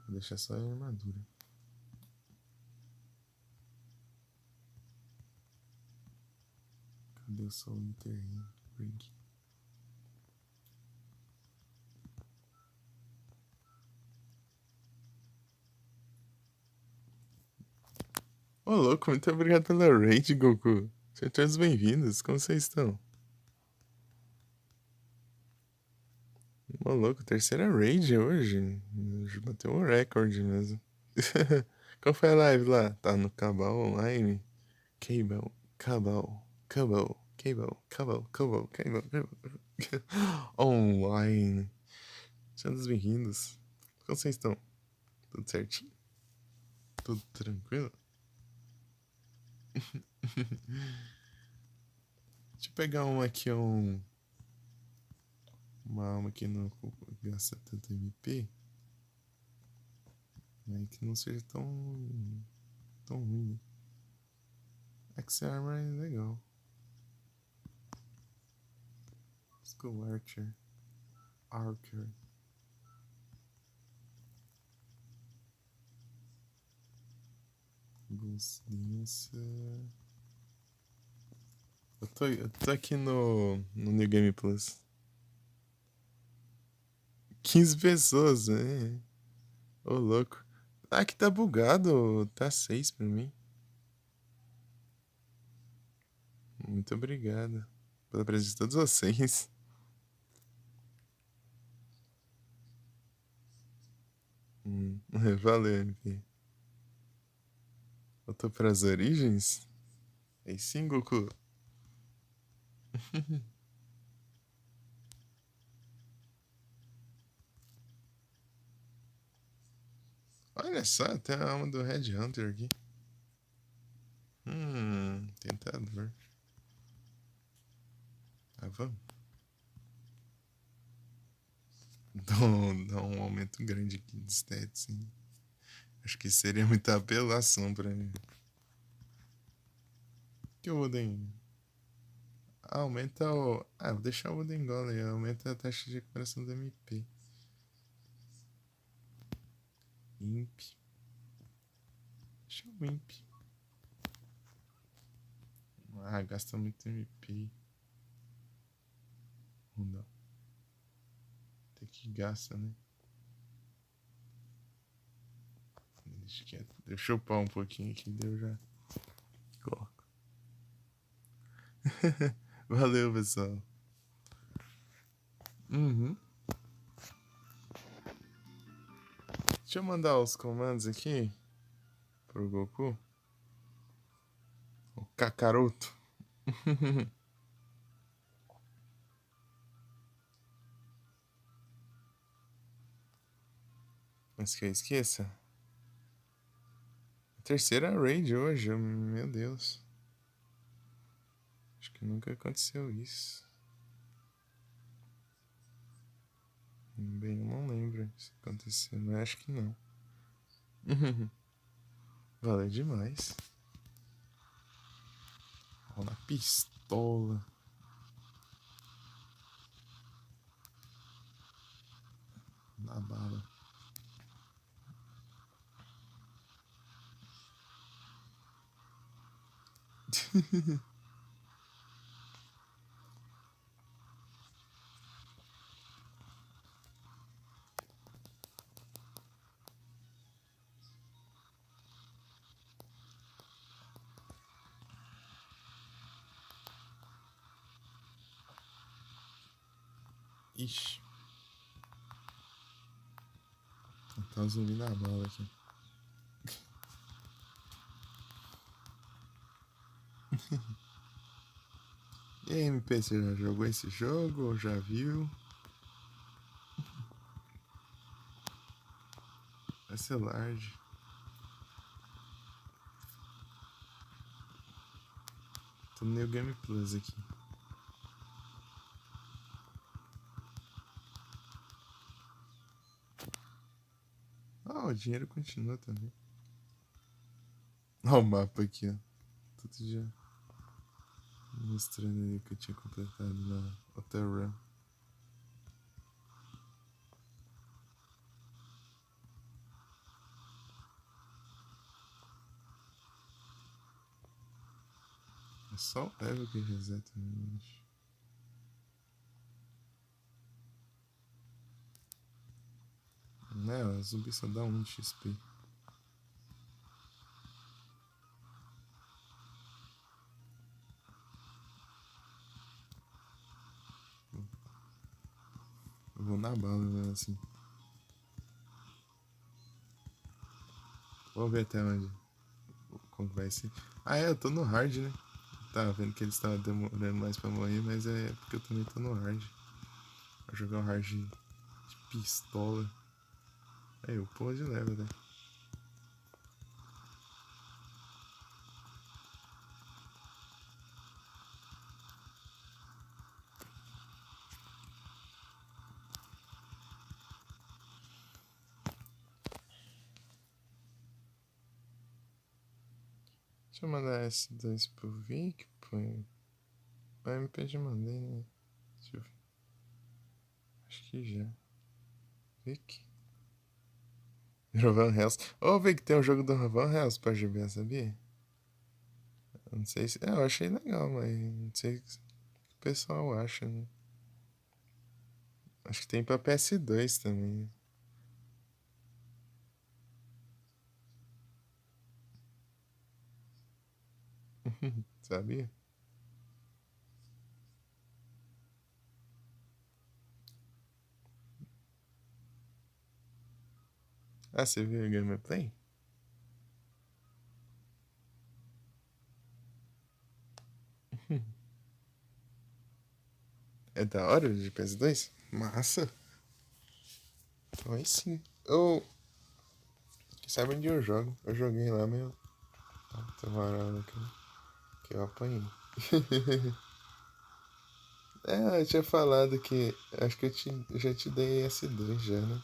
Vou deixar só a armadura. Cadê o Soul Eater Ring? Ô, louco, muito obrigado pela raid, Goku. Sejam todos bem-vindos. Como vocês estão? Ô, louco, terceira raid hoje. Bateu um recorde mesmo. Qual foi a live lá? Tá no Cabal Online? Cabal. Online. Sejam todos bem-vindos. Como vocês estão? Tudo certinho? Tudo tranquilo? Deixa eu pegar uma aqui, uma alma que não gasta tanto MP. Né, que não seja tão ruim, né? Axe Armor é legal. Skull Archer. Linça. Eu tô aqui no New Game Plus. 15 pessoas, né? Ô, louco. Aqui tá bugado. Tá 6 pra mim. Muito obrigado pela presença de todos vocês. Valeu, MP. Eu tô pras origens? Aí sim, Goku. Olha só, tem a alma do Red Hunter aqui. Tentador. Vamos. Dá um aumento grande aqui de stats, hein? Acho que seria muita apelação pra mim. Que o Wooden... aumenta o... vou deixar o Wooden Golem. Aumenta a taxa de recuperação do MP. Imp. Deixa o Imp. Gasta muito MP. Não. Tem que gasta, né? Deixa quieto. Deixa eu upar um pouquinho aqui, deu já. Coloco. Valeu, pessoal. Deixa eu mandar os comandos aqui. pro Goku. O Kakaroto. Mas que eu esqueça. Terceira raid hoje, meu Deus. Acho que nunca aconteceu isso. Bem, eu não lembro se aconteceu, mas acho que não. Valeu demais. Ó, na pistola. Na bala. Ixi. Tá um zumbi na bala aqui. E aí, MP, você já jogou esse jogo ou já viu? Vai ser large. Tô no New Game Plus aqui. Ah, o dinheiro continua também. Olha o mapa aqui, ó. Tudo já mostrando ali que eu tinha completado na Hotel Run. É só o level que reseta, né? Né, o zumbi só dá 1 de XP. Eu vou na bala, né, assim. Vamos ver até onde. Como vai ser. Ah, é, eu tô no hard, né? Tava vendo que eles estavam demorando mais pra morrer, mas é porque eu também tô no hard. Vou jogar um hard de pistola. Aí, o porra de level, né? Deixa eu mandar S2 pro Vic, põe. O MP já mandei, né? Deixa eu ver. Acho que já. Vic. Van Hells. Ô, Vic, tem um jogo do Van Hells pra GB, sabia? Eu não sei se. Eu achei legal, mas não sei o que o pessoal acha, né? Acho que tem pra PS2 também. Sabia? Ah, você viu o gameplay? É da hora de PS2? Massa. Então aí sim. Ou. Sabe onde eu jogo? Eu joguei lá, meu. Tem uma hora que eu apanhei. É, eu tinha falado que. Acho que eu já te dei S2 já, né?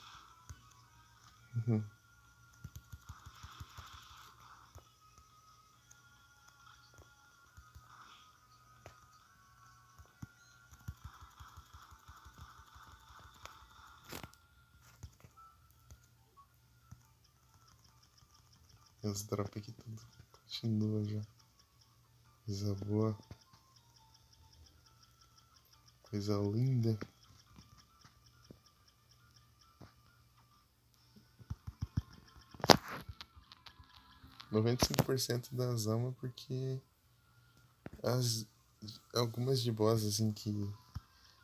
Os drops aqui tudo continua já. Coisa boa. Coisa linda. 95% das almas porque as, algumas de boss assim que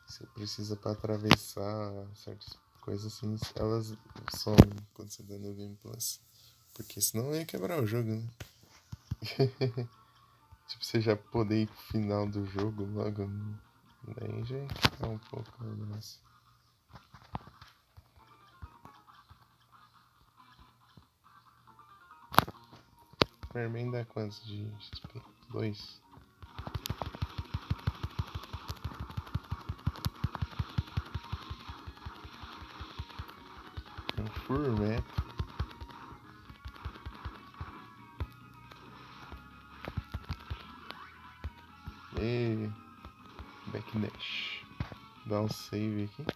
você precisa pra atravessar certas coisas assim, elas somem quando você dá no Game Plus. Porque senão ia quebrar o jogo, né? Tipo, você já poder ir pro final do jogo logo. Daí já ia ficar um pouco o negócio. Superman dá quantos de XP? 2. Um furmeto. E backdash. Dá um save aqui.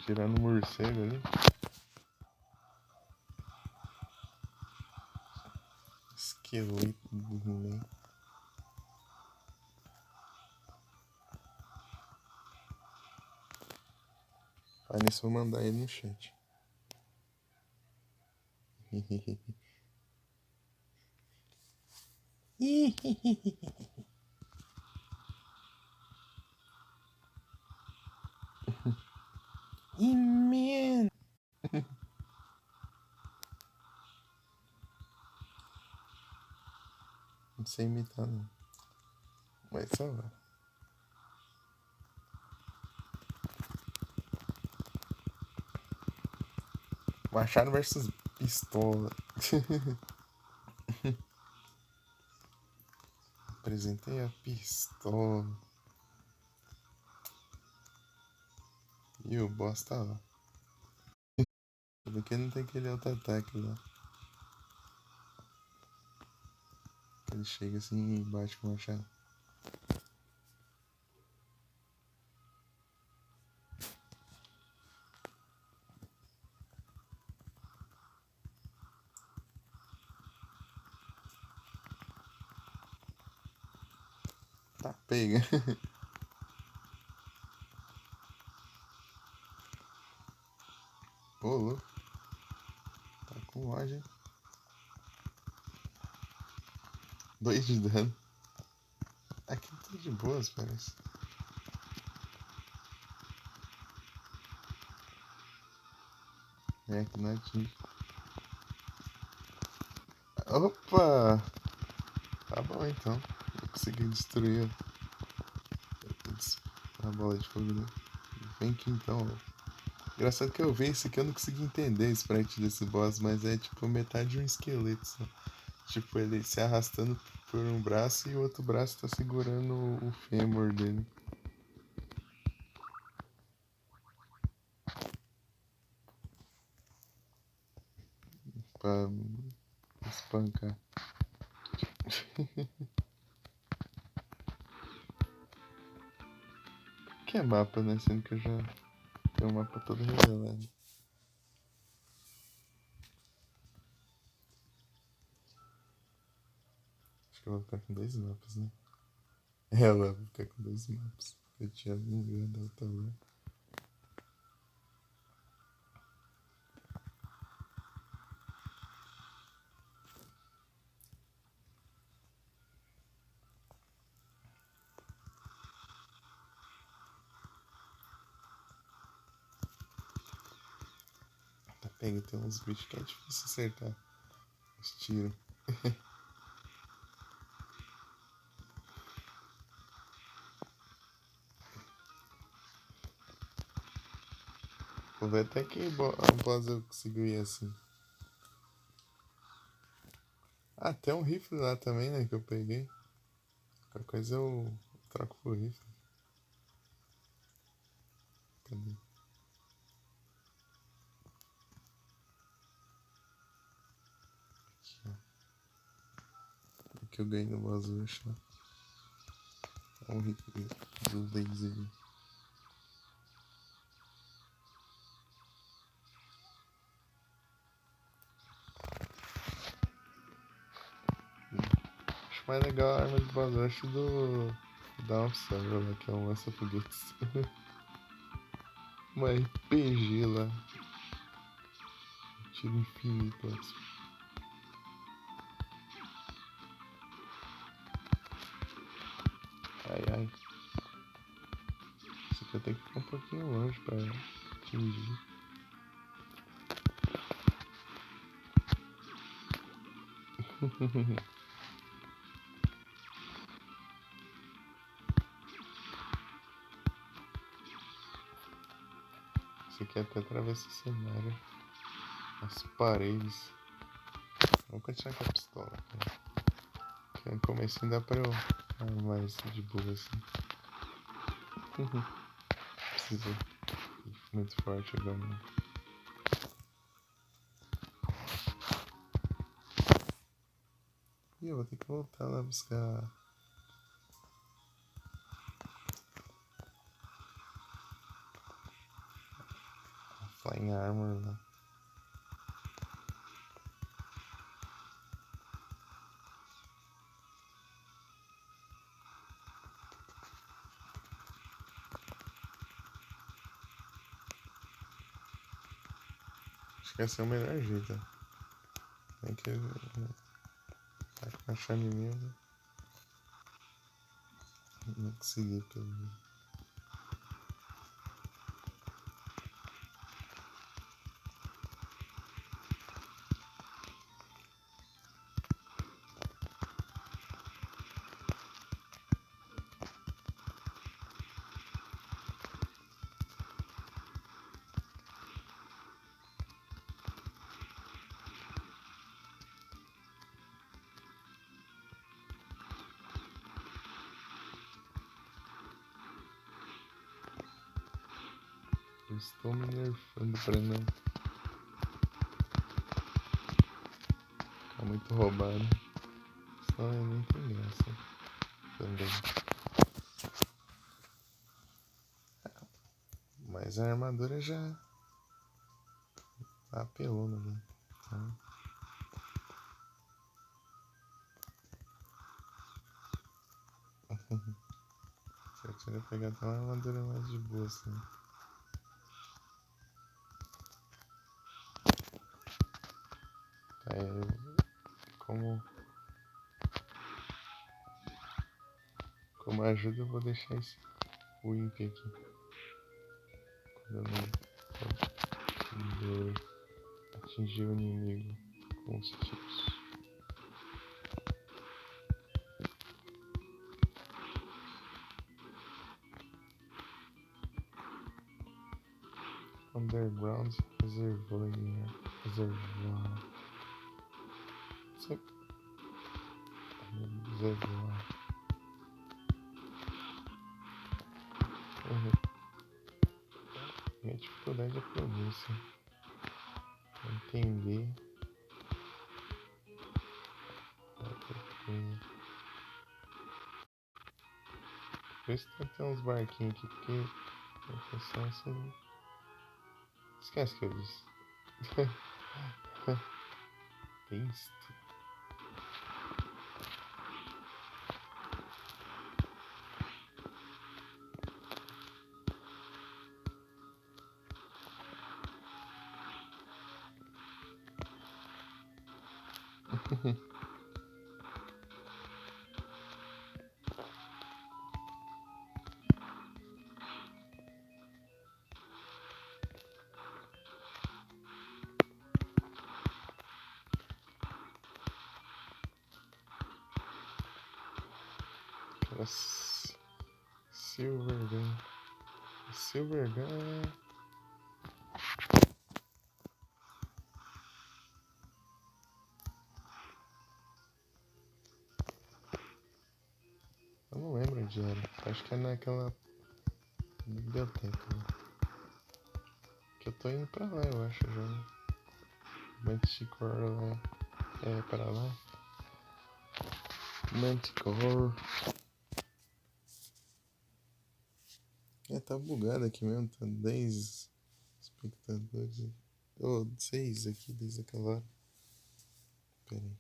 Tirando o morcego ali. Esqueleto do He-Man. Aí nisso eu vou mandar ele no chat. He-Man! Não sei imitar não. Mas só vai. Machado versus pistola. Apresentei a pistola. E o boss tá lá. Porque não tem aquele outro ataque lá. Ele chega assim e bate com o machado. Tá pega. Ô, louco. Tá com ódio, hein? 2 de dano. Aqui tá de boas, parece. É, que não atinge. Opa! Tá bom então. Eu consegui destruir a bola de fogo dele. Vem aqui então, ó. Engraçado que eu vi esse aqui, eu não consegui entender o sprite desse boss, mas é tipo metade de um esqueleto só. Tipo, ele se arrastando por um braço e o outro braço tá segurando o fêmur dele. Pra espancar. Que é mapa, né? Sendo que eu já tenho o mapa todo revelado. Acho que eu vou ficar com 2 mapas, né? Ela vai ficar com 2 mapas. Eu tinha me engano da outra hora. Tá pega, tem uns bichos que é difícil acertar os tiros. Vou ver até que a boss eu consigo ir assim. Ah, tem um rifle lá também, né? Que eu peguei. Qualquer coisa eu troco por rifle. Cadê? Aqui, ó. O que eu ganhei no boss rush, ó. É um rifle do laser. Acho mais legal a arma de boss rush do Down Samuel, que é um lança-foguetes. Uma RPG lá. Tiro infinito, assim. Ai, ai. Já tem que ficar um pouquinho longe pra atingir. Isso aqui até atravessa o cenário. As paredes. Vou continuar com a pistola, cara. Porque no começo dá pra eu armar isso de boa assim. Preciso ir muito forte agora. Né? E eu vou ter que voltar lá buscar a Flying Armor lá. Acho que esse é o melhor jeito. Tem que achar em mim. Não consegui pelo. Eu estou me nerfando pra não ficar muito roubado. Senão nem tem graça também. Mas a armadura já apelou, né? Então... certo, eu ia pegar até uma armadura mais de boa assim. Como ajuda eu vou deixar esse Wimp aqui. Quando eu atingir o inimigo com os tiros. Underground reservoir. Reservoir. Minha dificuldade é a pronúncia. Pra entender. Por isso tem uns barquinhos aqui, porque a função é assim. Esquece que eu disse. Beast. Silver Gun. Silver Gun. Eu não lembro onde era. Acho que é naquela biblioteca. Né? Que eu tô indo pra lá, eu acho já. Manticore lá. É pra lá. Manticore. Tá bugado aqui mesmo. Tá 10 espectadores. Oh, 6 aqui desde aquela hora. Pera aí.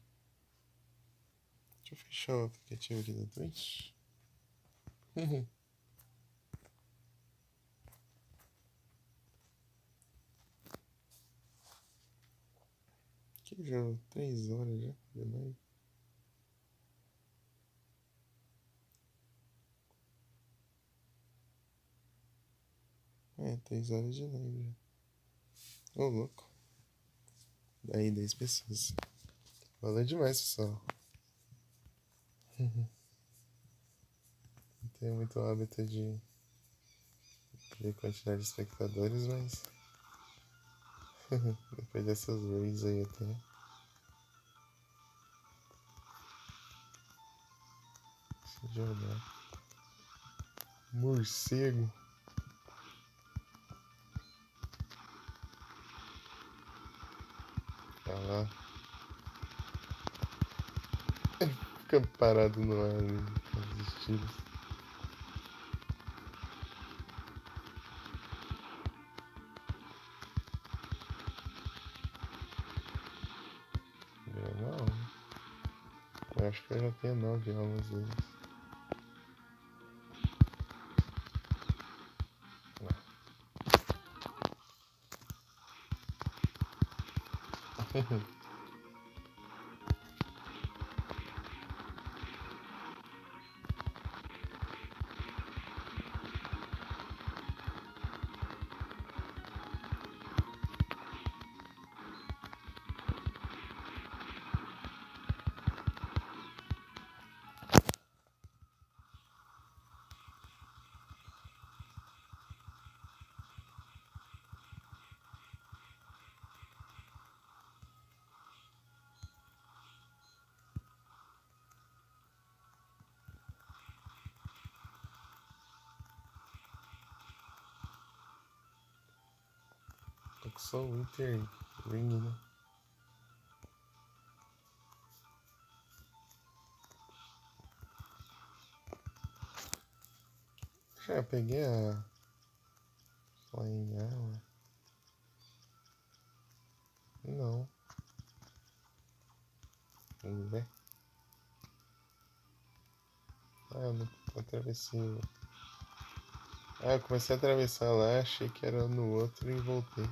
Deixa eu fechar o aplicativo aqui da Twitch. Que já 3 horas já de live. É, 3 horas de live. Ô, louco. Daí 10 pessoas. Valeu demais, pessoal. Não tenho muito hábito de ver quantidade de espectadores, mas depois dessas raids aí até. Deixa eu olhar. Morcego. Tá lá. Fica parado no ar ali, com os tiros. Não. Eu acho que eu já tenho 9 almas deles. Tô com só o Winter Ring, né? Já peguei a Flying Armor. Não. Vamos ver. Ah, eu não atravessei. Ah, eu comecei a atravessar lá, achei que era no outro e voltei.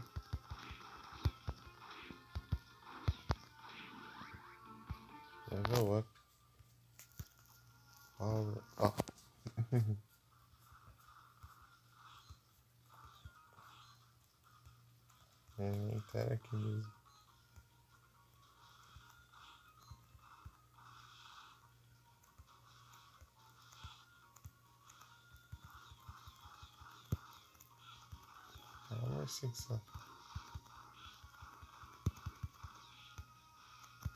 Level up. Ó. Era aqui mesmo. Armor 6 só.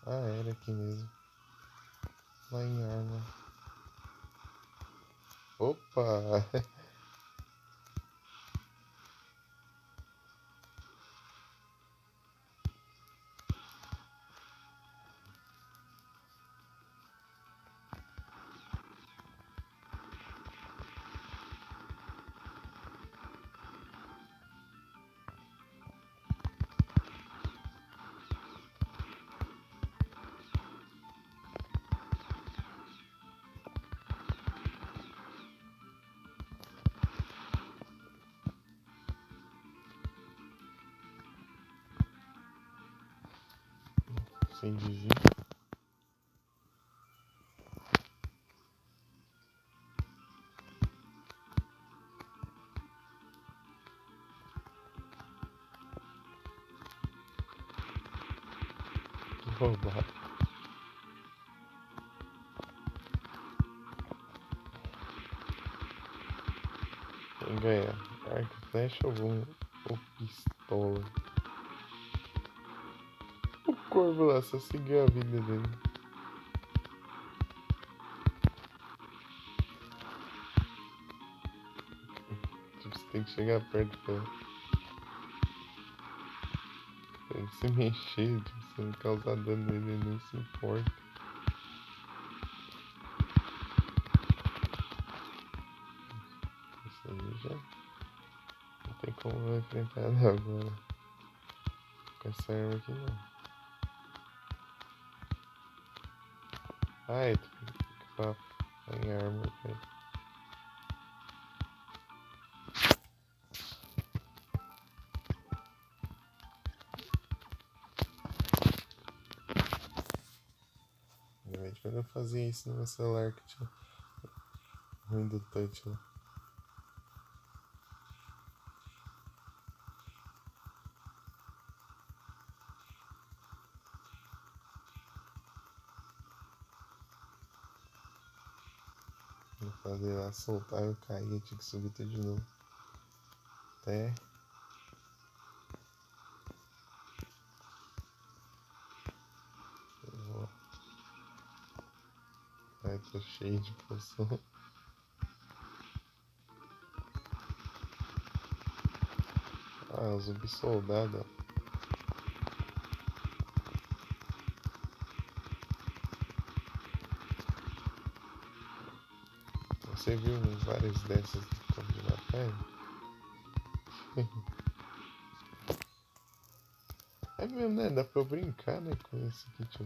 Ah, era aqui mesmo. Lá em Armor. Opa! Sem desvio. Que roubado. Quem ganha? Arco, flecha ou pistola? O corvo lá só seguiu a vida dele. Tipo, você tem que chegar perto pra ele se mexer, tipo, se não causar dano nele, ele nem se importa. Isso aí já não tem como eu enfrentar ela agora. Com essa arma aqui não. Ai, tu que papo. Em arma, cara. Realmente, quando eu fazia isso no meu celular que tinha ruim do touch lá. fazer lá soltar, eu caí, eu tinha que subir tudo de novo. Até. Ai, tô cheio de poção. Ah, o zumbi soldado, ó. Você viu várias dessas como de matar? É mesmo, né? Dá pra eu brincar, né? Com esse aqui, tipo.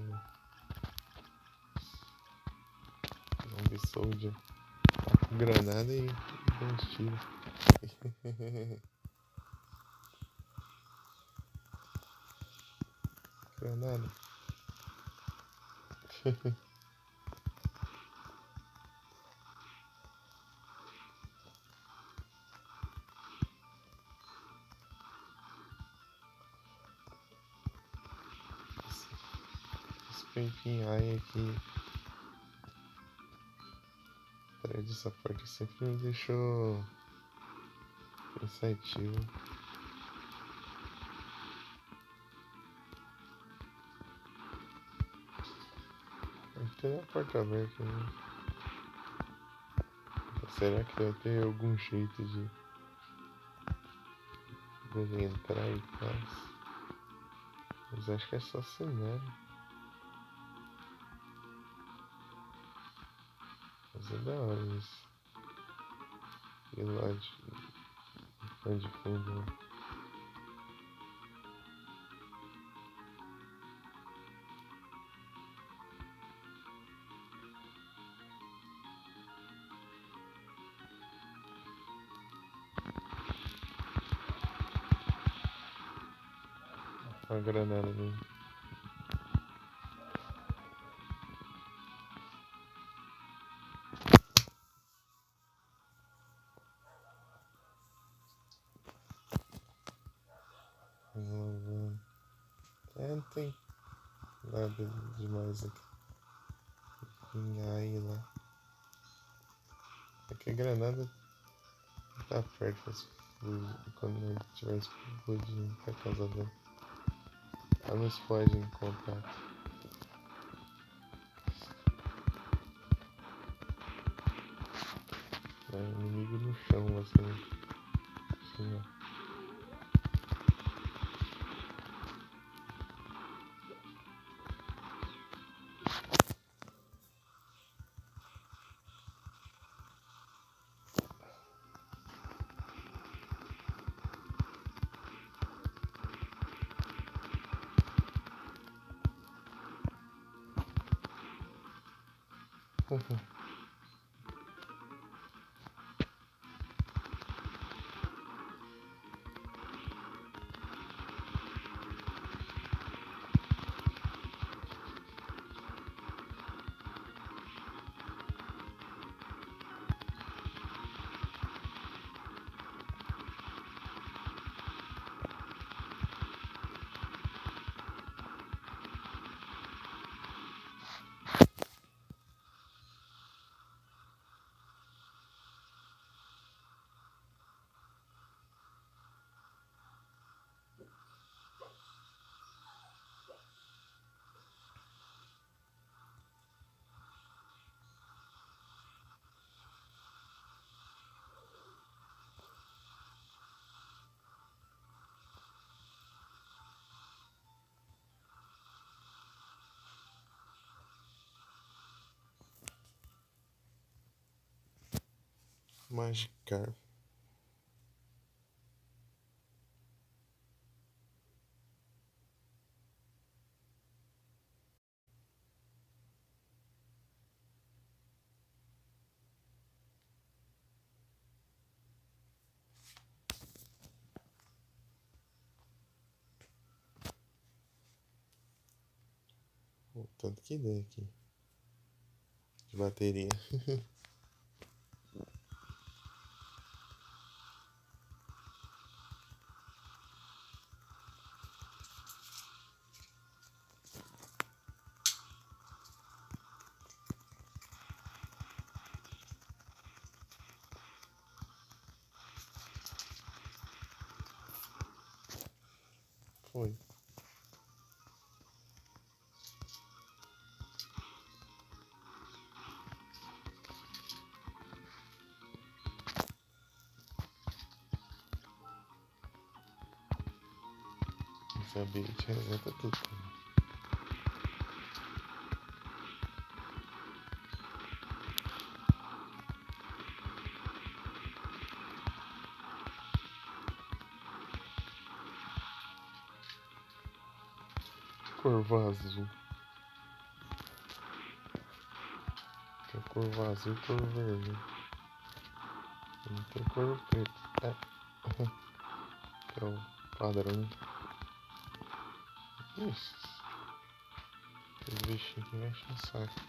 Zombie Soldier. Tá com granada e dá uns tiros. Granada. Esse peitinho aí aqui atrás dessa porta sempre me deixou pensativo. Tem a porta aberta, né? Será que vai ter algum jeito de ele entrar e tal? Mas acho que é só assim mesmo. Mas é da hora isso. E lá de fundo, né? Uma granada ali. Não tem nada demais aqui. Aí lá. Aqui a granada tá perto quando tiver explodindo por causa dela. Ela não explode em contato. É inimigo no chão, assim. Assim, ó. Magikarp. O tanto que dei aqui de bateria. foi. Esse ambiente representa tudo. Cor azul. Tem cor azul e cor verde. Não tem cor preta. É. Que é o padrão. Ixi. Os bichinhos que mexem no saco.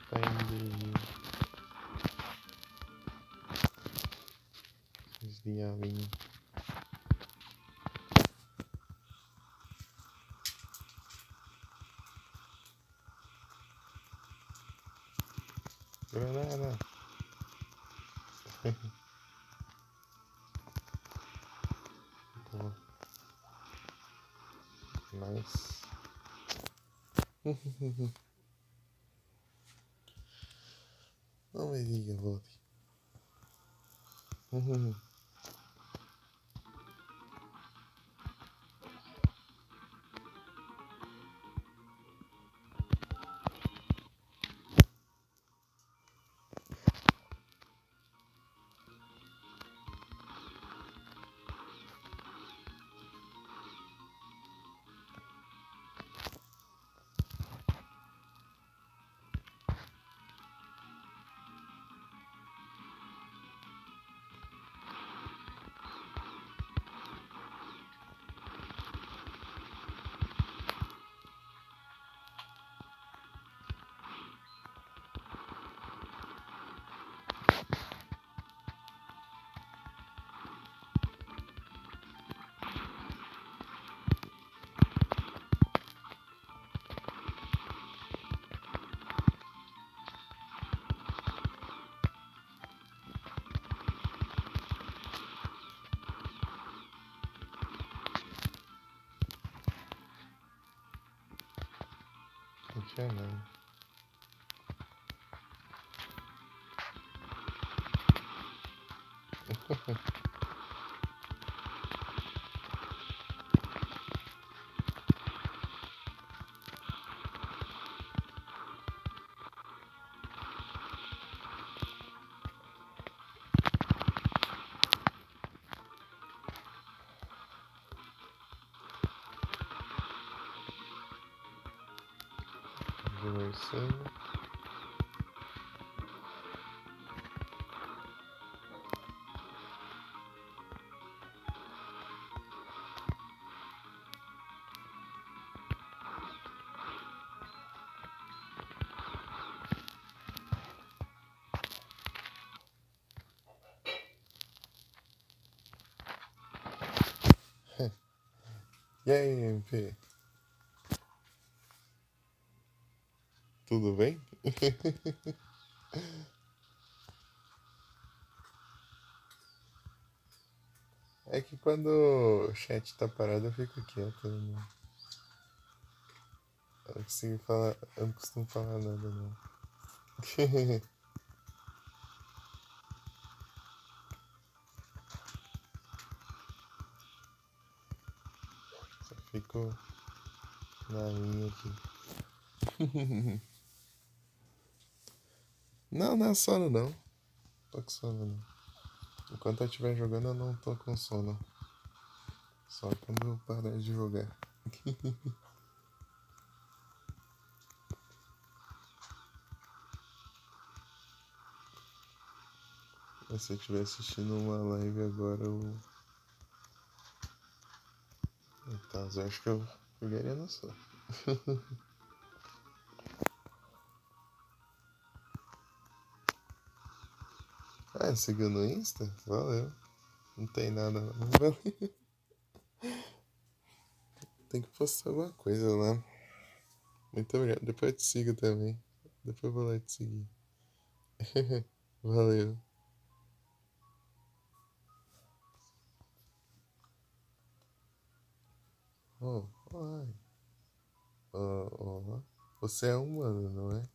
Tá indo. Os diabinhos. Granada. Boa. Nice. Não me diga, Lodi. Não tinha nada. Diversão. E aí, MP? Tudo bem? É que quando o chat tá parado eu fico quieto, né? Eu não consigo falar, eu não costumo falar nada, não. Só fico na minha aqui. Não, não é sono não. Tô com sono não. Enquanto eu estiver jogando eu não tô com sono. Só quando eu parar de jogar. Se eu estiver assistindo uma live agora, então, eu acho que eu jogaria no sono. Ah, seguiu no Insta? Valeu. Não tem nada não. Valeu. Tem que postar alguma coisa lá. Muito obrigado. Depois eu te sigo também. Depois eu vou lá te seguir. Valeu. Oh, ai. Oh, oh. Você é humano, não é?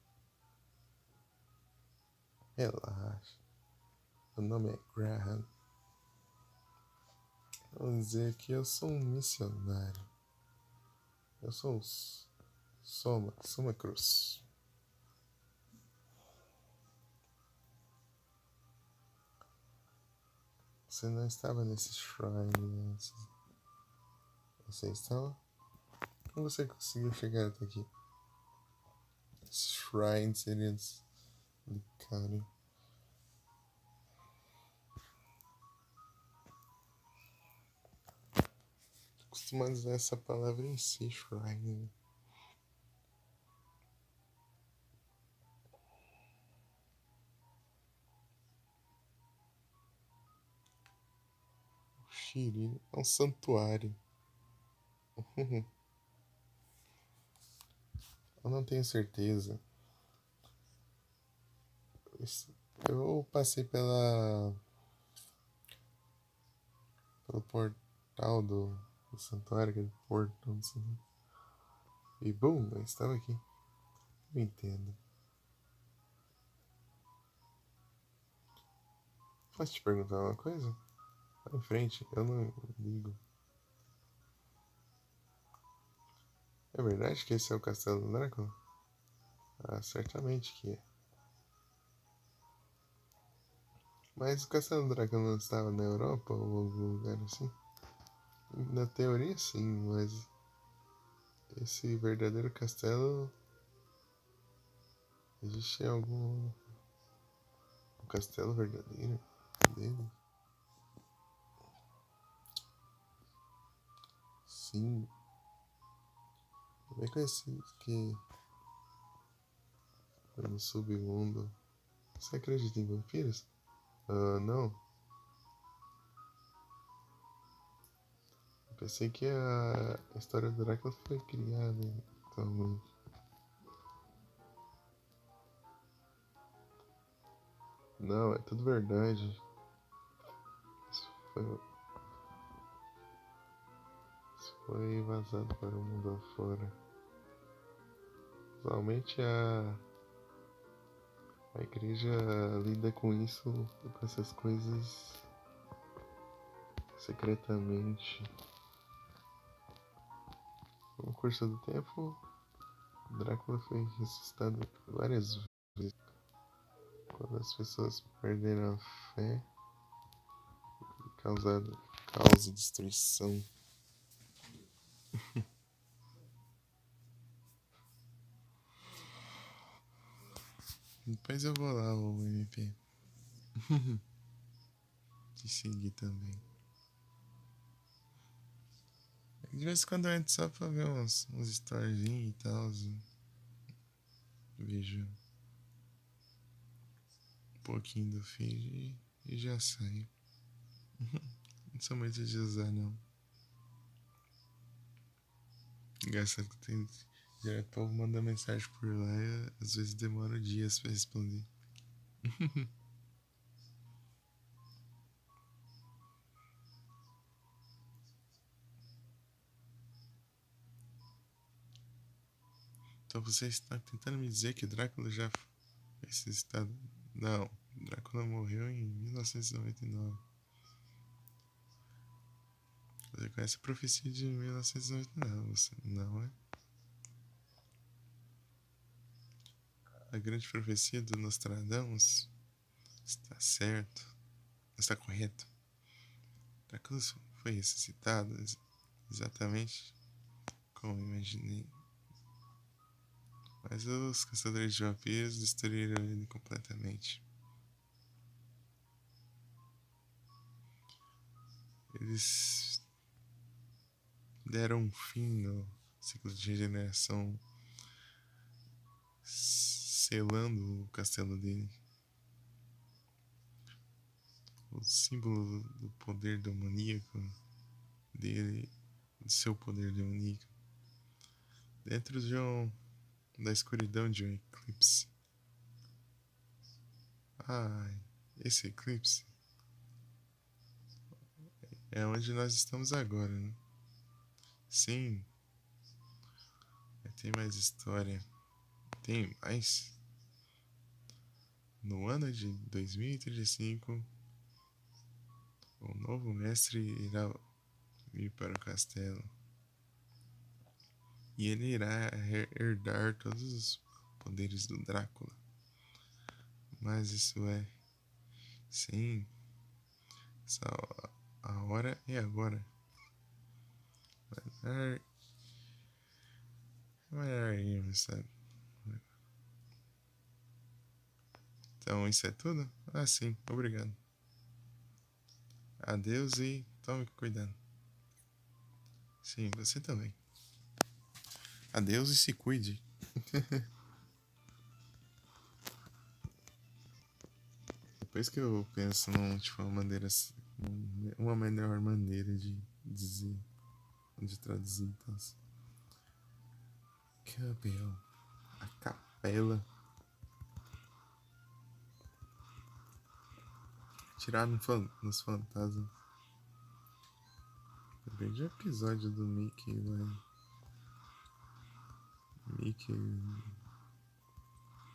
Relaxa. Meu nome é Graham. Vamos dizer que eu sou um missionário. Eu sou o Soma Cruz. Você não estava nesse shrine antes. Você estava? Como você conseguiu chegar até aqui? Esse shrine seria delicado. Costumado usar essa palavra em si, shrine. Shiri é um santuário. Eu não tenho certeza. Eu passei pelo portal do santuário, aquele portão do santuário. E bum, eu estava aqui. Eu entendo. Posso te perguntar uma coisa? Vai em frente, eu não ligo. É verdade que esse é o Castelo do Drácula? Ah, certamente que é. Mas o Castelo do Drácula não estava na Europa ou algum lugar assim? Na teoria sim, mas esse verdadeiro castelo existe algum um castelo verdadeiro dele? Sim, é bem conhecido que é no submundo. Você acredita em vampiros? Ah, não. Eu pensei que a história do Drácula foi criada atualmente. Não, é tudo verdade. Isso foi, isso foi vazado para o mundo afora. Usualmente a igreja lida com isso, com essas coisas secretamente. No curso do tempo, Drácula foi ressuscitado várias vezes. Quando as pessoas perderam a fé, causado causa destruição. Depois eu vou lá, o MP. Te seguir também. De vez em quando eu entro só pra ver uns storyzinhos e tal. Vejo um pouquinho do feed e já saio. Não sou muito de usar, não. Engraçado que tem. Direto o povo manda mensagem por lá e às vezes demora dias pra responder. Então você está tentando me dizer que Drácula já foi ressuscitado? Não, Drácula morreu em 1999. Você conhece a profecia de 1999, você não é? A grande profecia do Nostradamus está certo, está correto. Drácula foi ressuscitado exatamente como imaginei. Mas os caçadores de vampiros destruíram ele completamente. Eles deram um fim no ciclo de regeneração, selando o castelo dele. O símbolo do poder demoníaco dele, do seu poder demoníaco, dentro da escuridão de um eclipse. Ai, esse eclipse é onde nós estamos agora, né? Sim, tem mais história. Tem mais. No ano de 2035, o novo mestre irá vir para o castelo. E ele irá herdar todos os poderes do Drácula. Mas isso é. Sim. A hora é agora. Melhor irmos, sabe? Então isso é tudo? Ah, sim. Obrigado. Adeus e tome cuidado. Sim, você também. Adeus e se cuide. Depois que eu penso num, tipo, uma melhor maneira de dizer, de traduzir, então. Cabelo, a capela, tirar nos fantasmas. Eu perdi o episódio do Mickey lá. Mickey,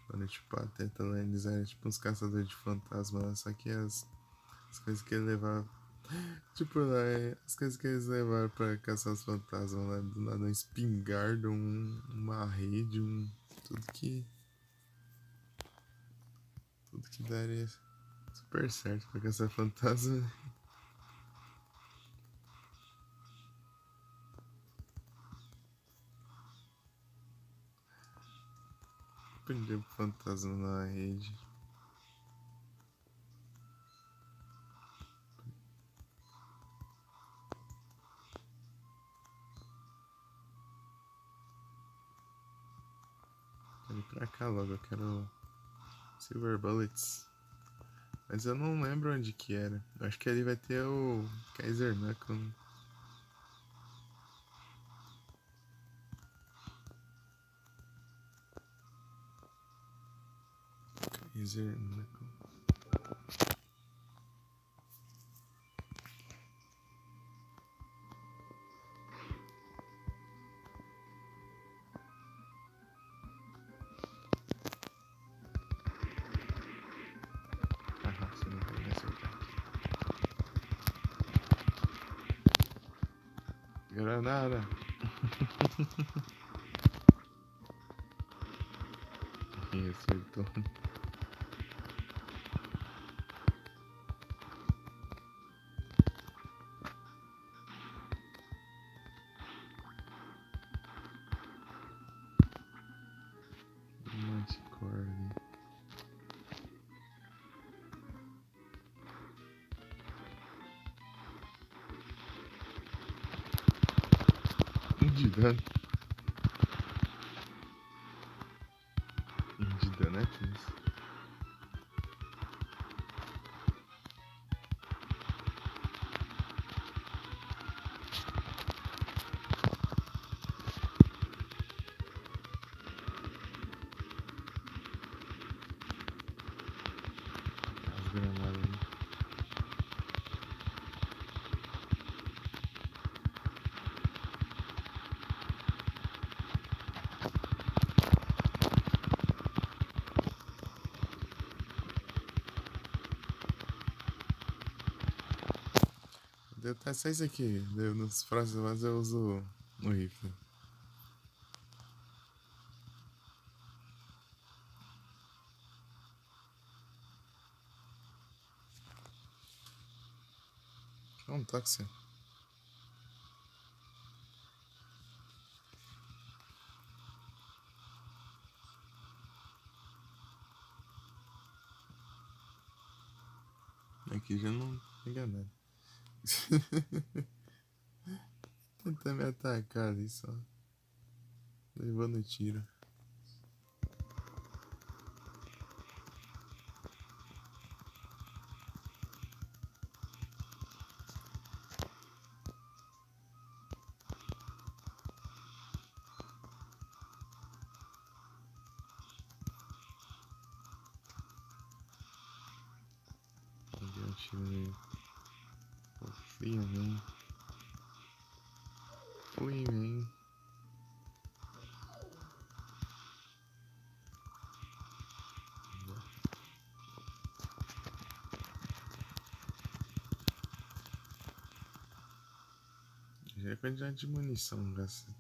quando tipo a Teta lá, eles eram tipo uns caçadores de fantasma, só que as coisas que ele levava. Tipo, lá, as coisas que eles levaram pra caçar os fantasmas lá, do nada, uma espingarda, uma rede, tudo que. Tudo que daria super certo pra caçar fantasma. Prender o fantasma na rede. Quero ir pra cá logo, eu quero Silver Bullets. Mas eu não lembro onde que era. Eu acho que ali vai ter o Kaiser Knuckle. Kaiser Knuckle. Ah, você não vai me acertar. Granada. E acertou. Manticore. De dano. De dano é 15. As granadas. Deu até 6 aqui. Nos próximos eu uso no rifle. É um táxi. Aqui já não pega nada. Tenta me atacar ali só. Levando tiro. Deu um tiro nele. Fofinho, né? Fui, man. Já é a quantidade de munição gasta.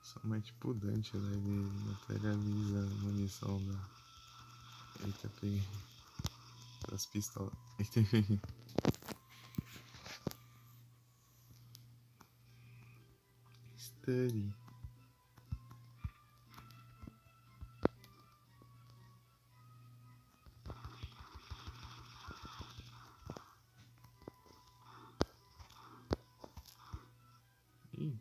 Somente tipo o Dante, né? Ele materializa a munição da. Eita, peguei. Das pistolas. Eita, peguei. Study. Ih.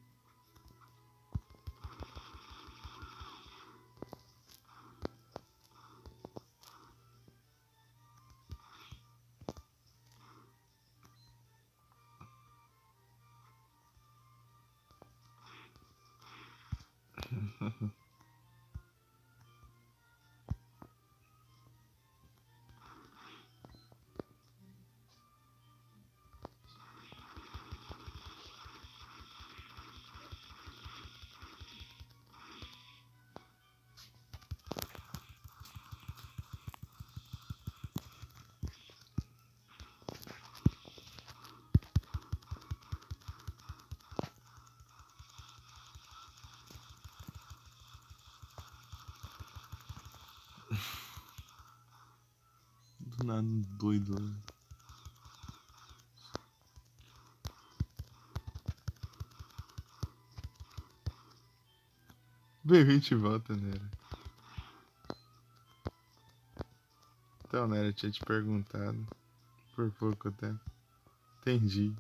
Do nada, doido. Bem, 20 volta, Nera. Então, Nera, tinha te perguntado. Por pouco até. Entendi.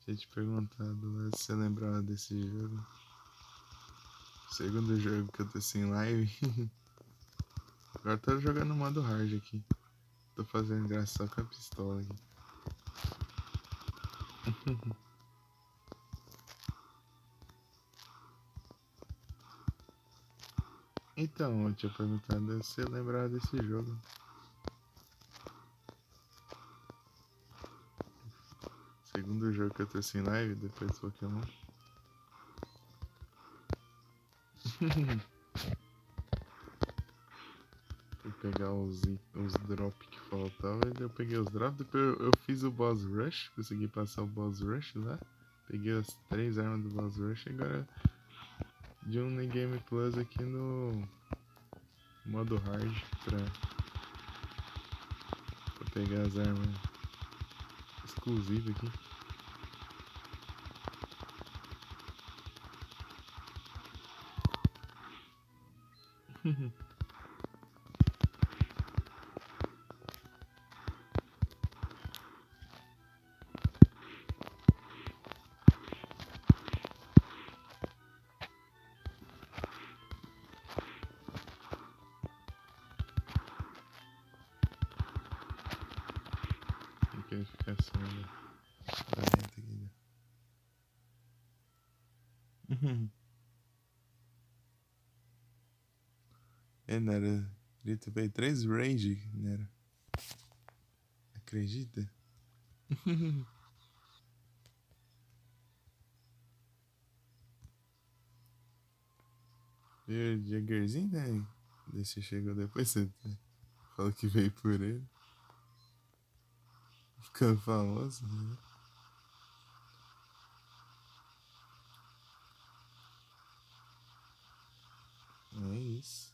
Tinha te perguntado lá se você lembrava desse jogo. Segundo jogo que eu tô sem live. Agora tô jogando no modo hard aqui. Tô fazendo graça só com a pistola aqui. Então, eu tinha perguntado se você lembrava desse jogo. Segundo jogo que eu tô sem live, depois do Pokémon. Fui pegar os drops que faltavam, eu peguei os drops, depois eu fiz o Boss Rush, consegui passar o Boss Rush lá. Peguei as 3 armas do Boss Rush e agora de um New Game Plus aqui no modo hard pra pegar as armas exclusivas aqui. Notificação da reta aqui, né? É, Nera. Ele veio 3 range, Nera. Acredita? Veio o Jaggerzinho, né? Você chegou depois, você falou que veio por ele. Ficando famoso, né? É isso.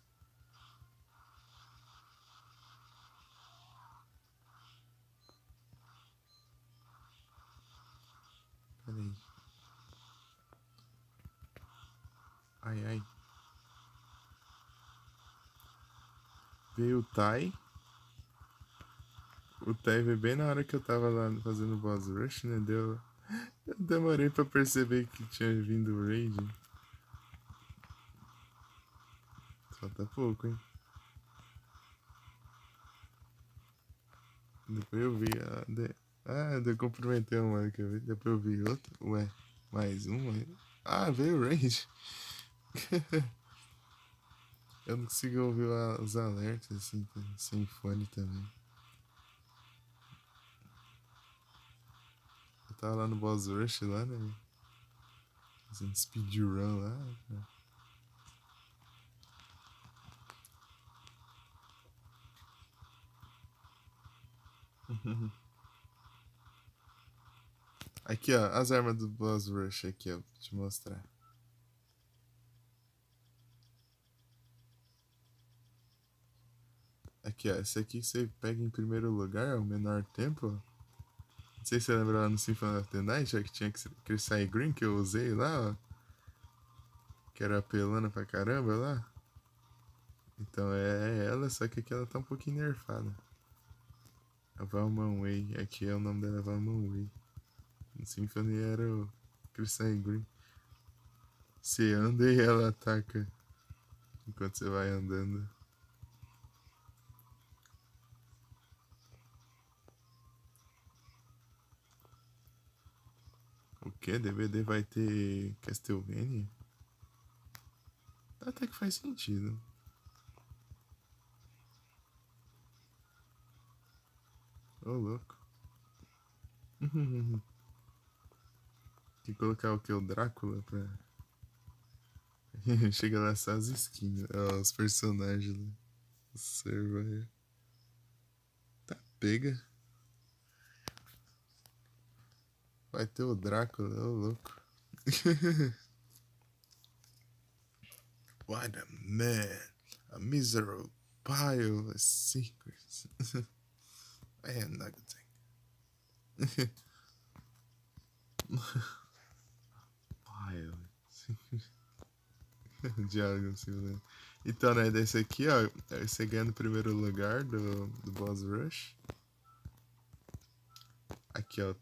Peraí. Ai, ai. Veio o Tai. O Tai veio bem na hora que eu tava lá fazendo o boss rush, né? Eu demorei pra perceber que tinha vindo o raid. Falta pouco, hein? Depois eu vi eu cumprimentei uma que eu vi. Depois eu vi outro. Ué, mais um? Ah, veio o raid. Eu não consigo ouvir os alertas assim, sem fone também. Eu tava lá no Boss Rush lá, né? Fazendo speedrun lá. Aqui, ó, as armas do Boss Rush aqui, ó, vou te mostrar. Aqui, ó, esse aqui que você pega em primeiro lugar, é o menor tempo. Não sei se você lembra lá no Symphony of the Night, já que tinha Crystal Green que eu usei lá, ó. Que era apelando pra caramba lá. Então é ela, só que aqui ela tá um pouquinho nerfada. A Valman Way, aqui é o nome dela, Valman Way. No Symphony era o Crystal Green. Você anda e ela ataca enquanto você vai andando. O que? DVD vai ter Castlevania? Até que faz sentido. Ô, louco. Tem que colocar o que? O Drácula pra. Chega lá só as skins, ó, os personagens lá. Observa. Tá, pega. Vai ter o Drácula, ô louco. What a man. A miserable pile of secrets. I have nothing. Pile. Diálogo assim, né? Então, né, desse aqui, ó, você ganha no primeiro lugar do Boss Rush. Aqui, ó.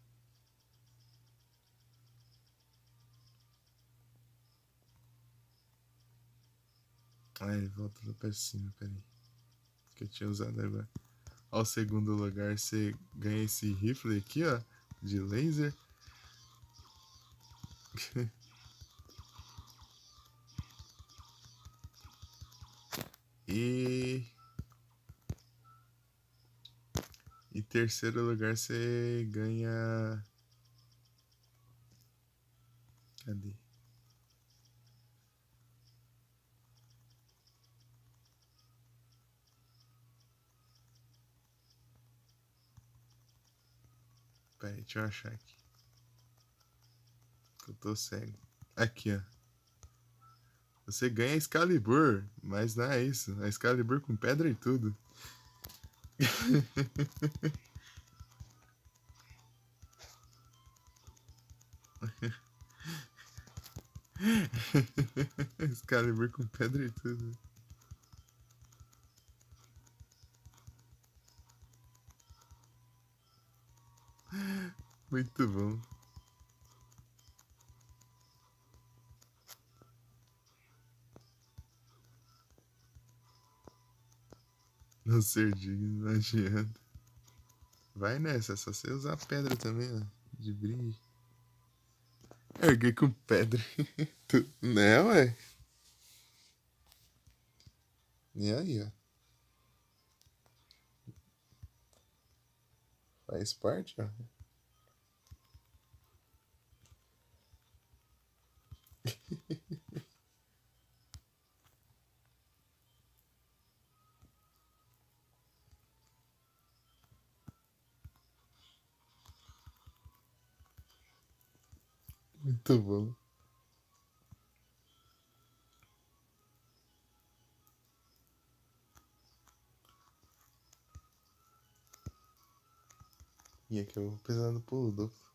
Ah, ele volta lá pra cima, peraí. Que eu tinha usado agora. Ó, o segundo lugar, você ganha esse rifle aqui, ó, de laser. E em terceiro lugar, você ganha. Cadê? Peraí, deixa eu achar aqui. Que eu tô cego. Aqui, ó. Você ganha Excalibur, mas não é isso. É Excalibur com pedra e tudo. Excalibur com pedra e tudo. Muito bom. Não ser digno, não adianta. Vai nessa, é só você usar pedra também, ó. De brilho. Erguei com pedra. Né, ué? E aí, ó. Faz parte, ó. Muito bom. E aqui eu vou precisar do pulo duplo.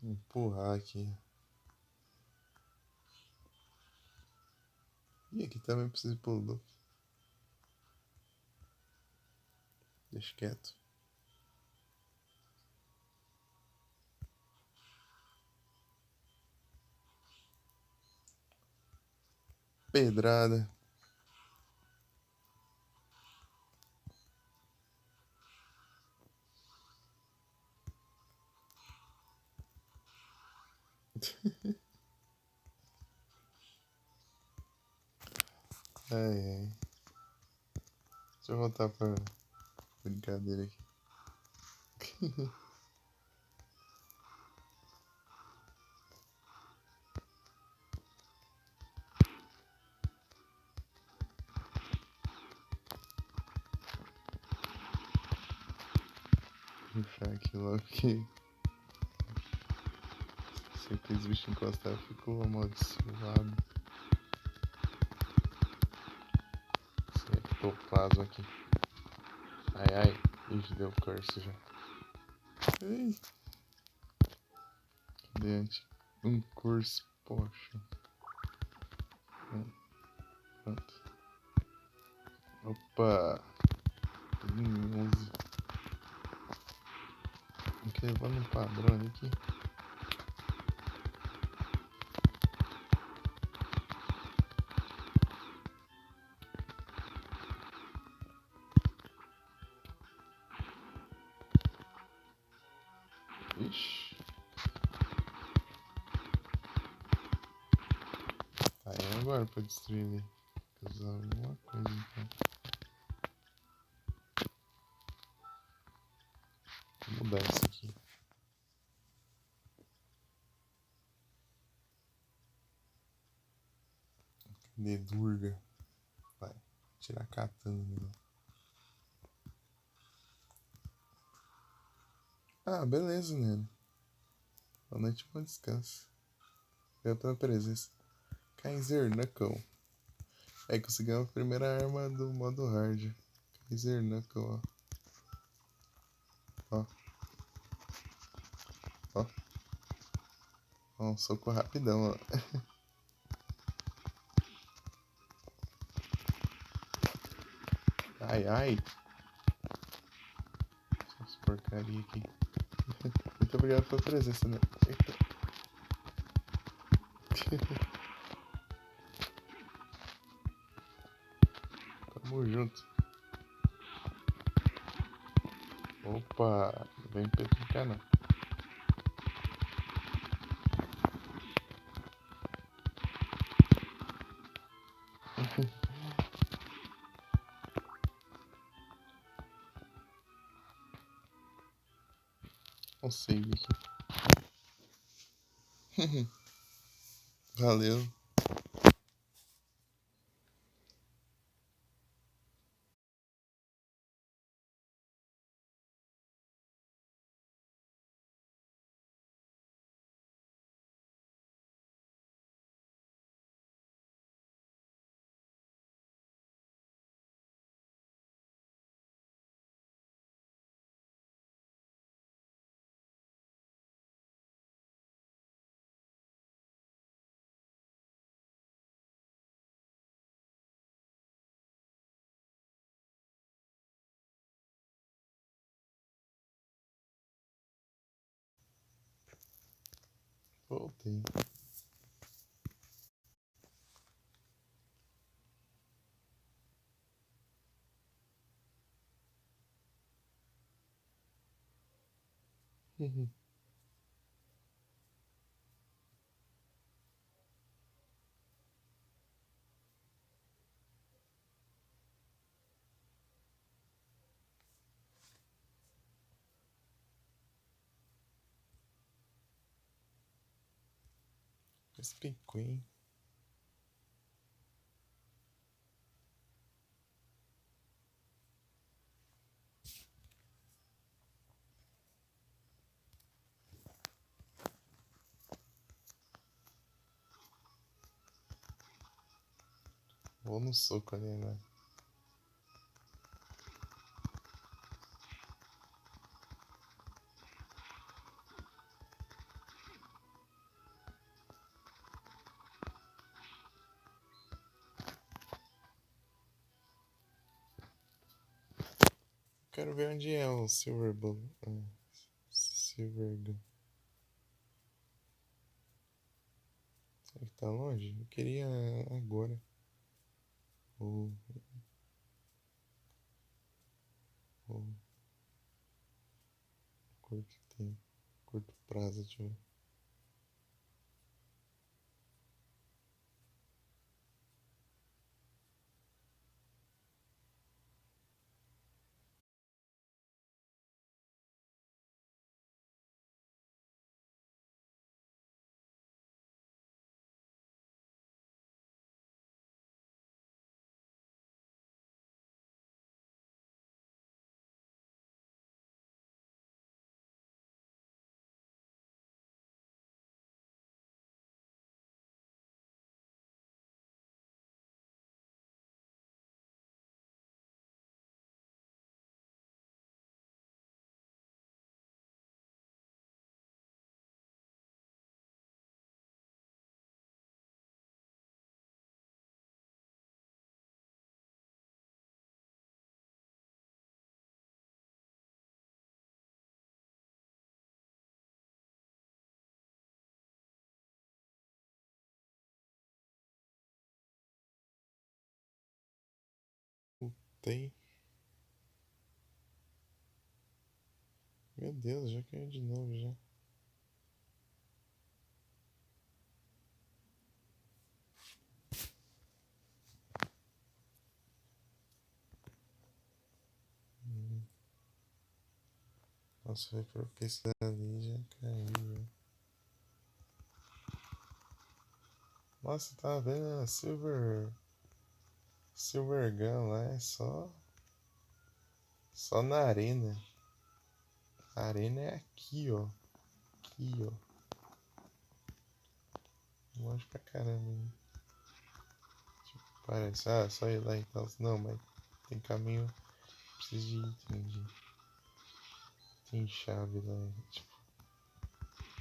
Empurrar aqui. E aqui também precisa de pulo duplo. Deixa quieto. pedrada. Ai, ai. Deixa eu voltar pra brincadeira aqui. Vou puxar aqui logo que se aqueles bichos encostar eu fico amaldiçoado. Esse ectoplasma aqui. Ai, ai. Ixi, deu curse já. Ei. Cadê antes? Um curse, poxa. Pronto. Opa. 11. Ok, vamos no padrão aqui. Ixi. Aí agora pra destruir ele. Vou usar alguma coisa então. Vou mudar isso aqui. Cadê Durga? Vai. Tirar a katana dela. Ah, beleza, né? Boa noite, bom descanso. Eu pela presença. Kaiser Knuckle. É, conseguiu a primeira arma do modo hard. Kaiser Knuckle, ó. Ó. Ó. Ó, um soco rapidão, ó. Ai, ai. Essas porcaria aqui. Muito obrigado pela presença, né? Eita. Tamo junto. Opa, vem petrificar não. Um save aqui. Valeu. Voltei. Explicou, hein? Vou no soco ali agora. Quero ver onde é o Silver Bull. Silver Gun. Será que tá longe? Eu queria agora. Ou, ou cor que tem curto prazo, deixa eu ver. Tem. Meu Deus, já caiu de novo já. Nossa, foi pra pesquisar ali já caiu. Nossa, tá vendo a Silver Gun lá, é só na arena. A arena é aqui, ó. Aqui, ó. Longe pra caramba, hein? Tipo, parece, só ir lá e tal. Não, mas tem caminho, precisa de item, tem chave lá, tipo,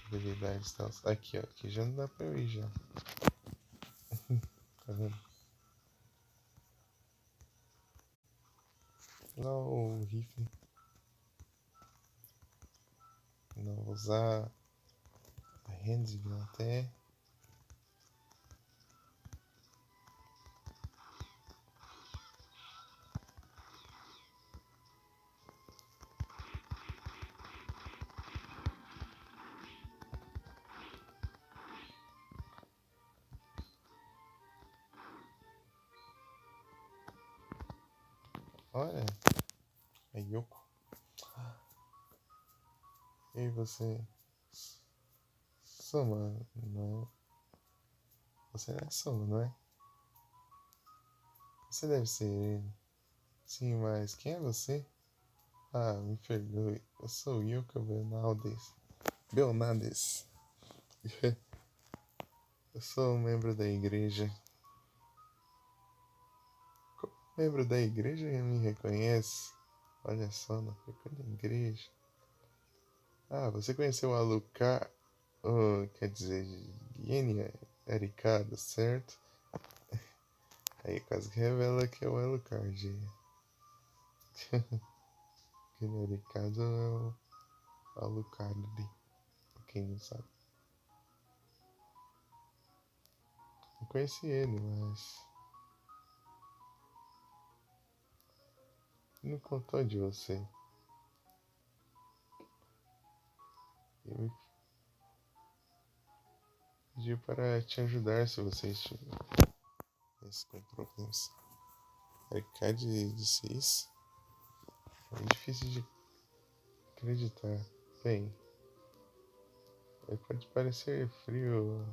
habilidades e tal. Aqui, ó, aqui já não dá pra eu ir já. Tá vendo? Não, o rifle. Não, vou usar a handgun até. Olha, é Yoko. E você? Soma, não. Você não é Soma, não é? Você deve ser ele. Sim, mas quem é você? Ah, me perdoe. Eu sou Yoko Bernardes. Belnades. Eu sou um membro da igreja. Como membro da igreja que me reconhece? Olha só, não frequenta a igreja. Ah, você conheceu o Alucard? Oh, quer dizer, Genia Ericado, certo? Aí quase que revela que é o Alucard. Genia Ericado é o Alucard, pra quem não sabe. Eu conheci ele, mas não contou de você. Ele me pediu para te ajudar se você estivesse com problemas. Arcade de 6 é difícil de acreditar. Bem, ele pode parecer frio,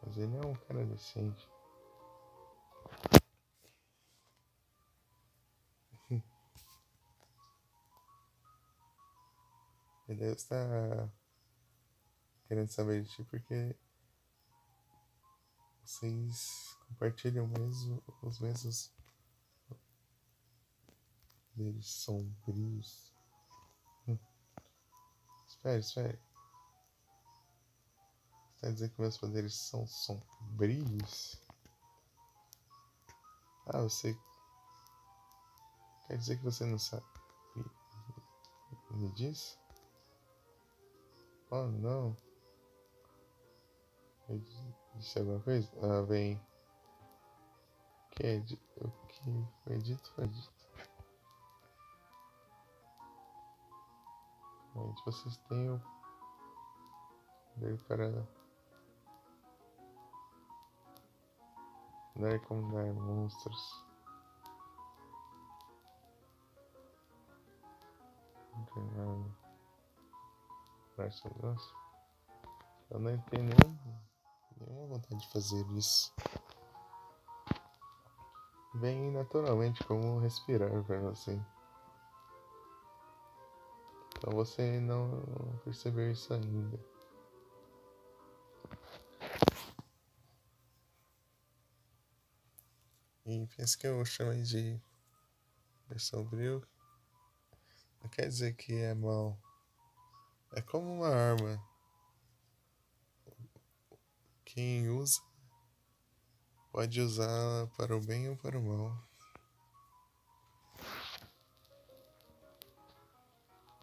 mas ele é um cara decente. Ele deve estar querendo saber de ti porque vocês compartilham mesmo os mesmos poderes sombrios. Espere, espere. Você tá dizendo que meus poderes são sombrios? Ah, você quer dizer que você não sabe? Me diz? Oh, não. Eu disse alguma coisa? Ah, bem. O que foi dito, foi dito. Mas vocês têm o poder para dar como dar monstros. Eu não tenho nenhuma vontade de fazer isso. Vem naturalmente como respirar para você. Então você não percebeu isso ainda. E pensa que eu chamei de versão bril. Não quer dizer que é mal. É como uma arma. Quem usa pode usá-la para o bem ou para o mal.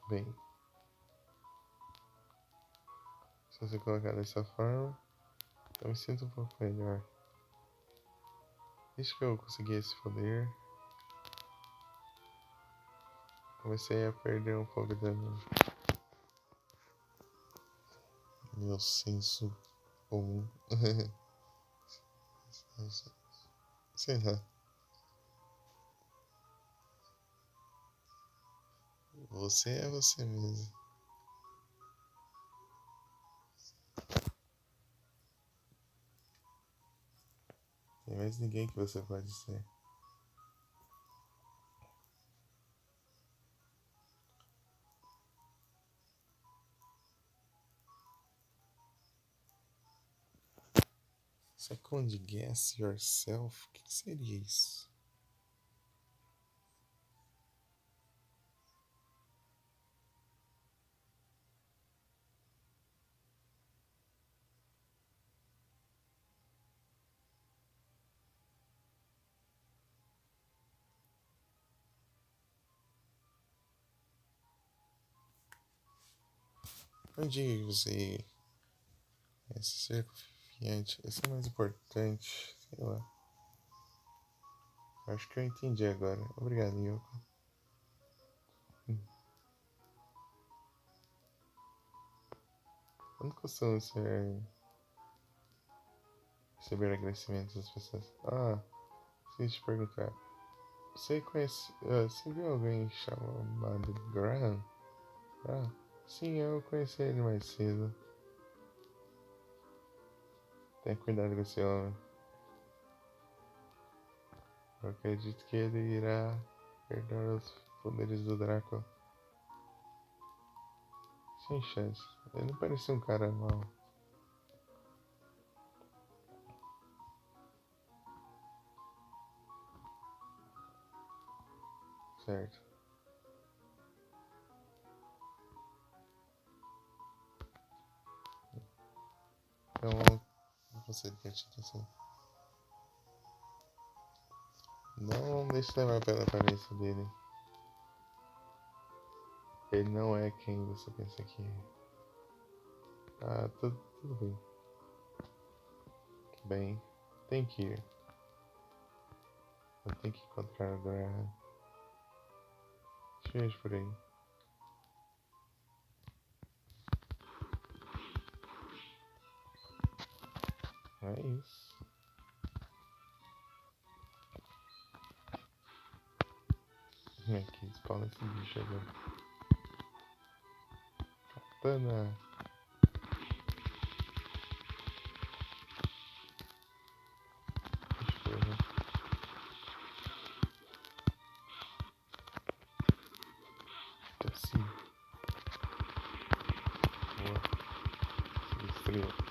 Bem, se você colocar dessa forma, eu me sinto um pouco melhor. Desde que eu consegui esse poder, comecei a perder um pouco do meu senso comum. Sei lá. Você é você mesmo. Tem mais ninguém que você pode ser. Second guess yourself? O que seria isso? Não diga que você é ser confiante. Esse é mais importante. Sei lá. Acho que eu entendi agora. Obrigado, Yoko. Eu não costumo receber agradecimentos das pessoas. Preciso te perguntar. Você viu alguém chamado Graham? Sim, eu conheci ele mais cedo. Tenha cuidado com esse homem. Eu acredito que ele irá herdar os poderes do Drácula. Sem chance. Ele não parecia um cara mau. Certo. Então vamos proceder com a tentação. Não deixe levar pela aparência dele. Ele não é quem você pensa que é. Tudo bem. Bem, tem que ir. Eu tenho que encontrar o Graham. Te vejo por aí. É isso. Como é que spawna esse bicho agora? Katana. Assim. Boa. Estrelas.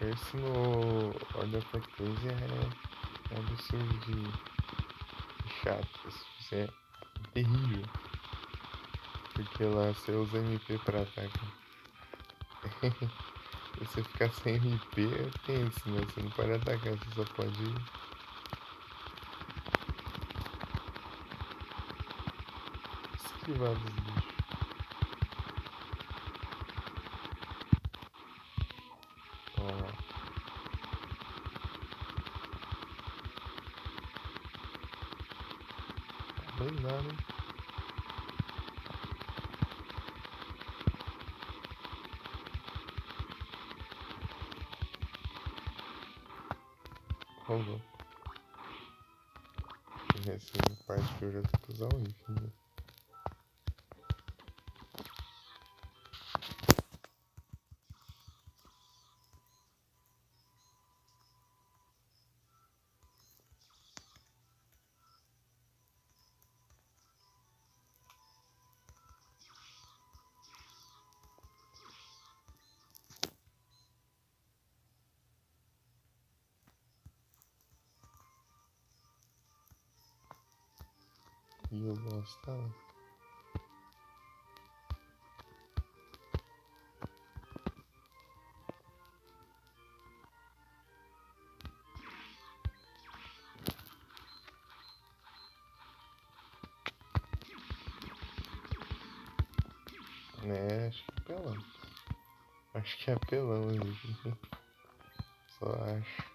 Esse no Order of Ecclesia é absurdo de chato. Isso é terrível. Porque lá você usa MP pra atacar. Você ficar sem MP é tenso, né? Você não pode atacar, você só pode esquivar dos bichos. Falei nada, hein? Rolou. Essa é a parte que eu já tenho que usar o item, né? E eu gosto dela. Né, acho que é pelão. Acho que é pelão ali. Só acho.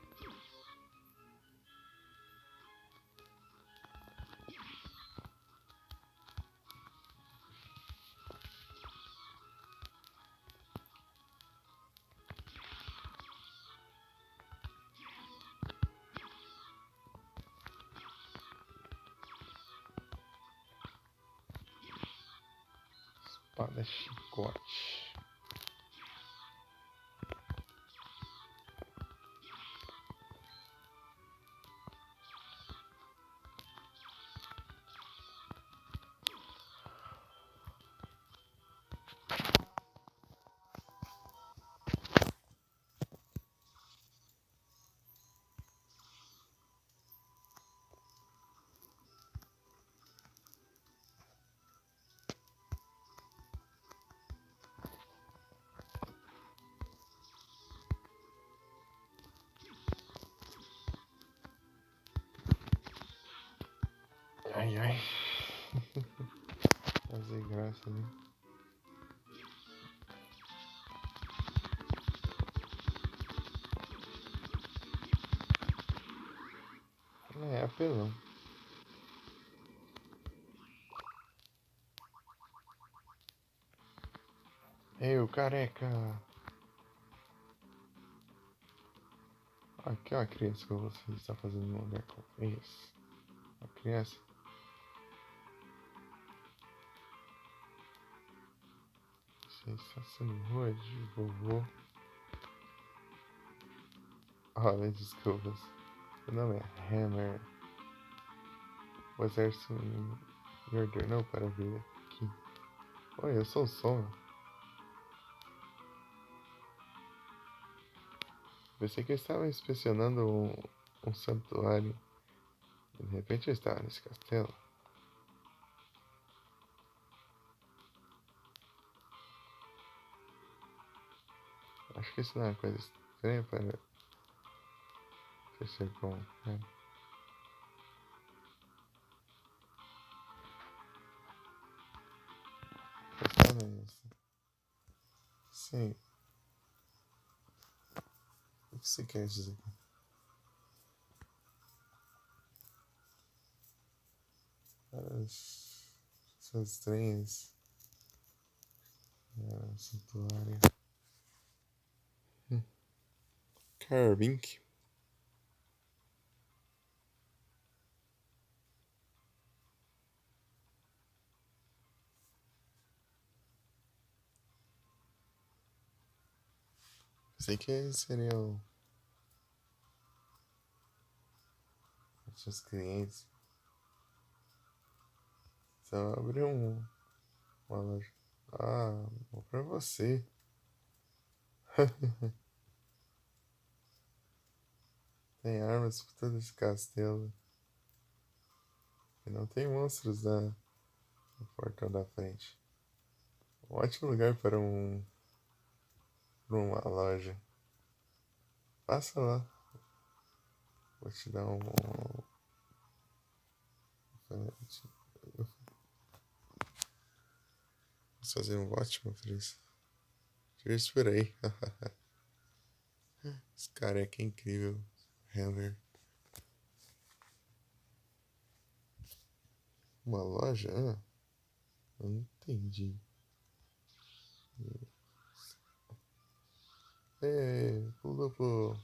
Espada chicote. Ai, ai. Fazer graça, né? É, apelão. Ei, o careca. Aqui é uma criança que você está fazendo no lugar com isso. Uma criança. Você está sendo rude, vovô. Olha, desculpas. Meu nome é Hammer. O exército me ordenou para vir aqui. Oi, eu sou o Som. Pensei que eu estava inspecionando um santuário. E de repente eu estava nesse castelo. Acho que isso não é uma coisa estranha para ser bom. Né? Pensando nisso. Sim. O que você quer dizer? As pessoas estranhas. Santuário. Carvink. Pensei que seriam os seus clientes. Só abrir uma loja. Ah, vou pra você. Tem armas por todo esse castelo. E não tem monstros no portão da frente. Um ótimo lugar para uma loja. Passa lá. Vou te dar vou fazer um ótimo preço. Te por aí. Esse cara aqui é incrível. Hammer. Uma loja? Ah, eu não entendi. Pulou pro...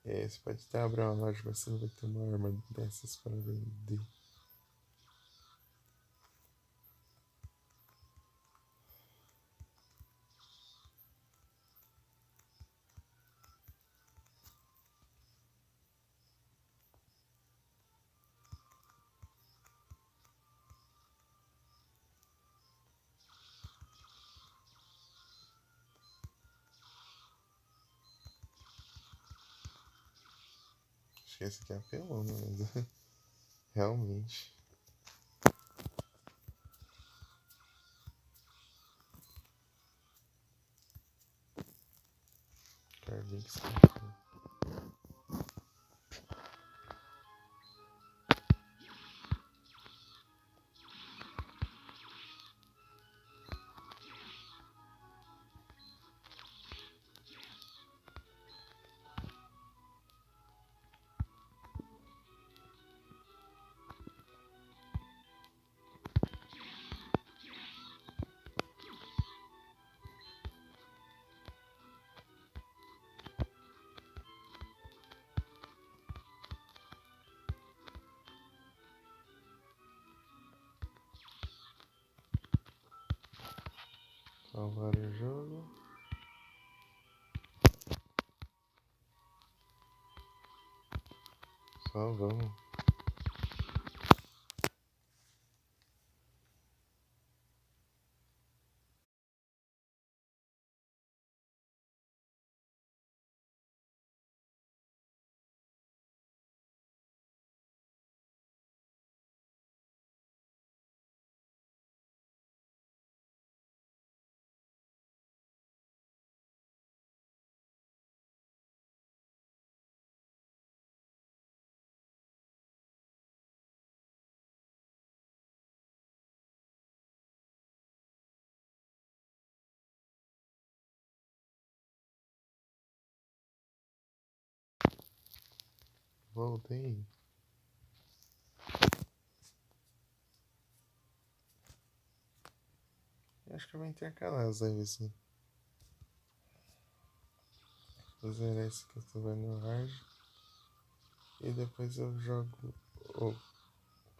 você pode até abrir uma loja, mas você não vai ter uma arma dessas para vender. Acho que esse aqui é apelão, mas realmente. Carlinhos. Salvar o jogo. Só vamos. Voltei. Acho que eu vou intercalar as lives assim. Vou zerar esse Castlevania Hard. E depois eu jogo. Ou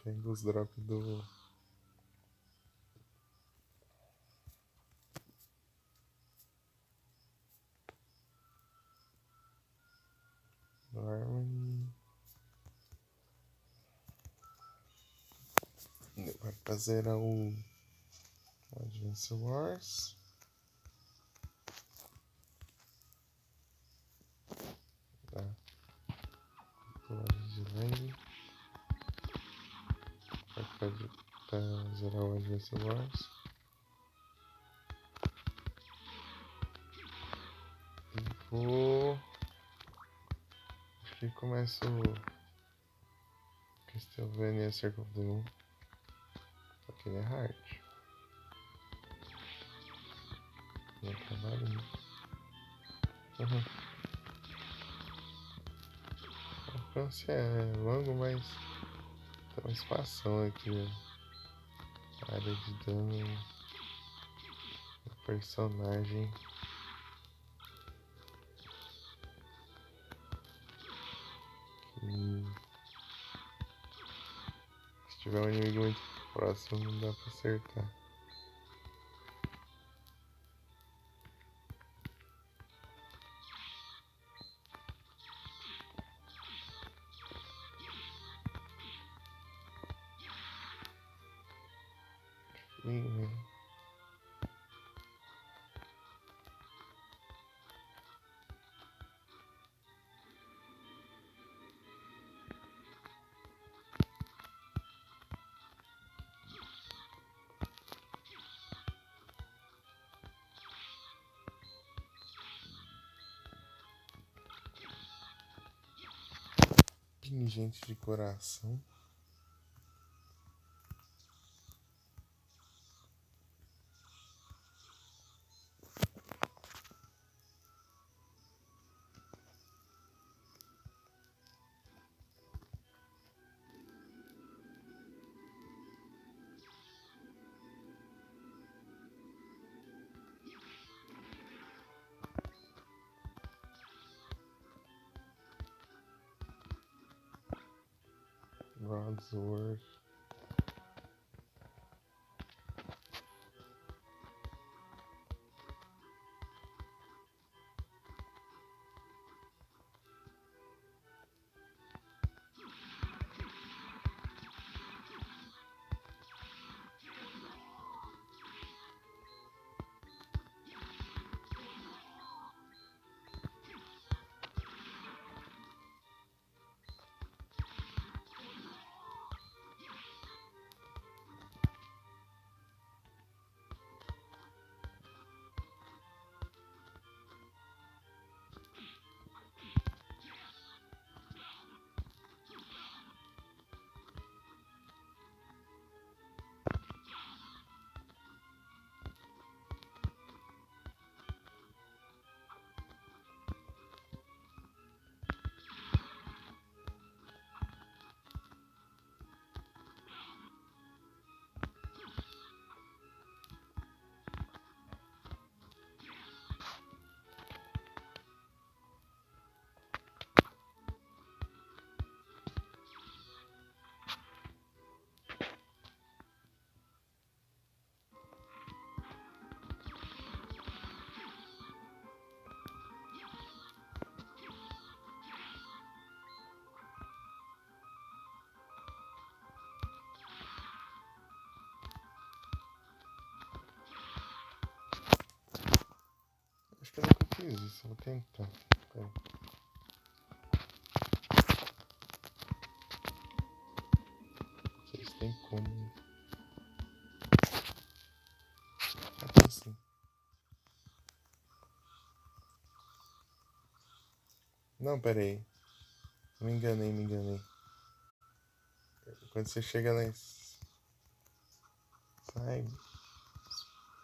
pego os drops do. Do Harmony. Vai pra zerar o Advance Wars. Tá. De leve. Vai pra zerar o Advance Wars. E vou. Acho que começa o Castlevania Circle of the Moon. Só que ele é hard. Não trabalho, né? O alcance é longo, mas tem uma espação aqui, ó. A área de dano do personagem. Que se tiver um inimigo muito próximo, não dá pra acertar. Pingente de coração. Rodsworth. Acho que eu nunca fiz isso, vou tentar. Pera. Não sei se tem como. Aqui sim. Não, pera aí. Me enganei. Quando você chega lá, sai.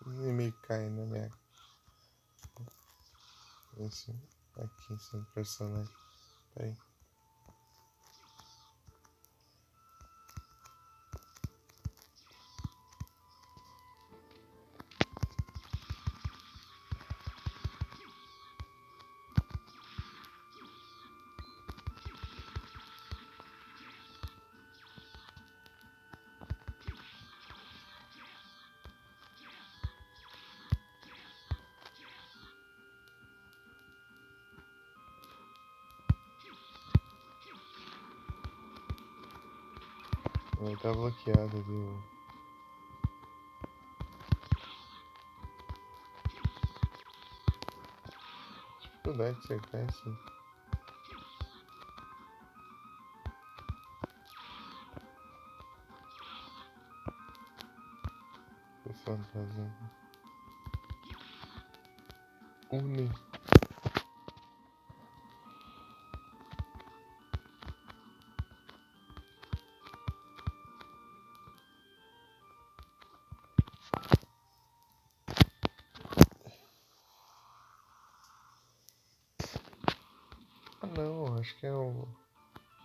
O inimigo cai na minha. Isso. Aqui, sem personagem. Pera aí. Ele tá bloqueado ali. Dificuldade de acertar isso. O fantasma. Une. Ah não, acho que é o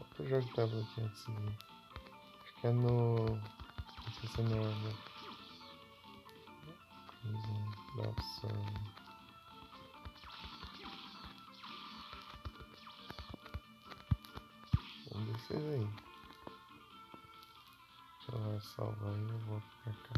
outro jogo que tá bloqueado sim. Acho que é no. Não sei se é no. Da opção. Um desses aí. Deixa eu salvar aí e eu volto pra cá.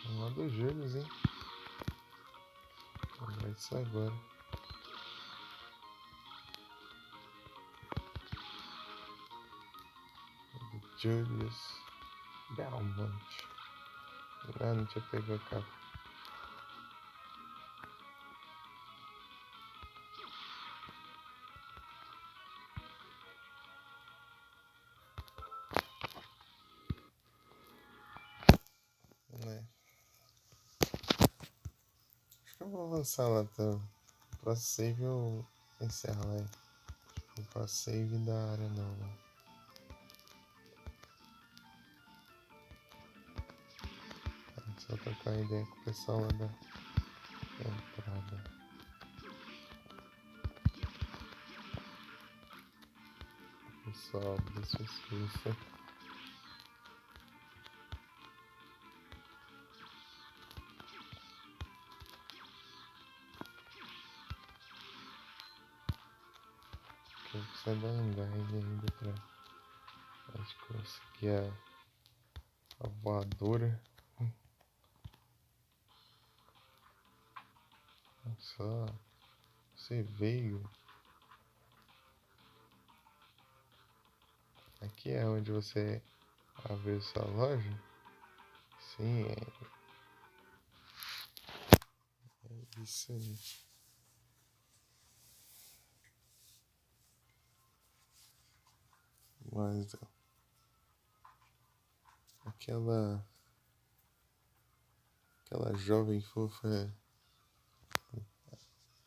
Lá dos Júlios, hein? Vamos ver isso agora. Julius Belmont. Ah, não tinha pegado a capa. Acho que eu vou avançar lá tá? Pra save eu encerro lá. Pra save da área nova. Só trocar uma ideia com o pessoal lá da entrada. Pessoal da justiça. Que precisa dar um gás ainda pra gente conseguir a voadora. Só você veio. Aqui é onde você abriu sua loja? Sim, é isso aí. Mas aquela jovem fofa,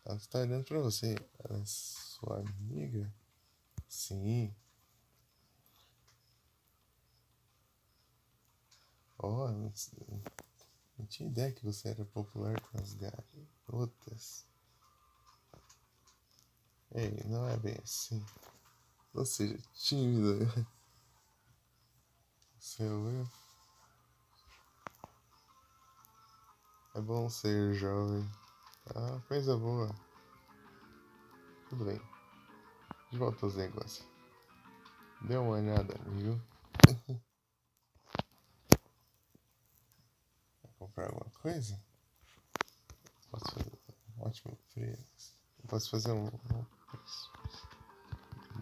ela está olhando pra você. Ela é sua amiga? Sim. Oh, não tinha ideia que você era popular com as garotas. Ei, não é bem assim. Ou seja, tímida. Seu eu. É bom ser jovem. Ah, coisa boa. Tudo bem. De volta aos negócios. Dê uma olhada, amigo. Vai comprar alguma coisa? Posso fazer um ótimo preço. Posso fazer um preço.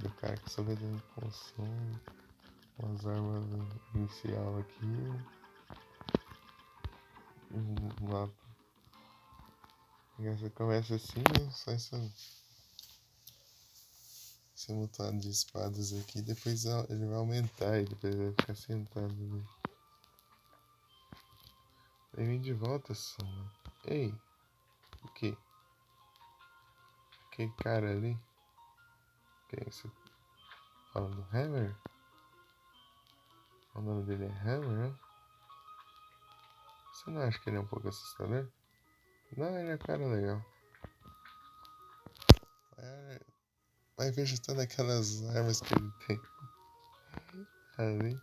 Do cara que só vendendo consumo. Umas armas inicial aqui. Uma. Você começa assim, só esse montado de espadas aqui. Depois ele vai aumentar e depois vai ficar sentado ali. Bem-vindo de volta, Soma. Ei, o que? Aquele cara ali? Quem é esse? Fala do Hammer? O nome dele é Hammer, né? Você não acha que ele é um pouco assustador? Não, ele é um cara legal. Vai veja todas aquelas armas que ele tem ali.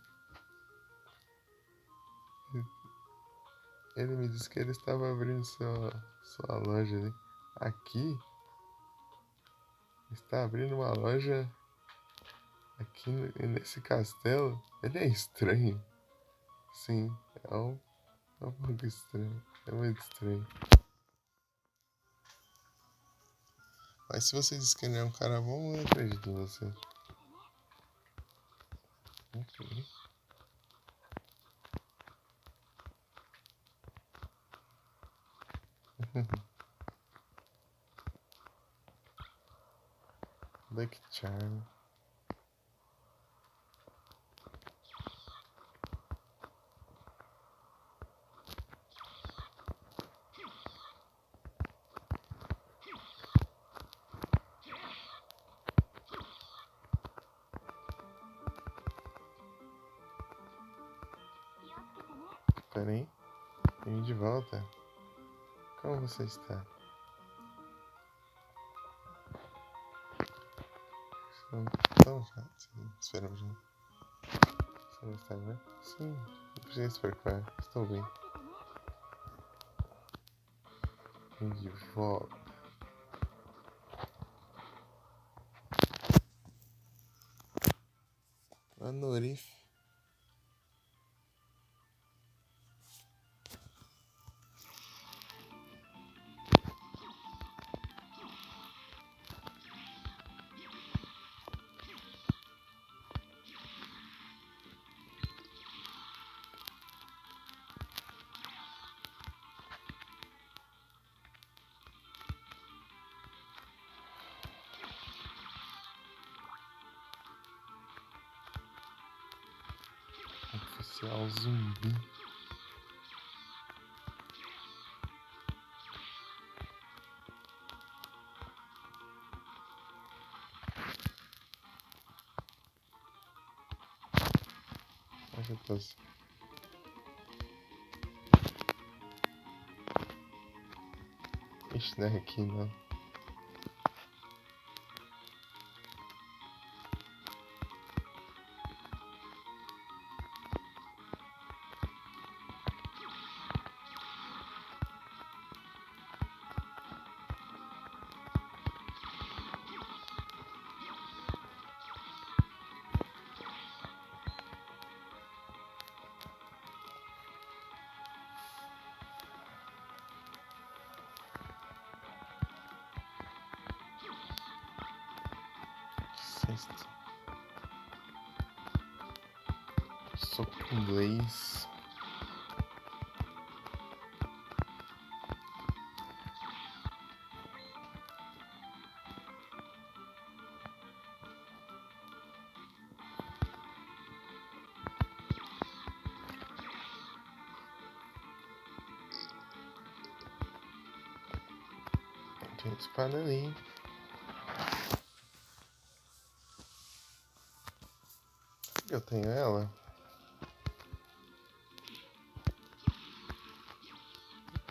Ele me disse que ele estava abrindo sua loja ali. Aqui? Está abrindo uma loja aqui nesse castelo? Ele é estranho. Sim, é um pouco estranho. É muito estranho. Mas se você diz que ele é um cara bom, eu acredito em você. Ok. Lucky Charm. Peraí, vem de volta. Como você está? Então já, sim, esperamos já. Você não está bem? Sim, não precisa se preocupar, estou bem. Vem de volta. Anorif. Oficial zumbi. Olha que coisa. Ixi, não é aqui não. Sexta. Soco inglês. Tem espada ali. Eu tenho ela.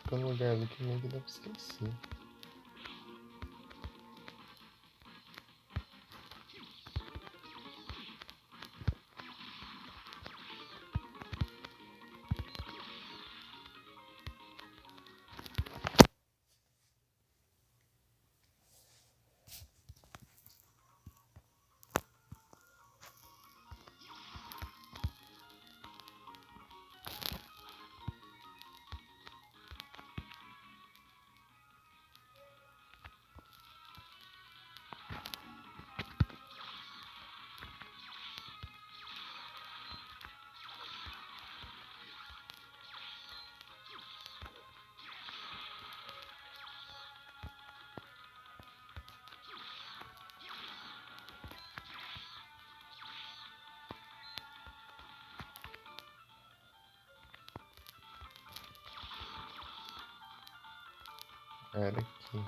Tô no lugar ali que meio que dá pra esquecer. Era aqui.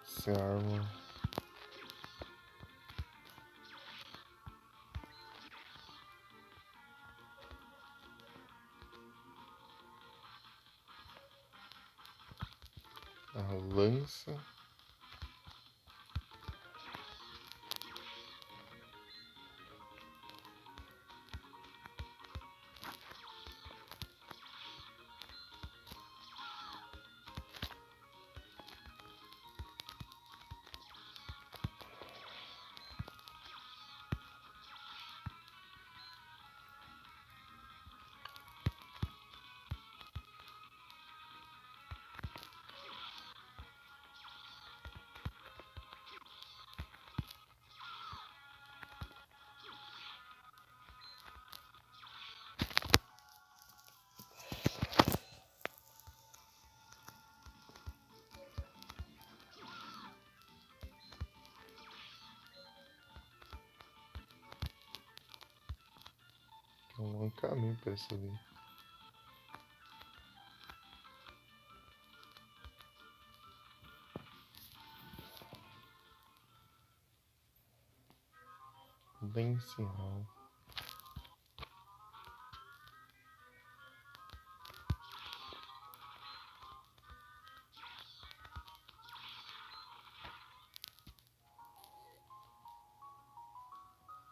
Essa arma. A lança. É um longo caminho pra subir. Bem sinal.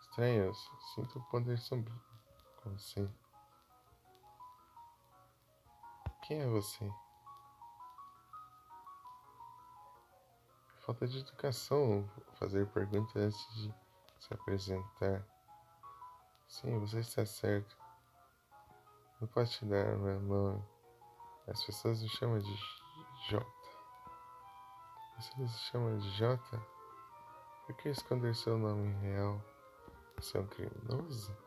Estranhos, sinto o poder sobre você. Quem é você? Falta de educação fazer perguntas antes de se apresentar. Sim, você está certo. Não posso te dar meu nome. As pessoas me chamam de Jota. Você me chama de Jota? Por que esconder seu nome real? Você é um criminoso?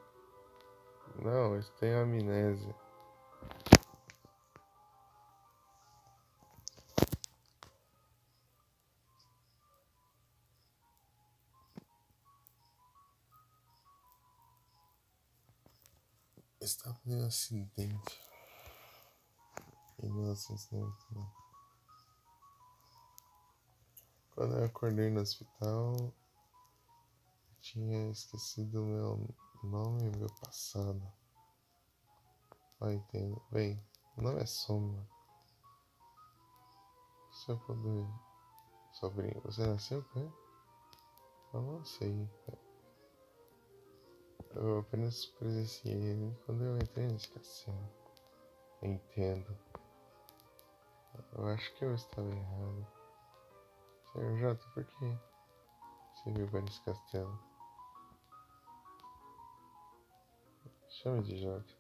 Não, eu tenho amnésia. estava em um acidente em 1999. Quando eu acordei no hospital, eu tinha esquecido meu nome e meu passado. Não entendo. Bem, meu nome é Soma. Se eu puder... Sobrinho, você nasceu com ele? Eu não sei. Eu apenas presenciei ele quando eu entrei nesse castelo. Eu entendo. Eu acho que eu estava errado. Senhor Jota, por que você veio para esse castelo? Chame de Jota.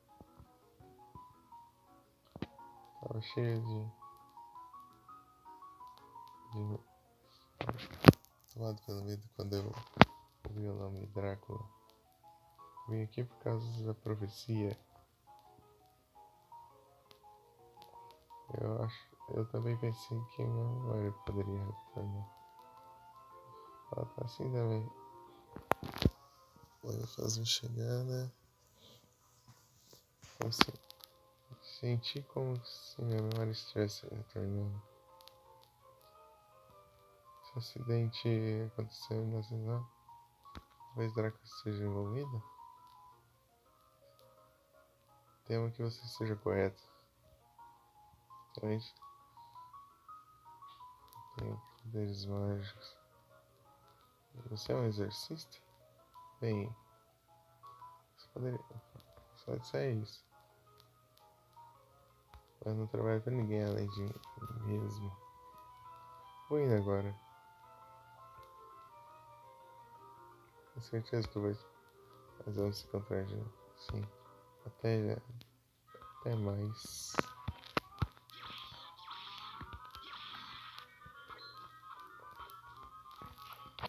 Estava cheio de... Tomado pelo medo quando eu ouvi o nome Drácula. Vim aqui por causa da profecia. Eu também pensei que minha memória poderia retornar. Assim também. Foi fazer chegada. Eu senti como se minha memória estivesse retornando. Esse acidente aconteceu em 1999. Talvez Drácula esteja envolvido. Temo que você esteja correto. Realmente tenho poderes mágicos. Você é um exorcista? Bem, você poderia só dizer isso. Mas não trabalho pra ninguém além de mim mesmo. Vou indo agora. Com certeza que eu vou. Mas vamos se encontrar de novo. Sim. Até mais.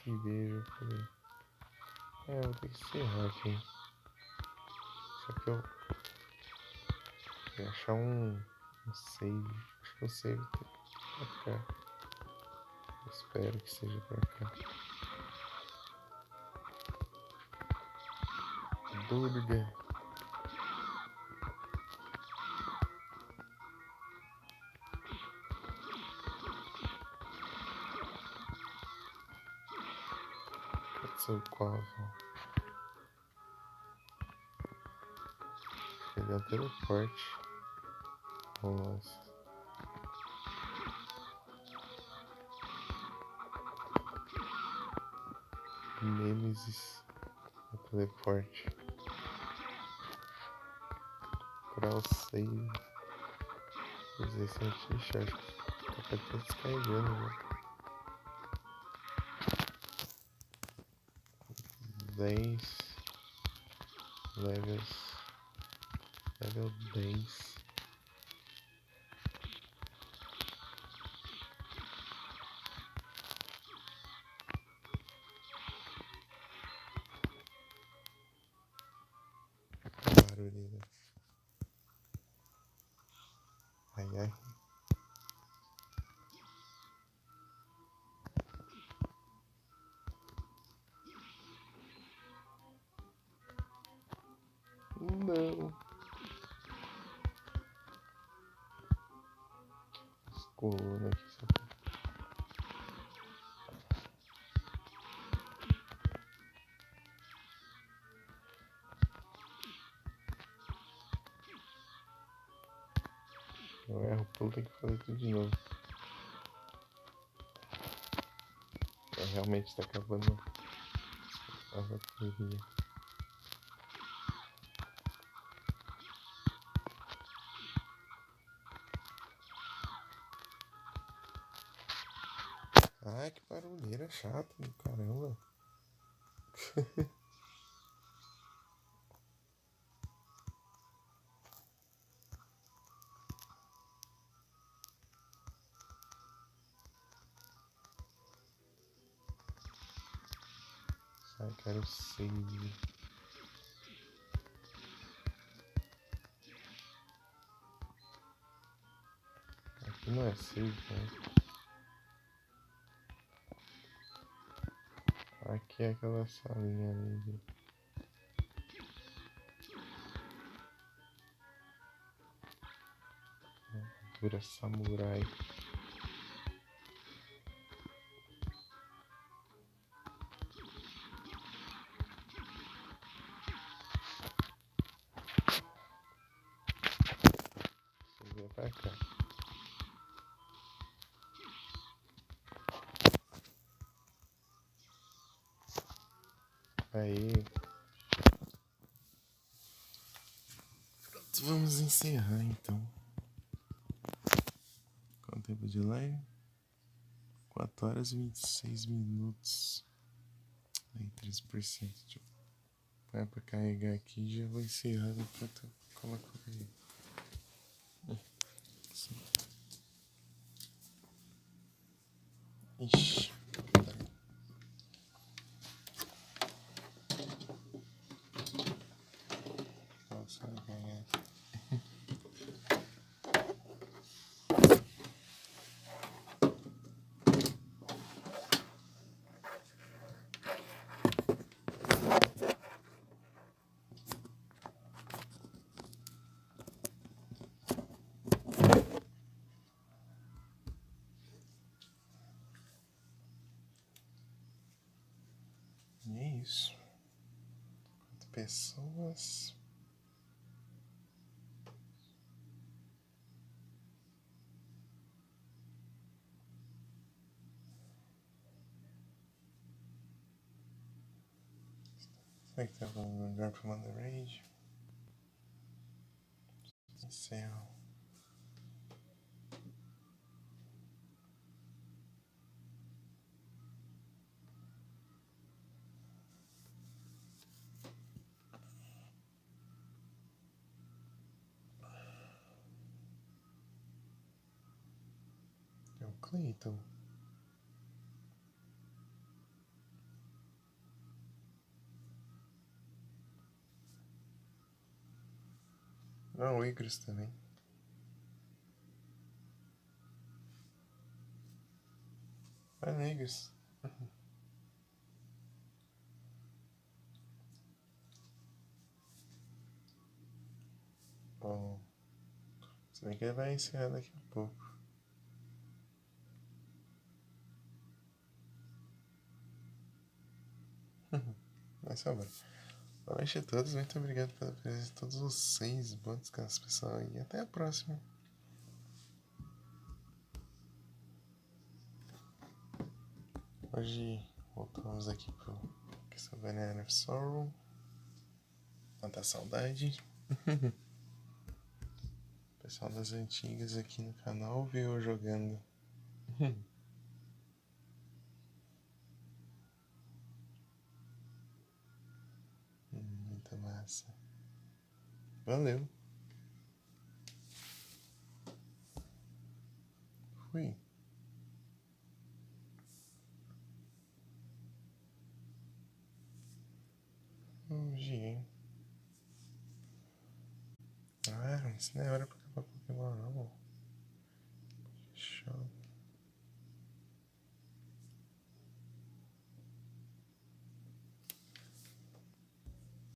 Que beijo. Eu vou ter que encerrar aqui. Só que eu vou achar um save. Acho que o save tá pra cá. Eu espero que seja pra cá. Durga. Qual? Ele é um teleporte. Nossa. Nemesis. É teleporte. Procurar o save. Usei esse anti-shot. Tá até descarregando, né? 10 levels. Level 10. Barulho. Ai, ai. Não. Coluna aqui, só. Eu erro, pulo, tem que fazer tudo de novo. Realmente tá acabando a bateria. Ai, que barulheira chata do caramba. Ai, quero save. Aqui não é save, né? Aqui é aquela salinha ali. armadura samurai. Vem pra cá. Aí. Pronto, vamos encerrar então. Qual o tempo de live? 4 horas e 26 minutos. Aí 13%. Deixa eu pôr pra carregar aqui e já vou encerrar enquanto eu coloco aí. Assim. Ixi. Nossa, ganhar. E é isso. 4 pessoas. Será que tá algum lugar pra mandar raid? Encerro. É o Cleiton. Ah, o Igris também. Ah, o Igris. Bom, se bem que ele vai encerrar daqui a pouco. Mas tá bom. Boa noite a todos, muito obrigado pela presença de todos vocês. Bom descanso, pessoal, e até a próxima. Hoje voltamos aqui pro Castlevania of Sorrow. Tanta saudade. Pessoal das antigas aqui no canal viu eu jogando. Muita massa. Valeu. Fui. Hein? Ah, isso não é hora pra acabar Pokémon, não. Show.